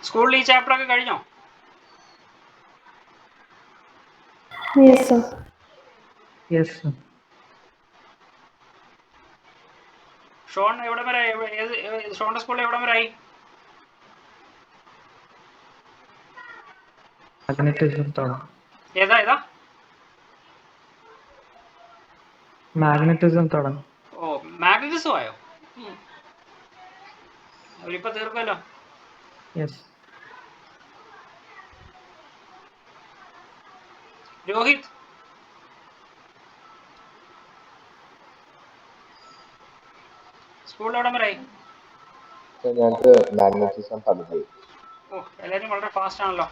Speaker 1: സ്കൂളിൽ ഈ ചാപ്റ്റർ ഒക്കെ കഴിഞ്ഞോ?
Speaker 2: Yes, sir.
Speaker 5: Yes, sir.
Speaker 1: Sean എവിടെ വരെ ഷോണിന്റെ സ്കൂളിൽ എവിടെ വരായി?
Speaker 5: Magnetism തുടങ്ങും.
Speaker 1: ഏതാ?
Speaker 5: Magnetism തുടങ്ങും.
Speaker 1: ഓ, മാഗ്നറ്റിസം ആയോ? അവരിപ്പോ തീർക്കുമല്ലോ.
Speaker 5: Yes.
Speaker 1: രോഹിത്, സ്കൂളിൽ എവിടെ വരായി?
Speaker 8: ഞങ്ങൾക്ക് മാഗ്നറ്റിസം പദ്ധതി.
Speaker 1: ഓ, എല്ലാവരും വളരെ ഫാസ്റ്റ് ആണല്ലോ.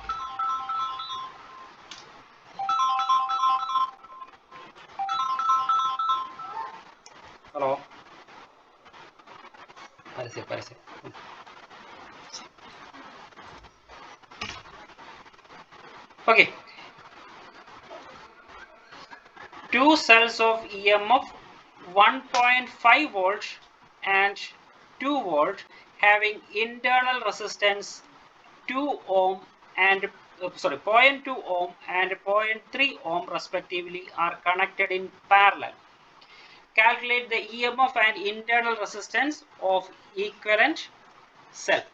Speaker 1: ഹലോ, പരസ്യം. Okay. 2 cells of EMF 1.5 volt and 2 volt having internal resistance 2 ohm and 0.2 ohm and 0.3 ohm respectively are connected in parallel. Calculate the EMF and internal resistance of equivalent cell.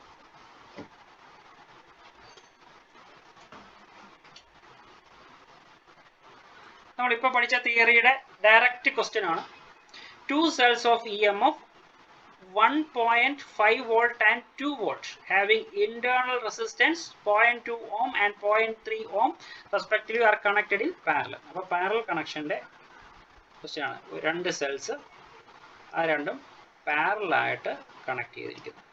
Speaker 1: നമ്മളിപ്പോൾ പഠിച്ച തിയറിയുടെ direct question ആണ്. 2 cells of EMF 1.5 volt and 2 volt having internal resistance 0.2 ohm and 0.3 ohm respectively are connected in parallel. അപ്പോൾ parallel കണക്ഷൻ്റെ question ആണ്. രണ്ട് cells ആ രണ്ടും പാരലായിട്ട് connect ചെയ്തിരിക്കുന്നു.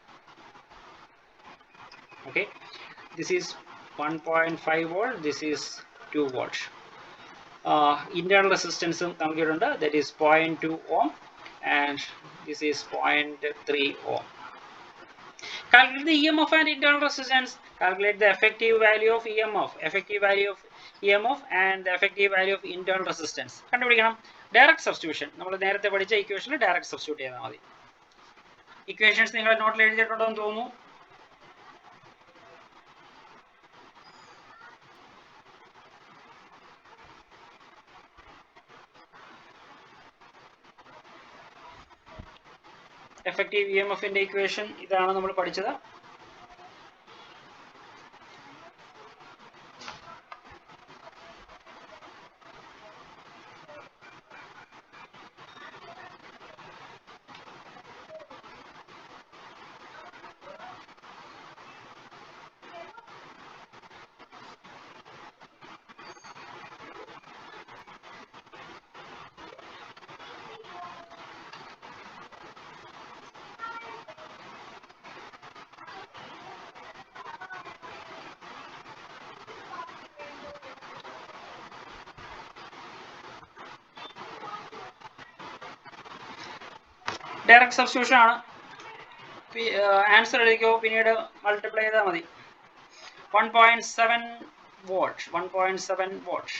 Speaker 1: Okay, this is 1.5 volt, this is 2 volt. Internal resistance നൽകിയിട്ടുണ്ട്, that is 0.2 ohm and this is 0.3 ohm. Calculate the EMF and internal resistance. Calculate the effective value of EMF, and the effective value of internal resistance. കണ്ടുപിടിക്കണം. Direct substitution, നമ്മൾ നേരത്തെ പഠിച്ച ഇക്വേഷനിൽ direct substitute ചെയ്താൽ മതി. Equations നിങ്ങൾ നോട്ടിൽ എഴുതിയിട്ടുണ്ടോ എന്ന് തോന്നുന്നു. എഫക്റ്റീവ് EMFന്റെ ഇക്വേഷൻ ഇതാണ് നമ്മൾ പഠിച്ചത്. ഡയറക്റ്റ് സബ്സ്റ്റിറ്റ്യൂഷൻ ആണ്. ആൻസർ എഴുതിക്കോ, പിന്നീട് മൾട്ടിപ്ലൈ ചെയ്താൽ മതി. 1.7 volt, 1.7 volt.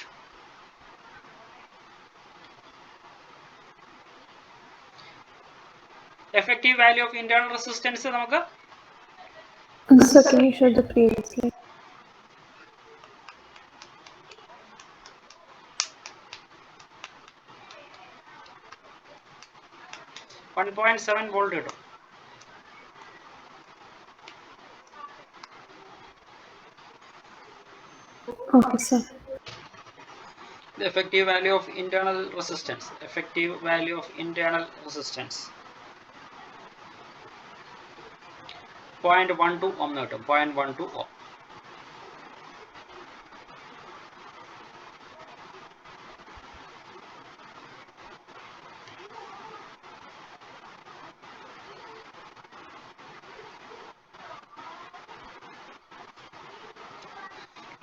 Speaker 1: Effective value of internal resistance നമുക്ക്
Speaker 2: Sir, can you show the previous slide?
Speaker 1: .7 volt കിട്ടും.
Speaker 2: Okay, sir.
Speaker 1: The effective value of internal resistance, 0.12 ohm കിട്ടും. 0.12 ohm.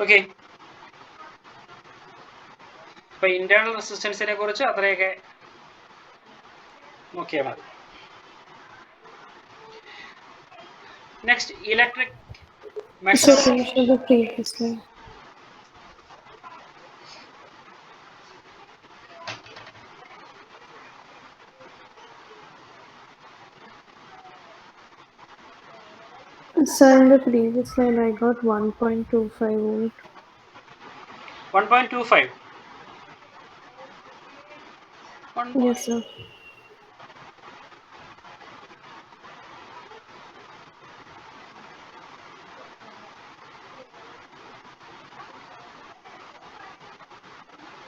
Speaker 1: Okay, അപ്പോൾ ഇന്റേണൽ റെസിസ്റ്റൻസിനെ കുറിച്ച് അത്രയൊക്കെ നോക്കിയാൽ മതി. Next electric
Speaker 2: Sir, can you show the previous slide? Sir, in the previous slide, I got 1.25 volt.
Speaker 1: 1.25.
Speaker 2: Yes, sir.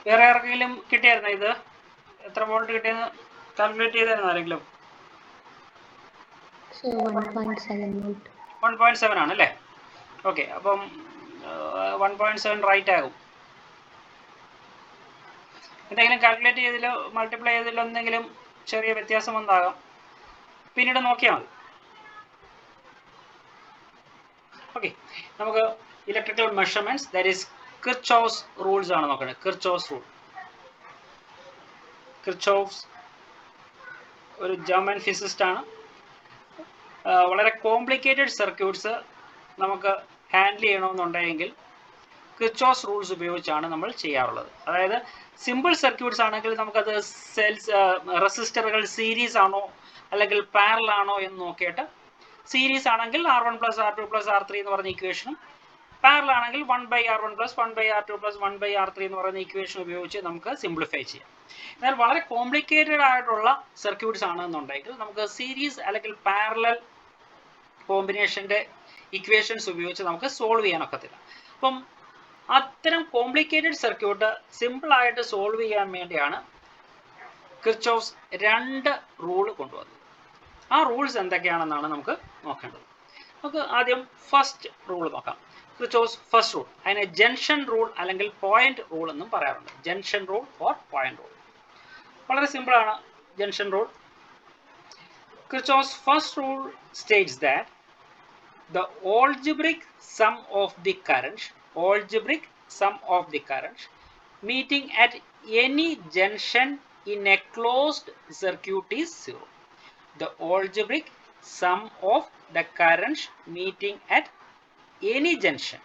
Speaker 1: വേറെ ആർക്കെങ്കിലും കിട്ടിയായിരുന്നോ ഇത്? എത്ര വോൾട്ട് കിട്ടിയെന്ന് കാൽക്കുലേറ്റ് ചെയ്തായിരുന്നു ആരെങ്കിലും?
Speaker 6: 1.7 volt.
Speaker 1: 1.7 ആണ് അല്ലേ? ഓക്കെ, അപ്പം 1.7 റൈറ്റ് ആകും. എന്തെങ്കിലും കാൽക്കുലേറ്റ് ചെയ്തതിലോ മൾട്ടിപ്ലൈ ചെയ്തതിലോ എന്തെങ്കിലും ചെറിയ വ്യത്യാസം വന്നാകാം, പിന്നീട് നോക്കിയാൽ മതി. ഓക്കെ, നമുക്ക് electrical measurements that is Kirchhoff's rules ആണ് നോക്കേണ്ടത്. Kirchhoff's rule. കിർച്ചോഫ്സ് ഒരു ജർമ്മൻ ഫിസിസ്റ്റ് ആണ്. വളരെ കോംപ്ലിക്കേറ്റഡ് സർക്യൂട്ട്സ് നമുക്ക് ഹാൻഡിൽ ചെയ്യണമെന്നുണ്ടെങ്കിൽ കിർച്ചോഫ്സ് റൂൾസ് ഉപയോഗിച്ചാണ് നമ്മൾ ചെയ്യാറുള്ളത്. അതായത് സിമ്പിൾ സർക്യൂട്ട്സ് ആണെങ്കിൽ നമുക്കത് റെസിസ്റ്ററുകൾ സീരീസ് ആണോ അല്ലെങ്കിൽ പാരലൽ ആണോ എന്ന് നോക്കിയിട്ട്, സീരീസ് ആണെങ്കിൽ R1 + R2 + R3 എന്ന് പറഞ്ഞ ഇക്വേഷനും, പാരലൽ ആണെങ്കിൽ 1/R1 + 1/R2 + 1/R3 എന്ന് പറയുന്ന ഇക്വേഷൻ ഉപയോഗിച്ച് നമുക്ക് സിംപ്ലിഫൈ ചെയ്യാം. എന്നാൽ വളരെ കോംപ്ലിക്കേറ്റഡ് ആയിട്ടുള്ള സർക്യൂട്ട്സ് ആണെന്നുണ്ടെങ്കിൽ നമുക്ക് സീരീസ് അല്ലെങ്കിൽ പാരലൽ കോമ്പിനേഷൻ്റെ ഇക്വേഷൻസ് ഉപയോഗിച്ച് നമുക്ക് സോൾവ് ചെയ്യാനൊക്കത്തില്ല. അപ്പം അത്തരം കോംപ്ലിക്കേറ്റഡ് സർക്യൂട്ട് സിമ്പിളായിട്ട് സോൾവ് ചെയ്യാൻ വേണ്ടിയാണ് കിർച്ചോഫ്സ് 2 റൂൾ കൊണ്ടുവന്നത്. ആ റൂൾസ് എന്തൊക്കെയാണെന്നാണ് നമുക്ക് നോക്കേണ്ടത്. നമുക്ക് ആദ്യം ഫസ്റ്റ് റൂൾ നോക്കാം. കിർച്ചോഫ്സ് ഫസ്റ്റ് റൂൾ, അതിനെ ജംഗ്ഷൻ റൂൾ അല്ലെങ്കിൽ പോയിന്റ് റൂൾ എന്നും പറയാറുണ്ട്. Junction rule or point rule. വളരെ സിമ്പിളാണ് junction rule. Kirchhoff's first rule States that the algebraic sum of the current meeting at any junction in a closed circuit is 0. The algebraic sum of the currents meeting at any junction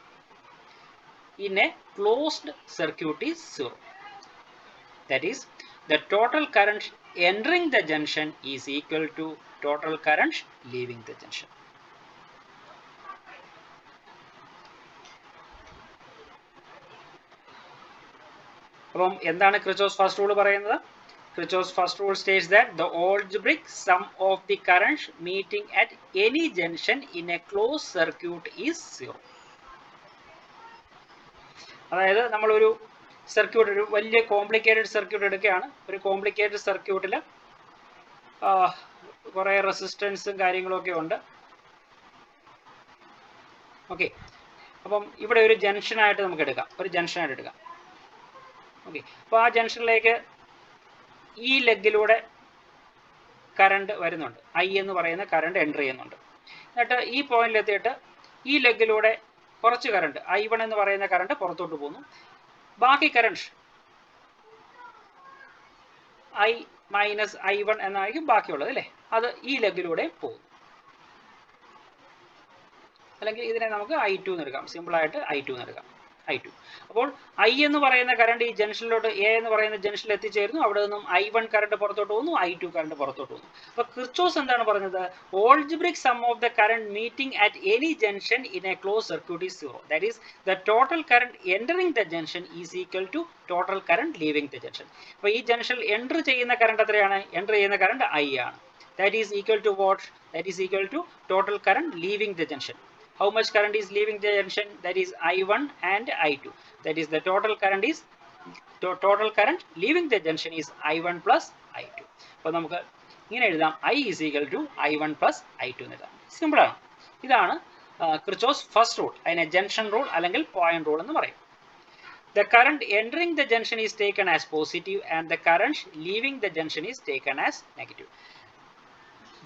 Speaker 1: in a closed circuit is 0. That is, the total current entering the junction is equal to total current leaving the junction. അപ്പം എന്താണ് Kirchhoff's first rule പറയുന്നത്? Kirchhoff's first rule States that the algebraic sum of the currents meeting at any junction in a closed circuit is 0. അതായത് നമ്മളൊരു circuit, ഒരു വലിയ complicated circuit എടുക്കുകയാണ്. ഒരു complicated സർക്യൂട്ടിൽ കുറേ റെസിസ്റ്റൻസും കാര്യങ്ങളൊക്കെ ഉണ്ട്. ഓക്കെ, അപ്പം ഇവിടെ ഒരു ജംഗ്ഷനായിട്ട് നമുക്ക് എടുക്കാം. ഓക്കെ, അപ്പോൾ ആ ജംഗ്ഷനിലേക്ക് ഈ ലെഗിലൂടെ കറണ്ട് വരുന്നുണ്ട്. I എന്ന് പറയുന്ന കറണ്ട് എൻ്റർ ചെയ്യുന്നുണ്ട്. എന്നിട്ട് ഈ പോയിന്റിലെത്തിയിട്ട് ഈ ലെഗിലൂടെ കുറച്ച് കറണ്ട് I1 എന്ന് പറയുന്ന കറണ്ട് പുറത്തോട്ട് പോകുന്നു. ബാക്കി കറണ്ട് I - I1 എന്നായിരിക്കും ബാക്കിയുള്ളത് അല്ലേ? അത് ഈ ലെഗിലൂടെ പോകുന്നു. അല്ലെങ്കിൽ ഇതിനെ നമുക്ക് I2 എന്ന് എടുക്കാം. സിമ്പിളായിട്ട് I2 എന്ന് എടുക്കാം. I2. അപ്പോൾ I എന്ന് പറയുന്ന കറണ്ട് ഈ ജംഗ്ഷനിലോട്ട്, A എന്ന് പറയുന്ന ജംഗ്ഷനിൽ എത്തിച്ചേരുന്നു. അവിടെ നിന്നും I1 കറണ്ട് പുറത്തോട്ട് പോകുന്നു, I2 കറണ്ട് പുറത്തോട്ട് പോകുന്നു. അപ്പോൾ കിർച്ചോഫ്സ് എന്താണ് പറഞ്ഞത്? Algebraic sum of the current meeting at any junction in a closed circuit is 0. That is, the total current entering the junction is equal to total current leaving the junction. അപ്പോൾ ഈ ജംഗ്ഷനിൽ enter ചെയ്യുന്ന current എത്രയാണ്? Enter ചെയ്യുന്ന current I ആണ്. That is equal to what? That is equal to total current leaving the junction. How much current is leaving the junction? That is I1 and I2. That is the total current leaving the junction is I1 plus I2. അപ്പോൾ നമുക്ക് ഇങ്ങനെ എഴുതാം, I is equal to I1 plus I2 എന്ന് എഴുതാം. സിമ്പിളാണ്. ഇതാണ് Kirchhoff's first rule. അതിനെ junction rule അല്ലെങ്കിൽ പോയിന്റ് റൂൾ എന്ന് പറയും. The current entering the junction is taken as positive and the current leaving the junction is taken as negative.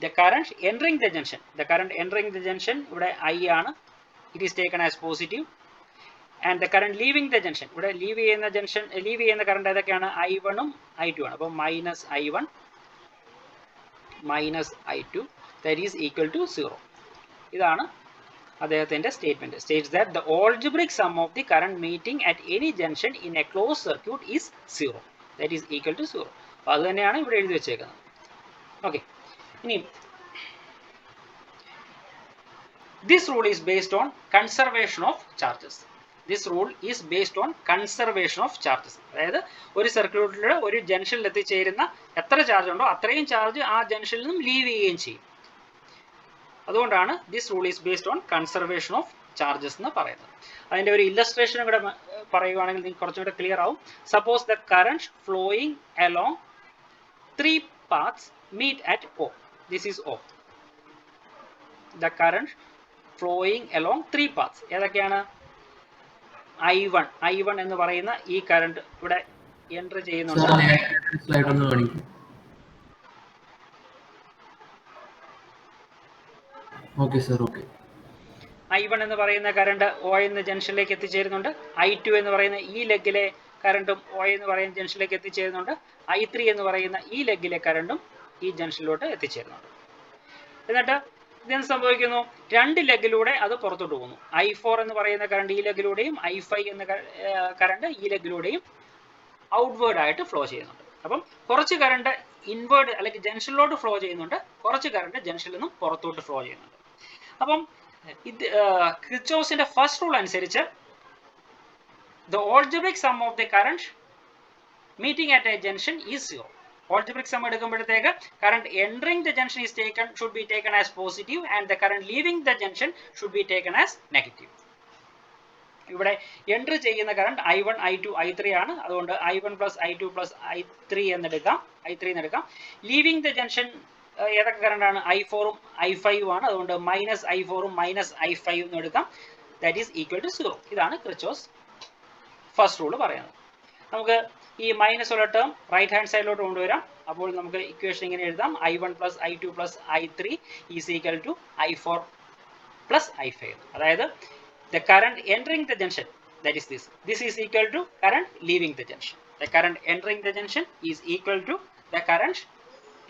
Speaker 1: The current entering the junction ഇവിടെ I ആണ്. It is taken as positive and the current leaving the junction. ഇവിടെ leave ചെയ്യുന്ന current ഏതൊക്കെയാണ്? I1 ഉം I2 ആണ്. അപ്പോൾ -I1 -I2 that is equal to 0. ഇതാണ് അദ്ദേഹത്തിന്റെ statement. States that the algebraic sum of the current meeting at any junction in a closed circuit is 0. That is equal to 0. അപ്പോൾ അത് തന്നെയാണ് ഇവിടെ എഴുതി വെച്ചേക്കുന്നത്. ഓക്കെ, ഇനി this rule is based on conservation of charges. This rule is based on conservation of charges. അതായത് ഒരു സർക്യൂട്ടിലൂടെ ഒരു ജംഗ്ഷനിൽ എത്തിച്ചേരുന്ന എത്ര ചാർജ് ഉണ്ടോ അത്രയും ചാർജ് ആ ജംഗ്ഷനിൽ നിന്നും ലീവ് ചെയ്യുകയും ചെയ്യും. അതുകൊണ്ടാണ് this rule is based on conservation of charges എന്ന് പറയുന്നത്. അതിൻ്റെ ഒരു ഇല്ലസ്ട്രേഷനും കൂടെ പറയുകയാണെങ്കിൽ നിങ്ങൾക്ക് കുറച്ചുകൂടെ ക്ലിയർ ആവും. Suppose the current flowing along 3 paths meet at O. This is O. The current flowing along 3 paths. ഏതൊക്കെയാണ്? I1 എന്ന് പറയുന്ന ഈ കറണ്ട് ഇവിടെ എൻറ്റർ ചെയ്യുന്നുണ്ട്. I1 എന്ന് പറയുന്ന കറണ്ട് O എന്ന ജംഗ്ഷനിലേക്ക് എത്തിച്ചേരുന്നുണ്ട്. I2 എന്ന് പറയുന്ന ഈ ലെഗിലെ കറണ്ടും O എന്ന് പറയുന്ന ജംഗ്ഷനിലേക്ക് എത്തിച്ചേരുന്നുണ്ട്. I3 എന്ന് പറയുന്ന ഈ ലെഗിലെ കറണ്ടും ഈ ജംഗ്ഷനിലോട്ട് എത്തിച്ചേരുന്നുണ്ട്. എന്നിട്ട് ഇതെന്ത് സംഭവിക്കുന്നു? 2 ലെഗിലൂടെ അത് പുറത്തോട്ട് പോകുന്നു. I4 എന്ന് പറയുന്ന കറണ്ട് ഈ ലെഗിലൂടെയും I5 എന്ന കറണ്ട് ഈ ലെഗിലൂടെയും ഔട്ട്വേർഡ് ആയിട്ട് ഫ്ലോ ചെയ്യുന്നുണ്ട്. അപ്പം കുറച്ച് കറണ്ട് ഇൻവേർഡ് അല്ലെങ്കിൽ ജംഗ്ഷനിലോട്ട് ഫ്ലോ ചെയ്യുന്നുണ്ട്, കുറച്ച് കറണ്ട് ജംഗ്ഷനിൽ നിന്നും പുറത്തോട്ട് ഫ്ലോ ചെയ്യുന്നുണ്ട്. അപ്പം ഇത് കിർച്ചോഫിന്റെ ഫസ്റ്റ് റൂൾ അനുസരിച്ച് the algebraic sum of the current meeting at a junction is 0. Algebraic sum എടുക്കുമ്പോഴത്തേക്ക് current entering the junction is should be taken as positive and the current leaving the junction should be taken as negative. ഇവിടെ entry ചെയ്യുന്ന current I1, I2, I3 ആണ്. അതുകൊണ്ട് I1 + I2 + I3 എന്നെടുക്കാം. Leaving the junction ഏതൊക്കെ കറണ്ടാണ്? I4 ഉം I5 ഉം ആണ്. അതുകൊണ്ട് -I4 ഉം -I5 എന്ന് എടുക്കാം. That is equal to 0. ഇതാണ് ക്രിച്ചോസ് ഫസ്റ്റ് റൂൾ പറയുന്നത്. നമുക്ക് ഈ മൈനസ് ഉള്ള ടേം റൈറ്റ് ഹാൻഡ് സൈഡിലോട്ട് കൊണ്ടുവരാം. അപ്പോൾ നമുക്ക് ഇക്വേഷൻ ഇങ്ങനെ എഴുതാം: I1 + I2 + I3 is equal to I4 + I5. അതായത് the current entering the junction, that is this is equal to current leaving the junction. The current entering the junction is equal to the current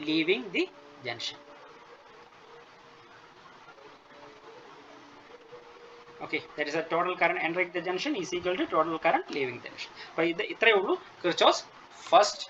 Speaker 1: leaving the junction. Okay, that is the total current entering the junction is equal to total current leaving the junction. അപ്പോൾ ഇത് ഇത്രയേ ഉള്ളൂ Kirchhoff's first